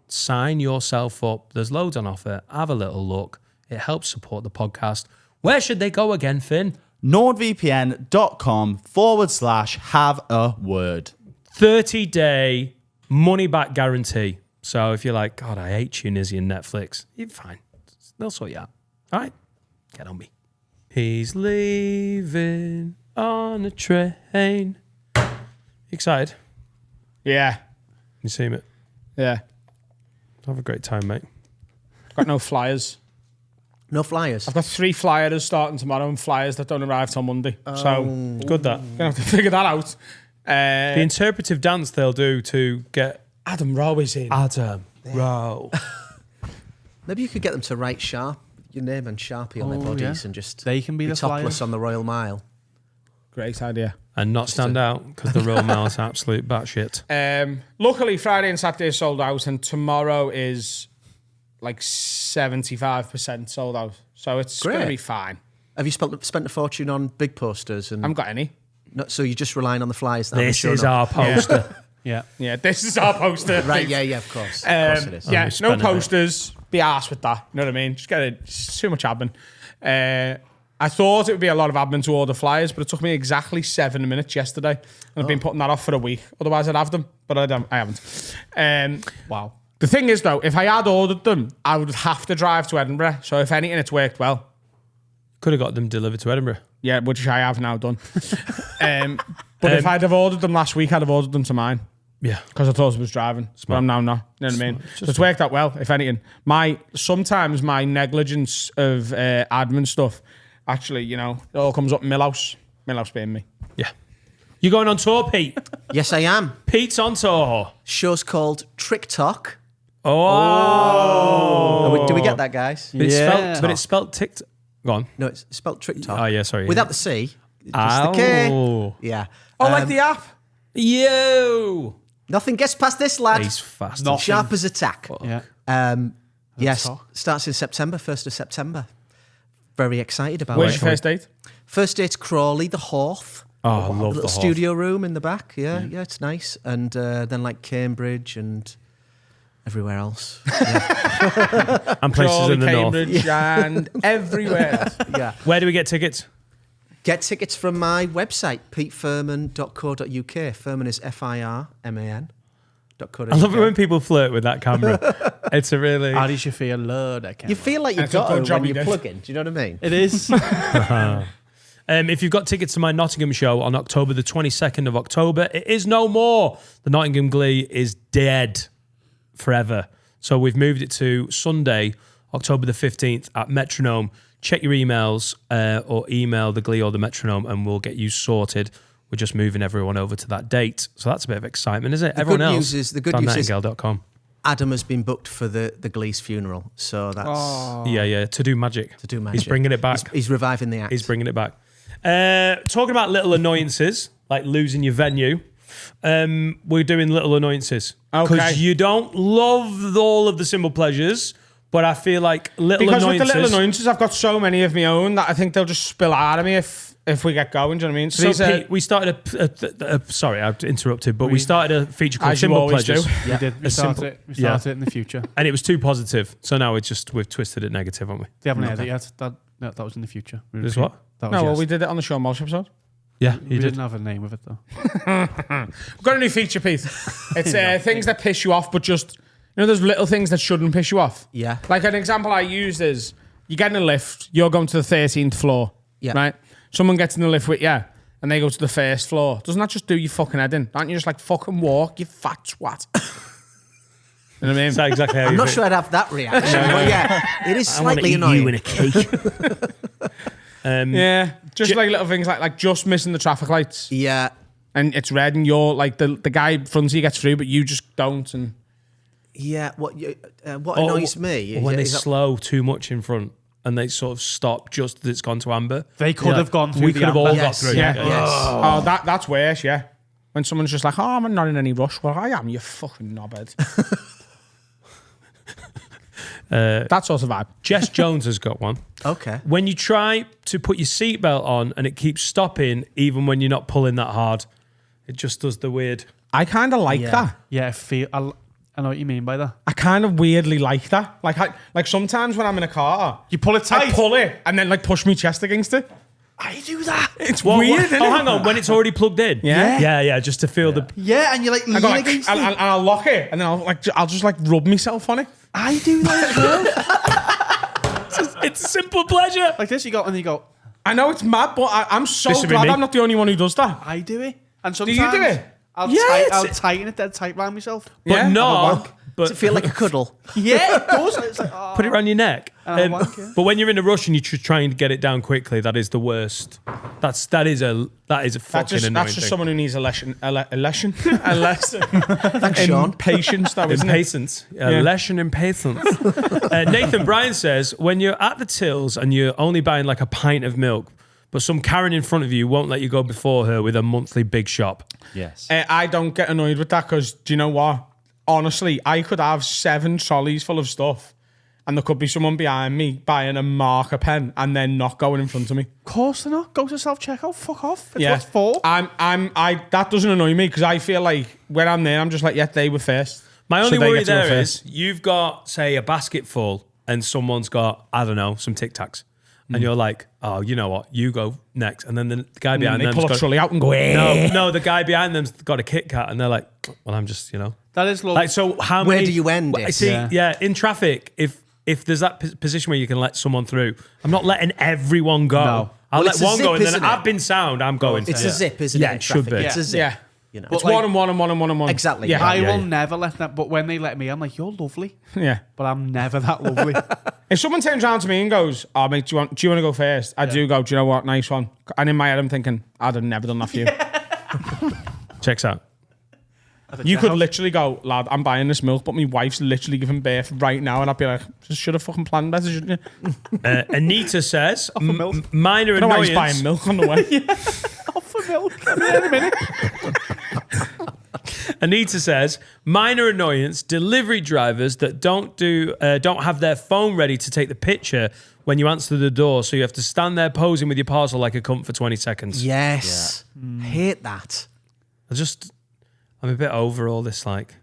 Sign yourself up. There's loads on offer. Have a little look. It helps support the podcast. Where should they go again, Finn? nordvpn.com/have-a-word. 30-day money-back guarantee. So if you're like, God, I hate Tunisia and Netflix, you're fine. They'll sort you out. All right? Get on me. He's leaving on a train. Excited? Yeah. You see it? Yeah. Have a great time, mate. Got no flyers. No flyers. I've got 3 flyers starting tomorrow and flyers that don't arrive till Monday. So Good that. gonna have to figure that out. The interpretive dance they'll do to get Adam Rowe is in. Adam Rowe. Maybe you could get them to write sharp your name and Sharpie on their bodies and just They can be the topless flyers. on the Royal Mile. Great idea. And not stand out because the Royal Mile is absolute batshit. Luckily, Friday and Saturday are sold out, and tomorrow is like 75% sold out. So it's going to Great. be fine. Have you spent a fortune on big posters? And I haven't got any. no, so you're just relying on the flyers? That haven't This shown is up? our poster. Yeah. Yeah, this is our poster. Right, yeah, of course. Of course it is. Yeah, no spending it. posters. Be arsed with that. You know what I mean? Just get it. It's too much admin. I thought it would be a lot of admin to order flyers, but it took me exactly 7 minutes yesterday. And I've been putting that off for a week. Otherwise, I'd have them, but I haven't. Wow. The thing is, though, if I had ordered them, I would have to drive to Edinburgh. So if anything, it's worked well. Could have got them delivered to Edinburgh. Yeah, which I have now done. But if I'd have ordered them last week, I'd have ordered them to mine. Yeah. Because I thought I was driving. But I'm now not. You know what I mean? So it's worked out well, if anything. Sometimes my negligence of admin stuff, actually, you know, it all comes up in Millhouse. Millhouse being me. Yeah. You going on tour, Pete? Yes, I am. Pete's on tour. Show's called Trick Talk. Oh. Do we get that, guys? But it's spelled TikTok. Go on. No, it's spelled Trick Talk. Oh, yeah, sorry. Without the C. Just the K. Oh. Yeah. Oh, like the app? Yo. Nothing gets past this lad. He's fast. Not- Sharp as a tack. Yeah. Yes, talk. starts in September, 1st of September. Very excited about Where's it. your first date? First date's Crawley, the Hawth. Oh, I love A the little Hawth. studio room in the back. Yeah, it's nice. And then like Cambridge and everywhere else. And places Crawley, in the north. Cambridge, and everywhere. Yeah. Where do we get tickets? Get tickets from my website, petefirman.co.uk. Firman is Firman. I love it when people flirt with that camera. It's a really... How does you feel? Lord, I can't. You feel like you've That's a got good it job when you you're did. plugging. Do you know what I mean? It is. If you've got tickets to my Nottingham show on October the 22nd of October, it is no more. The Nottingham Glee is dead forever. So we've moved it to Sunday, October the 15th at Metronome. Check your emails or email the Glee or the Metronome and we'll get you sorted. We're just moving everyone over to that date. So that's a bit of excitement, isn't it? Everyone else, the good news is DanNightingale.com. Adam has been booked for the Glee's funeral. So that's Yeah, to do magic. to do magic. He's bringing it back. He's reviving the act. He's bringing it back. Talking about little annoyances, like losing your venue, we're doing little annoyances. Okay. Because you don't love all of the simple pleasures, but I feel like little Because annoyances... with the little annoyances, I've got so many of my own that I think they'll just spill out of me if we get going. Do you know what I mean? So these are- Pete, we started sorry, I've interrupted, but we started a feature called As you Simple always Pleasures. do. We did. We A started simple- it. We started it in the future. And it was too positive. So now we've twisted it negative, haven't we? They haven't heard it yet. That was in the future. Is what? That was No, well, yes. we did it on the Sean Walsh episode. Yeah, We you did. didn't have a name of it though. We've got a new feature, Pete. It's things that piss you off, but just, you know, there's little things that shouldn't piss you off. Yeah. Like an example I used is, you get in a lift, you're going to the 13th floor, Yeah. right? Someone gets in the lift with you, and they go to the first floor. Doesn't that just do your fucking head in? Aren't you just like, fucking walk, you fat twat? You know what I mean? Is that exactly how I'm you not feel? sure I'd have that reaction, but yeah, it is slightly annoying. a cake. Yeah, just like little things like just missing the traffic lights, Yeah. and it's red, and you're like the guy in front of you gets through, but you just don't. And Yeah, what annoys me Or when they is that- slow too much in front and they sort of stop just as it's gone to amber. They could have gone through We the could have all amber. got Yes, through. yeah, yes. oh, that's worse. Yeah, when someone's just like, "Oh, I'm not in any rush." Well, I am. You fucking knobhead. That sort of vibe. Jess Jones has got one. Okay. When you try to put your seatbelt on and it keeps stopping even when you're not pulling that hard, it just does the weird. I kind of like that. Yeah, I know what you mean by that. I kind of weirdly like that. Like sometimes when I'm in a car, You pull it tight. I pull it and then like push my chest against it. I do that. It's What- weird, what- isn't oh, it? hang on. When it's already plugged in. Yeah. Yeah, just to feel the. Yeah, and you like I lean go like, against and it. I'll lock it, and then I'll just like rub myself on it. I do that as well. It's a simple pleasure. Like this, you go and you go. I know it's mad, but I'm so This would be glad me. I'm not the only one who does that. I do it. And Do sometimes you do it? I'll tighten it dead tight around myself. But Yeah, no. Does it feel like a cuddle? Yeah, it does. It's like, oh. Put it around your neck. And I'll wank, yeah. But when you're in a rush and you're trying to get it down quickly, that is the worst. That is a fucking That's annoying just thing. someone who needs a lesson. Thanks, Sean. Patience, that isn't it? Impatience. Lesson impatience. Nathan Bryan says, when you're at the tills and you're only buying like a pint of milk, but some Karen in front of you won't let you go before her with a monthly big shop. Yes. I don't get annoyed with that because do you know what? Honestly, I could have 7 trolleys full of stuff and there could be someone behind me buying a marker pen and then not going in front of me. Of course they're not. Go to self-checkout. Fuck off. It's Yeah. what's for. That doesn't annoy me because I feel like when I'm there, I'm just like, yeah, they were first. My So only they worry get to go there first. is you've got, say, a basket full and someone's got, I don't know, some Tic Tacs. And you're like, oh, you know what? You go next. And then the guy behind They them's pull a got... trolley out and go, eh. No, the guy behind them's got a Kit Kat and they're like, well, I'm just, That is lovely. Like, so how Where many... do you end Well, it? See, Yeah. yeah, in traffic, if there's that position where you can let someone through, I'm not letting everyone go. No. I'll Well, let it's a one zip, go and then isn't it? I've been sound, I'm going. It's a zip, isn't Yeah, it? In it should traffic? be. It's a zip. Yeah. You know. It's like- 1 and 1 and 1 and 1 and 1. Exactly, Yeah. yeah. I will yeah. never let that. But when they let me, I'm like, you're lovely, Yeah. but I'm never that lovely. If someone turns around to me and goes, "Oh mate, do you want to go first?" I do go. Do you know what? Nice one. And in my head, I'm thinking, I'd have never done that for you. Checks out. You could literally go, lad, I'm buying this milk, but my wife's literally giving birth right now, and I'd be like, should have fucking planned better, shouldn't you? Anita says, milk. minor I don't know why he's annoyance. buying milk on the way. Off for milk. I'll be there in a minute. Anita says, minor annoyance, delivery drivers that don't have their phone ready to take the picture when you answer the door, so you have to stand there posing with your parcel like a cunt for 20 seconds. Yes. Hate that. I'm a bit over all this, like,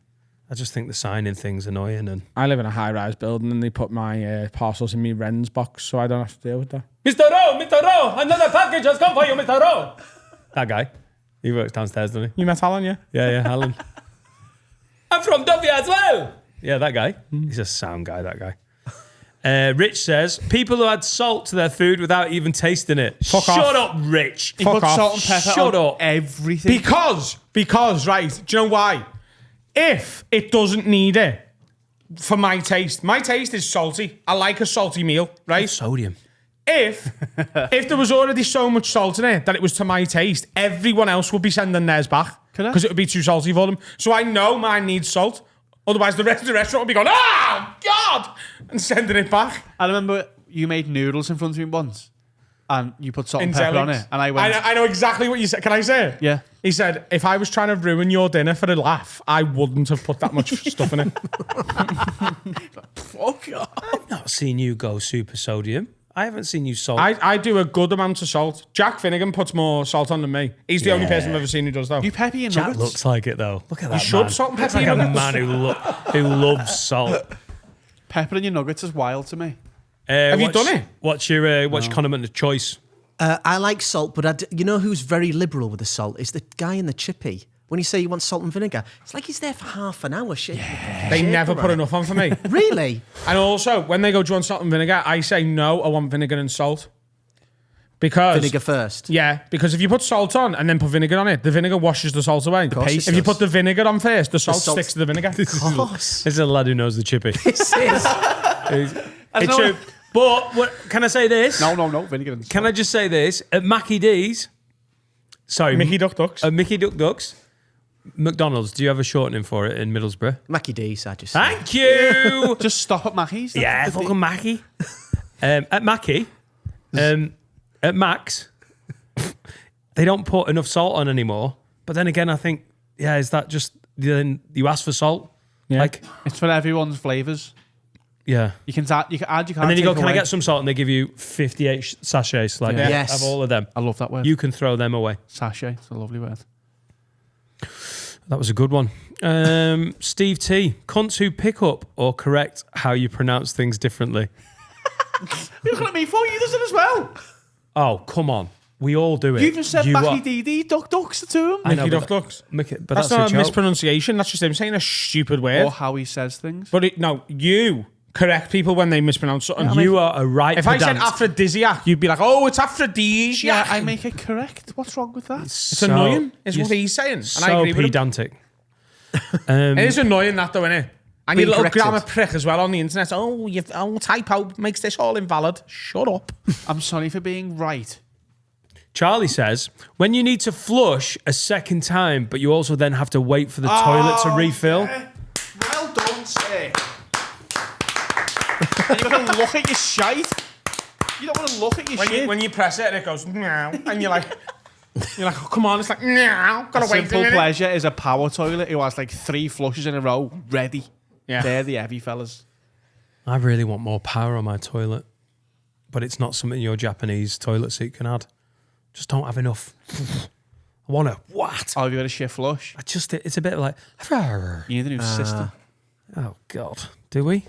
I just think the signing thing's annoying. And I live in a high-rise building, and they put my parcels in my Wren's box, so I don't have to deal with that. Mr. Rowe, another package has come for you, Mr. Rowe. That guy, he works downstairs, doesn't he? You met Alan, yeah? Yeah, Alan. I'm from Duffy as well. Yeah, that guy. He's a sound guy, that guy. Rich says, people who add salt to their food without even tasting it. Fuck Shut off. up, Rich. He puts off. salt and pepper Shut on up. everything. Because, right, do you know why? If it doesn't need it, for my taste is salty. I like a salty meal, right? Sodium. If there was already so much salt in it that it was to my taste, everyone else would be sending theirs back Can I? because it would be too salty for them. So I know mine needs salt. Otherwise, the rest of the restaurant would be going, "Oh God," and sending it back. I remember you made noodles in front of me once, and you put salt In and pepper on Zellings. it, and I went, I know exactly what you said. Can I say it? yeah. He said, if I was trying to ruin your dinner for a laugh, I wouldn't have put that much stuff in it. I've not seen you go super sodium. I haven't seen you salt. I do a good amount of salt. Jack Finnegan puts more salt on than me. He's the only person I've ever seen who does though. You pepper your Jack nuggets. looks like it, though. Look at that should man. salt and Looks pepper like your a nuggets. man who loves salt. Pepper in your nuggets is wild to me. Have you done it? What's your condiment of choice? I like salt, but you know who's very liberal with the salt? Is the guy in the chippy. When you say you want salt and vinegar, it's like he's there for half an hour. They never put enough on for me. Really? And also, when they go, do you want salt and vinegar? I say no, I want vinegar and salt. Because Vinegar first. Yeah, because if you put salt on and then put vinegar on it, the vinegar washes the salt away. course it If you does. put the vinegar on first, the salt salt- sticks to the vinegar. Of course. This is a lad who knows the chippy. This is. It's no- true. But can I say this? No, vinegar and salt. Can I just say this? At Mackie D's, sorry, Mickey Duck Ducks. Mickey Duck Ducks, McDonald's, do you have a shortening for it in Middlesbrough? Mackie D's, I just Thank you. Just stop at Mackey's. Yeah, fucking Mackie. At Mackie, at Max, they don't put enough salt on anymore. But then again, I think, is that just then you ask for salt? Yeah. Like, It's for everyone's flavours. Yeah. You can add, you can't And then you go, take can I away. get some salt? And they give you 58 sachets. Like, Yeah. Yes. of all of them. I love that word. You can throw them away. Sachet. It's a lovely word. That was a good one. Steve T. Cunts who pick up or correct how you pronounce things differently. You're looking at me for you does it as well. Oh, come on. We all do it. You just said You Backy are- DD, Ducks to him. I know, Mickey but Duck Ducks. But That's that's not a a joke. mispronunciation. That's just him saying a stupid word. Or how he says things. But no, you correct people when they mispronounce something. You are a right If I said pedant. aphrodisiac, you'd be like, "Oh, it's aphrodisiac." Yeah, I make it correct. What's wrong with that? It's annoying. Is what he's saying, and I So agree with him. pedantic. It is annoying that though, isn't it? And Being your little corrected. grammar prick as well on the internet. Oh, typo makes this all invalid. Shut up. I'm sorry for being right. Charlie says, when you need to flush a second time, but you also then have to wait for the toilet to refill. Yeah. Well done, sir. And you're going to look at your shite. You don't want to look at your shit. When you press it, it goes meow, and you're like, oh, come on, it's like meow. Gotta wait a Simple minute. Pleasure is a power toilet who has like 3 flushes in a row ready. Yeah. They're the heavy fellas. I really want more power on my toilet, but it's not something your Japanese toilet seat can add. Just don't have enough. I want to, what? Oh, have you got a shit flush? It's a bit like, You need a new system. oh God, do we?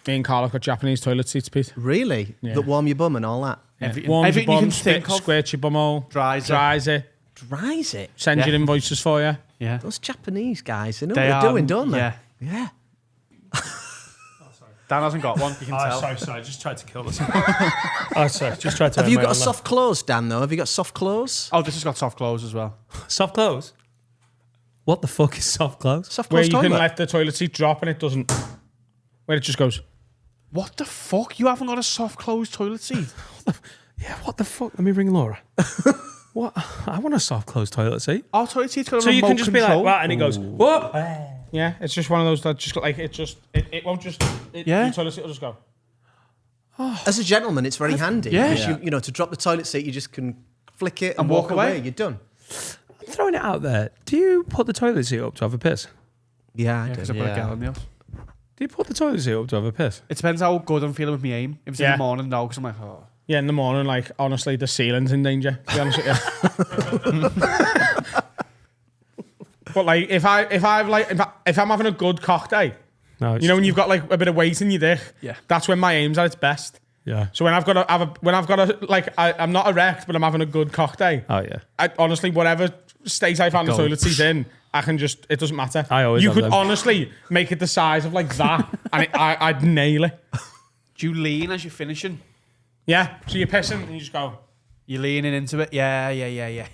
Me and Carl have got Japanese toilet seats, Pete. Really? Yeah. That warm your bum and all that? Warms everything your you bum, can think of. squirts your bumhole, Dries it. it, Dries it? sends Yeah. your invoices for you. Yeah. Those Japanese guys, they know They what they're are, doing, don't they? yeah. Yeah. Dan hasn't got one, you can tell. Sorry, just tried to kill myself. Oh, sorry, just tried to. Have you got a soft close, Dan, though? Have you got soft close? Oh, this has got soft clothes as well. soft clothes? What the fuck is soft clothes? Soft Where close you can toilet? let the toilet seat drop and it doesn't. Where it just goes. What the fuck? You haven't got a soft closed toilet seat? Yeah, what the fuck? Let me ring Laura. What? I want a soft closed toilet seat. Our toilet seat's got a So you remote can just control. be like, right, and it goes, whoop. Yeah, it's just one of those that just like it won't just. Yeah. The toilet seat will just go. As a gentleman, it's very handy. Yeah. because you know, to drop the toilet seat, you just can flick it and, And walk walk away. away. You're done. I'm throwing it out there. Do you put the toilet seat up to have a piss? Yeah, I Because do. I put a Yeah. gallon meal. Do you put the toilet seat up to have a piss? It depends how good I'm feeling with my aim. If it's in Yeah. the morning, no, because I'm like, oh. Yeah, in the morning, like honestly, the ceiling's in danger. To be honest with you. But like, if I'm having a good cock day, No, it's you know, when you've got like a bit of weight in your dick, Yeah. that's when my aim's at its best. yeah. So when I've got I'm not erect, but I'm having a good cock day. Oh yeah. Honestly, whatever state I found the Go. toilet seat in, I can just, it doesn't matter. I always You have could them. honestly make it the size of like that, and I'd nail it. Do you lean as you're finishing? Yeah. So you're pissing and you just go. You're leaning into it? Yeah.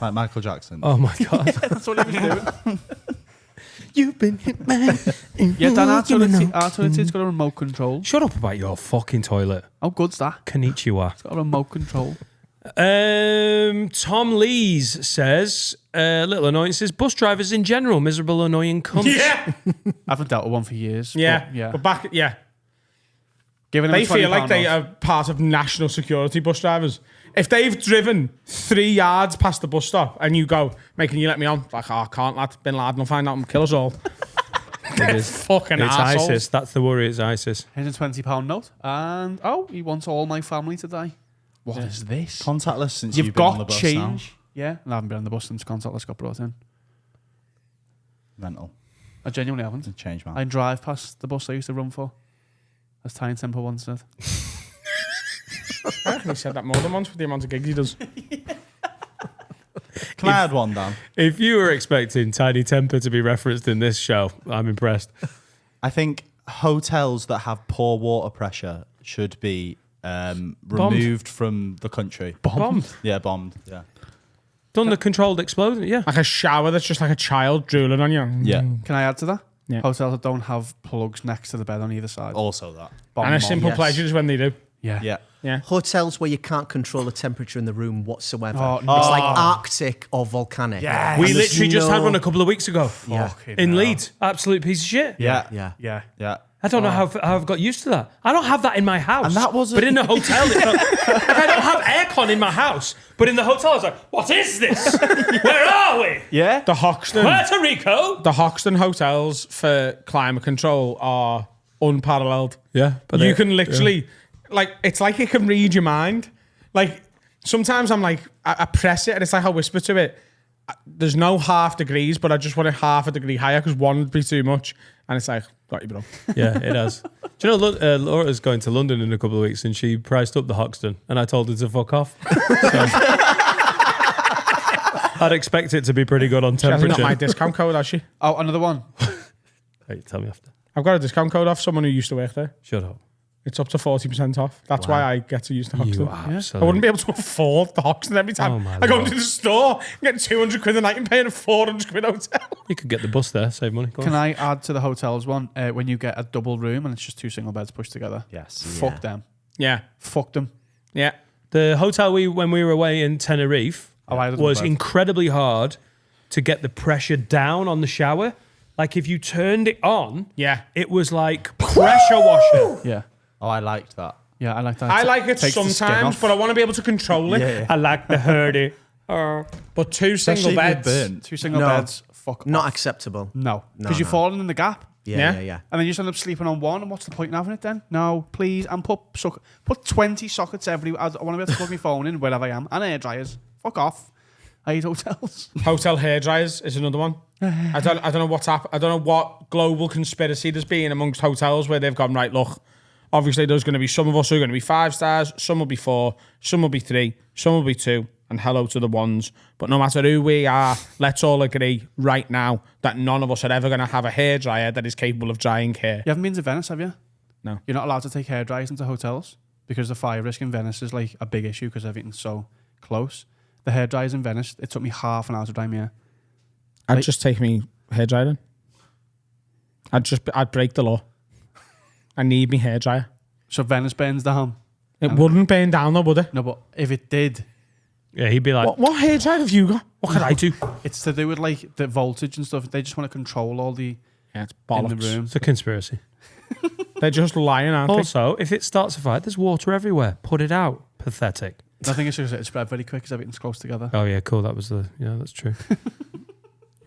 Like Michael Jackson. Oh my God. That's what he was doing. You've been hit, man. Yeah, Dan, our toilet seat's got a remote control. Shut up about your fucking toilet. How good's that? Konnichiwa. It's got a remote control. Tom Lees says, little annoyances, bus drivers in general, miserable, annoying cunts. Yeah. I haven't dealt with one for years. Yeah. But, yeah. But back, yeah. Giving them They a feel like £20 they note. are part of national security, bus drivers. If they've driven 3 yards past the bus stop and you go, mate, can you let me on? Like, oh, I can't, lad. Bin Laden will find out and kill us all. It is. Fucking It's assholes. ISIS. That's the worry. It's ISIS. Here's a £20 note. And, he wants all my family to die. What is this? Contactless since You've you've been on the got bus change. Yeah, and I haven't been on the bus since contactless got brought in. now. Mental. I genuinely haven't. Change, man. I drive past the bus I used to run for. As Ty and Temple once said. I reckon he said that more than once with the amount of gigs he does. Can I add one, Dan? If you were expecting Tiny Temper to be referenced in this show, I'm impressed. I think hotels that have poor water pressure should be removed from the country. Bombed. Yeah, bombed. Yeah. Done the controlled explosion. Yeah. Like a shower that's just like a child drooling on you. Yeah. Can I add to that? Yeah. Hotels that don't have plugs next to the bed on either side. Also that. Bomb And a them. simple yes. pleasure is when they do. Yeah. Yeah. Yeah. Hotels where you can't control the temperature in the room whatsoever. Oh, It's no. like Arctic or volcanic. Yes. We And there's literally just no- had one a couple of weeks ago. Fucking In hell. Leeds. Absolute piece of shit. Yeah. Yeah. Yeah. Yeah. I don't know how I've got used to that. I don't have that in my house. And that wasn't- But in the hotel, it's not, like I don't have aircon in my house. But in the hotel, I was like, what is this? Where are we? Yeah. The Hoxton. Puerto Rico? The Hoxton hotels for climate control are unparalleled. Yeah, but You can literally, like, it's like it can read your mind. Like, sometimes I'm like, I press it and it's like I whisper to it. There's no half degrees, but I just want it half a degree higher because one would be too much. And it's like, got you, bro. Yeah, it has. Do you know, Laura's going to London in a couple of weeks and she priced up the Hoxton and I told her to fuck off. So, I'd expect it to be pretty good on She hasn't temperature. got my discount code, has she? Oh, another one. Hey, tell me after. I've got a discount code off someone who used to work there. Shut up. It's up to 40% off. That's why I get to use the Hoxton. You I absolutely. wouldn't be able to afford the Hoxton every time. Oh, my I go Lord. into the store, get 200 quid a night and paying a 400 quid hotel. You could get the bus there, save money. Go on. Can I add to the hotels one? When you get a double room and it's just 2 single beds pushed together. Yes. Fuck them. Yeah. Fuck them. Yeah. The hotel when we were away in Tenerife I had a was double bed. incredibly hard to get the pressure down on the shower. Like if you turned it on, Yeah. it was like pressure washer. Yeah. Oh, I liked that. Yeah, I like that. I like it Takes the skin sometimes, off. but I want to be able to control it. Yeah. I like the hurdy. But 2 single Especially if beds. you're burnt. 2 single No. beds. Fuck Not off. acceptable. No. No, Because you're no. falling in the gap. Yeah. Yeah. And then you just end up sleeping on one, and what's the point in having it then? No, please. And put 20 sockets everywhere. I want to be able to plug my phone in wherever I am. And air dryers. Fuck off. I hate hotels. Hotel hair dryers is another one. I don't know what's happened. I don't know what global conspiracy there's been amongst hotels where they've gone, right, look, obviously there's going to be some of us who are going to be 5 stars, some will be 4, some will be 3, some will be 2, and hello to the ones. But no matter who we are, let's all agree right now that none of us are ever going to have a hair dryer that is capable of drying hair. You haven't been to Venice, have you? No. You're not allowed to take hair dryers into hotels because the fire risk in Venice is like a big issue because everything's so close. The hair dryers in Venice, it took me half an hour to dry my hair. I'd just take me hair dryer in. I'd break the law. I need me hair dryer. So Venice burns down. It wouldn't burn down though, would it? No, but if it did, Yeah, he'd be like, What hair dryer have you got? what could I do? it's to do with like the voltage and stuff. They just want to control all the Yeah, it's in bollocks. the room. It's a conspiracy. They're just lying, aren't they? Also, if it starts a fire, there's water everywhere. Put it out. Pathetic. I think it's just it spread very quick because everything's close together. Oh, yeah, cool. That was yeah, that's true.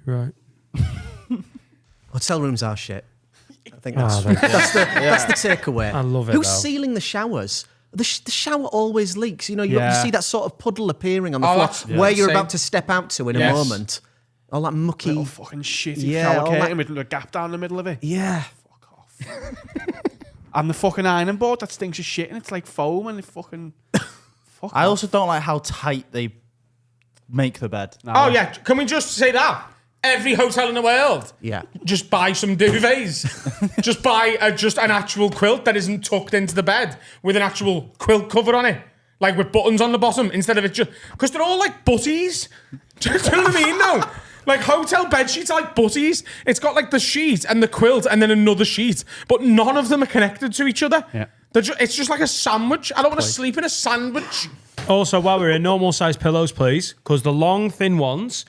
Right. Hotel rooms are shit. I think that's they're that's the takeaway. I love it, Who's though. sealing the showers? The shower always leaks. You know, you Yeah. see that sort of puddle appearing on the Oh, floor that's- where you're Same. about to step out to in Yes. a moment. All that mucky. Little fucking shitty Yeah, shower all that- curtain with a gap down the middle of it. Yeah. And the fucking ironing board that stinks of shit and it's like foam and it fucking... Fuck I off. also don't like how tight they make the bed. No. Oh yeah, can we just say that? Every hotel in the world, Yeah. just buy some duvets. Just buy an actual quilt that isn't tucked into the bed with an actual quilt cover on it, like with buttons on the bottom instead of it just because they're all like butties. Do you know what I mean? No. Like hotel bed sheets are like butties. It's got like the sheet and the quilt and then another sheet, but none of them are connected to each other. Yeah. It's just like a sandwich. I don't want to sleep in a sandwich. Also, while we're in, normal size pillows, please, because the long, thin ones,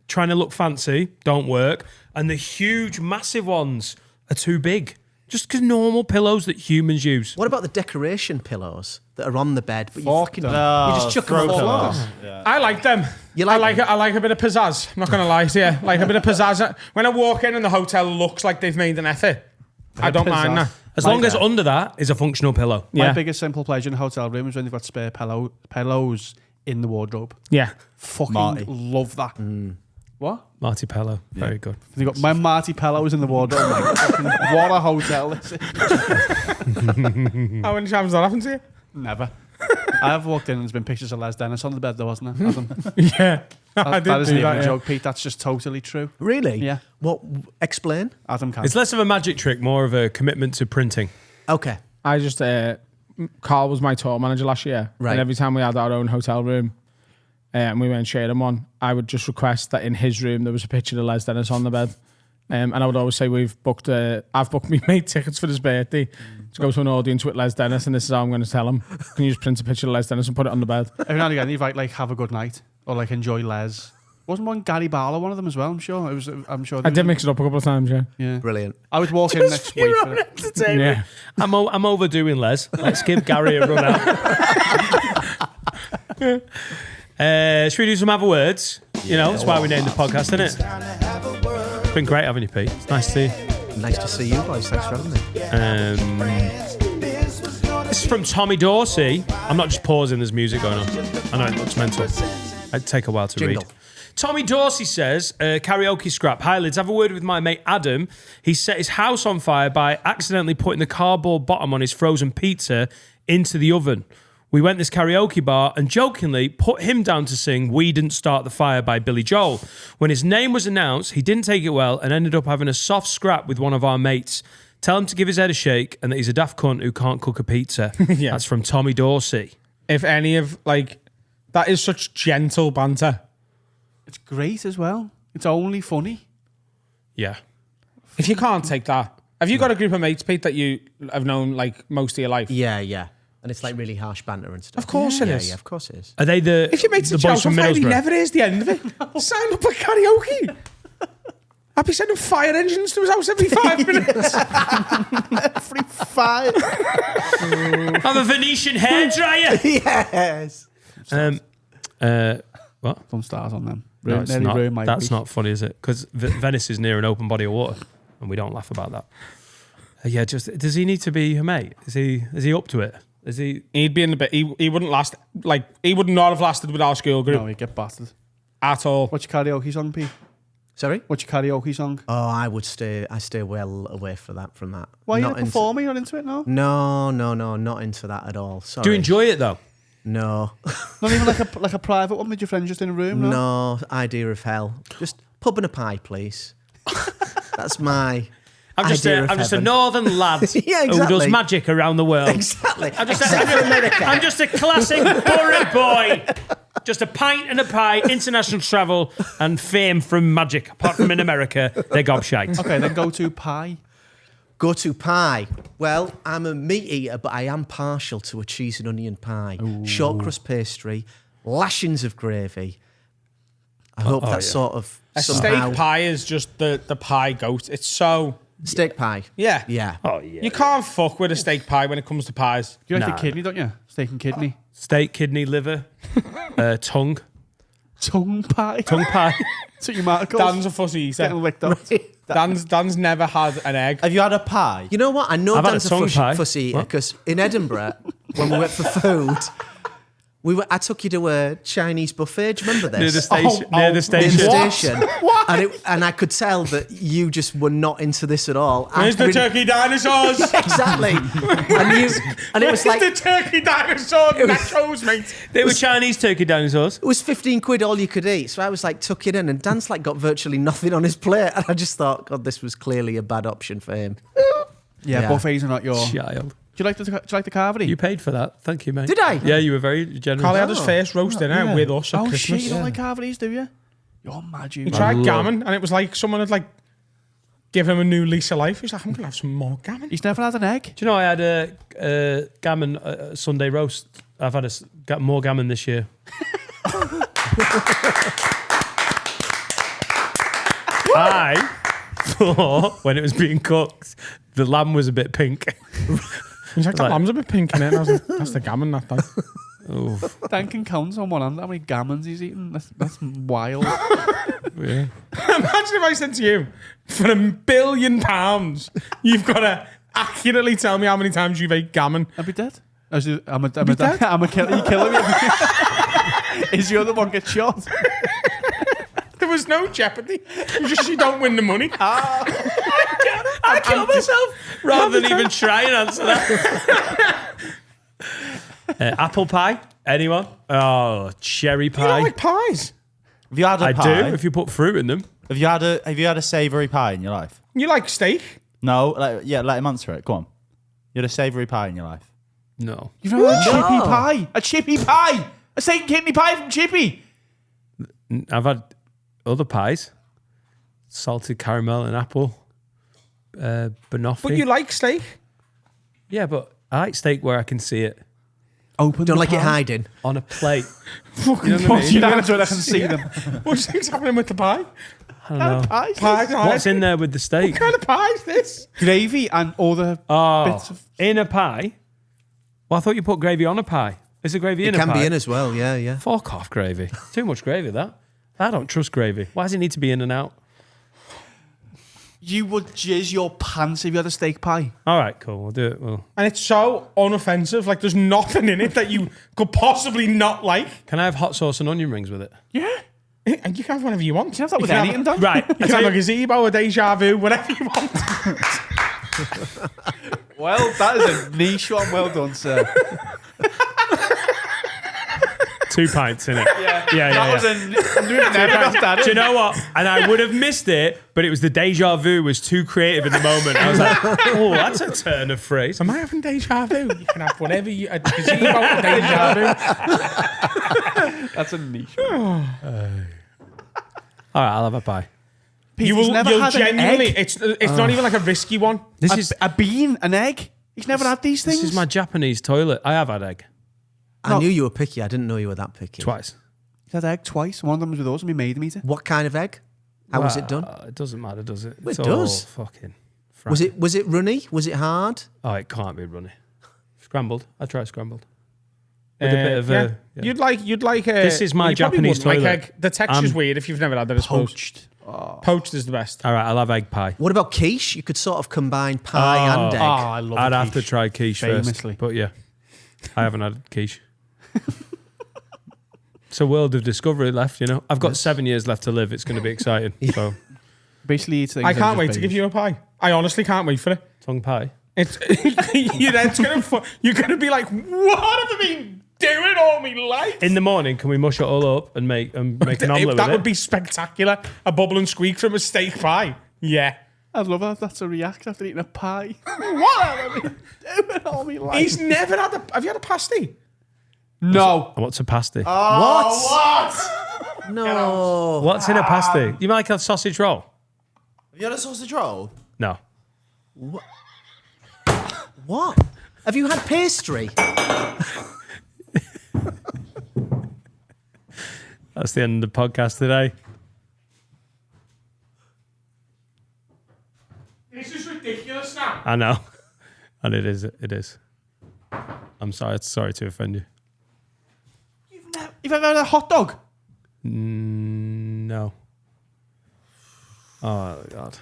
trying to look fancy, don't work, and the huge, massive ones are too big. Just because normal pillows that humans use. What about the decoration pillows that are on the bed, but you Fuck fucking them. you just chuck them on the floor? I like them. You like I like a bit of pizzazz. I'm not gonna lie to you. Like a bit of pizzazz. When I walk in and the hotel looks like they've made an effort, I don't mind that. As long as under that is a functional pillow. My Yeah. biggest simple pleasure in a hotel room is when they've got spare pillows in the wardrobe. Yeah. Fucking Marty. love that. What? Marty Pello. Very good. They got my Marty pillows in the wardrobe. Like, fucking, what a hotel this is. How many times has that happened to you? Never. I have walked in and there's been pictures of Les Dennis on the bed, though, wasn't there? Adam? Yeah. I did that isn't do even that, a yeah. joke, Pete. That's just totally true. Really? Yeah. What? Explain. Adam can. It's less of a magic trick, more of a commitment to printing. Okay. I just Carl was my tour manager last year, Right. and every time we had our own hotel room, and we weren't sharing one, I would just request that in his room there was a picture of Les Dennis on the bed, and I would always say I've booked me mate tickets for his birthday to go to an audience with Les Dennis, and this is how I'm going to tell him. Can you just print a picture of Les Dennis and put it on the bed? Every now and again, you write like "Have a good night" or like "Enjoy Les." Wasn't one Gary Barlow one of them as well? I'm sure. I'm sure. I did mix it up a couple of times, yeah. Yeah. Brilliant. I would walk in next week. For it. Yeah. I'm overdoing Les. Let's give Gary a run out. Should we do some other words? You know, that's why we named the podcast, isn't it? It's been great having you, Pete. It's nice to see you. Nice to see you boys. Thanks for having me. This is from Tommy Dorsey. I'm not just pausing, there's music going on. I know it looks mental. It'd take a while to Jingle. read. Tommy Dorsey says, karaoke scrap. Hi, lids. Have a word with my mate Adam. He set his house on fire by accidentally putting the cardboard bottom on his frozen pizza into the oven. We went this karaoke bar and jokingly put him down to sing We Didn't Start the Fire by Billy Joel. When his name was announced, he didn't take it well and ended up having a soft scrap with one of our mates. Tell him to give his head a shake and that he's a daft cunt who can't cook a pizza. Yeah. That's from Tommy Dorsey. If any of, like, that is such gentle banter. It's great as well. It's only funny. Yeah. If you can't take that, have you got a group of mates, Pete, that you have known, like, most of your life? Yeah, yeah. And it's like really harsh banter and stuff. Of course it is. Yeah, of course it is. Are they the If your mate's the a boys house on from fire, he Middlesbrough? never hears the end of it. Sign up for karaoke. I'd be sending fire engines to his house every 5 minutes. Every 5. I'm a Venetian hairdryer. Yes. What? Some stars on them. No, it's Nearly not. ruined my That's week. not funny, is it? Because Venice is near an open body of water, and we don't laugh about that. Yeah, just does he need to be a mate? Is he up to it? Is he? He'd be in the bit. He wouldn't last. Like, he would not have lasted with our school group No, you get bastard. at all. What's your karaoke song, Pete? Sorry? What's your karaoke song? Oh, I stay well away from that. Why are you Not not into- performing? You're not into it, no? No, not into that at all. Sorry. Do you enjoy it though? No. Not even like a private one with your friends just in a room, no? No, idea of hell. Just pub and a pie, please. That's my I'm just idea a of heaven. northern lad Yeah, who does exactly. magic around the world. Exactly. I'm just Except for America. I'm just a classic Borough boy. Just a pint and a pie, international travel and fame from magic. Apart from in America, they're gobshite. Okay, then go to pie. Go to pie. Well, I'm a meat eater, but I am partial to a cheese and onion pie. Short crust pastry, lashings of gravy. I hope that's sort of A somehow... steak pie is just the pie goat. It's so... Steak pie. Yeah. Yeah. Oh yeah. You can't fuck with a steak pie when it comes to pies. You like Nah. the kidney, don't you? Steak and kidney. Steak, kidney, liver, tongue Tongue pie. pie. That's what you might have called. Dan's a fussy Getting eater. licked up. Dan's never had an egg. Have you had a pie? You know what? I know I've had Dan's a tongue pie. fussy eater What? because in Edinburgh, when we went for food, I took you to a Chinese buffet. Do you remember Near the this? station. near the In the station. station, and I could tell that you just were not into this at all. Where's the Really- turkey dinosaurs? Exactly. and it was Where's like the turkey dinosaur nachos, mate? They were Chinese turkey dinosaurs. it was 15 quid all you could eat. So I was like, tuck it in, and Dan's like got virtually nothing on his plate, and I just thought, God, this was clearly a bad option for him. Yeah, buffets are not your... Do Child. you like the carvery? You paid for that. Thank you, mate. Did I? Yeah, you were very generous. Carly had his first roast dinner with us at Oh Christmas. shit, you don't like carveries, do you? You're mad, you. He man. tried love- gammon, and it was like someone had like give him a new lease of life. He's like, I'm gonna have some more gammon. He's never had an egg. Do you know I had a gammon Sunday roast? I've had got more gammon this year. I thought when it was being cooked, the lamb was a bit pink. He's like, that Like- lamb's a bit pink in it. And I was like, that's the gammon, that thing. Dan can count on one hand how many gammons he's eaten. That's wild. Yeah. Imagine if I said to you, for £1 billion, you've got to accurately tell me how many times you've ate gammon. I'd be dead. I'm a dead? I'm a killer. You killing me? Is the other one get shot? There was no jeopardy. It was just you don't win the money. I killed myself rather than even try and answer that. Apple pie? Anyone? Oh, cherry You pie. don't like pies. Have you had a I pie? do if you put fruit in them. Have you had a savoury pie in your life? You like steak. No, let him answer it. Go on. You had a savoury pie in your life. No. You've never had a chippy pie? A chippy pie? A steak and kidney pie from Chippy? I've had other pies. Salted caramel and apple. Banoffee. But you like steak. Yeah, but I like steak where I can see it Open Don't the like it pie. hiding. on a plate. Fucking You know what I mean? You know, so I can see them. What do you think's happening with the pie? I don't know. Pies. What's in there with the steak? What kind of pie is this? Gravy and all the Oh, bits of... in a pie? Well, I thought you put gravy on a pie. Is there gravy in It a can pie? be in as well, yeah. Fuck off gravy. Too much gravy, that. I don't trust gravy. Why does it need to be in and out? You would jizz your pants if you had a steak pie. All right, cool. We'll do it. Well, And it's so unoffensive. Like, there's nothing in it that you could possibly not like. can I have hot sauce and onion rings with it? Yeah. And you can have whatever you want. You can have that with anything, Dan. Right. You can have a gazebo, a deja vu, whatever you want. Well, that is a niche one. Well done, sir. 2 pints in it. Yeah. That was never got that. Do you know what? And I would have missed it, but it was the deja vu was too creative in the moment. I was like, oh, that's a turn of phrase. Am I having deja vu? You can have whatever you... A gazebo, a deja vu. That's a niche. All right, I'll have a pie. You'll had genuinely... an egg. It's not even like a risky one. A bean, an egg. He's never had these things. This is my Japanese toilet. I have had egg I knew you were picky. I didn't know you were that picky. twice. He's had egg twice. One of them was with us and we made him eat it. What kind of egg? How was it done? It doesn't matter, does it? Well, it It's all does. fucking Was it runny? Was it hard? Oh, it can't be runny. Scrambled. I try scrambled. With a bit of yeah. yeah. You'd like This is my you probably Japanese wouldn't like toilet. egg. The texture's weird if you've never had that, I suppose. Poached. Poached is the best. All right, I'll have egg pie. What about quiche? You could sort of combine pie and egg. I love I'd a have to quiche. try quiche Famously. first. But yeah, I haven't had quiche. It's a world of discovery left, you know. I've got 7 years left to live. It's going to be exciting. So, Basically, it's I can't wait to give you a pie. I honestly can't wait for it. tongue pie. It's you're gonna be like, what have I been doing all my life? In the morning, can we mush it all up and make an omelette with That it? would be spectacular. A bubble and squeak from a steak pie. Yeah. I'd love that. That's a react after eating a pie. What have I been doing all my life? He's never had have you had a pasty? No. What's a pasty? What? No. What's in a pasty? You like a sausage roll? Have you had a sausage roll? No. What? Have you had pastry? That's the end of the podcast today. This is ridiculous now. I know. And it is. It is. I'm sorry. Sorry to offend you. You've ever had a hot dog? No. Oh, God.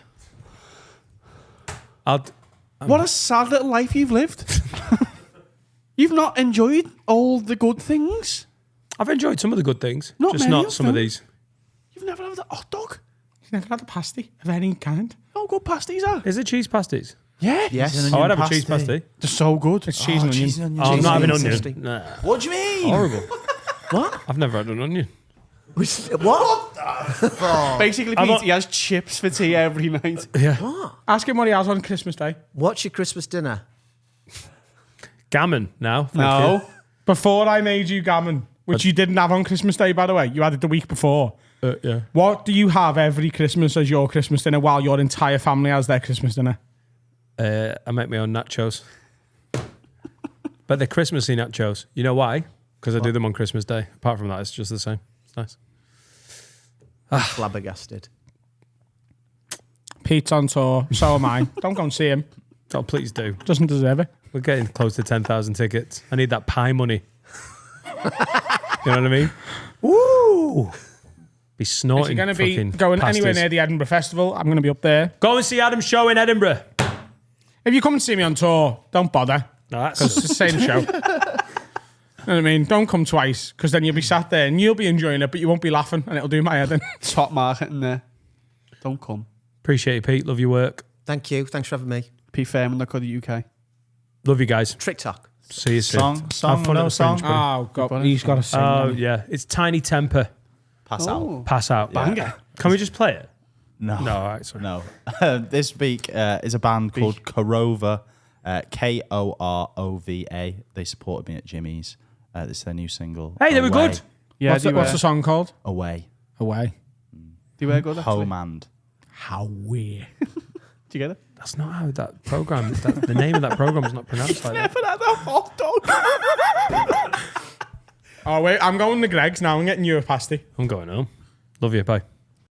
What a sad little life you've lived. You've not enjoyed all the good things. I've enjoyed some of the good things. Not just many not of some of them. these. You've never had a hot dog? He's never had a pasty of any kind. How good pasties are? Is it cheese pasties? Yeah. Yes. Oh, I'd have a cheese pasty. They're so good. It's cheese and onion. Oh, I'm not having onion. onion. Nah. What do you mean? Horrible. What? I've never had an onion. What? Basically, I'm Pete, not- he has chips for tea every night. Yeah. Ask him what he has on Christmas Day. What's your Christmas dinner? Gammon now. Thank No. you. Before I made you gammon, which you didn't have on Christmas Day, by the way. You had it the week before. Yeah. What do you have every Christmas as your Christmas dinner while your entire family has their Christmas dinner? I make my own nachos. But they're Christmassy nachos. You know why? Because I do them on Christmas Day. Apart from that, it's just the same. It's nice. Flabbergasted. Pete's on tour. So am I. Don't go and see him. Oh, please do. Doesn't deserve it. We're getting close to 10,000 tickets. I need that pie money. You know what I mean? Woo! Be If snorting. you're going to be fucking going anywhere pasties. near the Edinburgh Festival, I'm going to be up there. Go and see Adam's show in Edinburgh. If you come and see me on tour, don't bother. No, that's It's the same show. You know what I mean? Don't come twice, because then you'll be sat there and you'll be enjoying it, but you won't be laughing, and it'll do my head in. Top marketing there. Don't come. Appreciate you, Pete. Love your work. Thank you. Thanks for having me. PFirman.co.uk. Love you guys. Trick Talk. See you soon. Song, Have fun no at the song. Fringe, buddy. Oh, God. He's got to sing. Oh, doesn't he? yeah. It's Tiny Temper. Pass out. Pass out. Banger. Can we just play it? No. No, all right, sorry. No. This week is a band called Korova, Korova. They supported me at Jimmy's. This is their new single. Hey, they were Away. good. Yeah, What's the song called? Away. Away. Do you good, actually? Home and. How weird. Do you get it? That's not how that program, the name of that program is not pronounced like that. Never had a hot dog. Oh, wait. I'm going to Greg's now and getting you a pasty. I'm going home. Love you. Bye.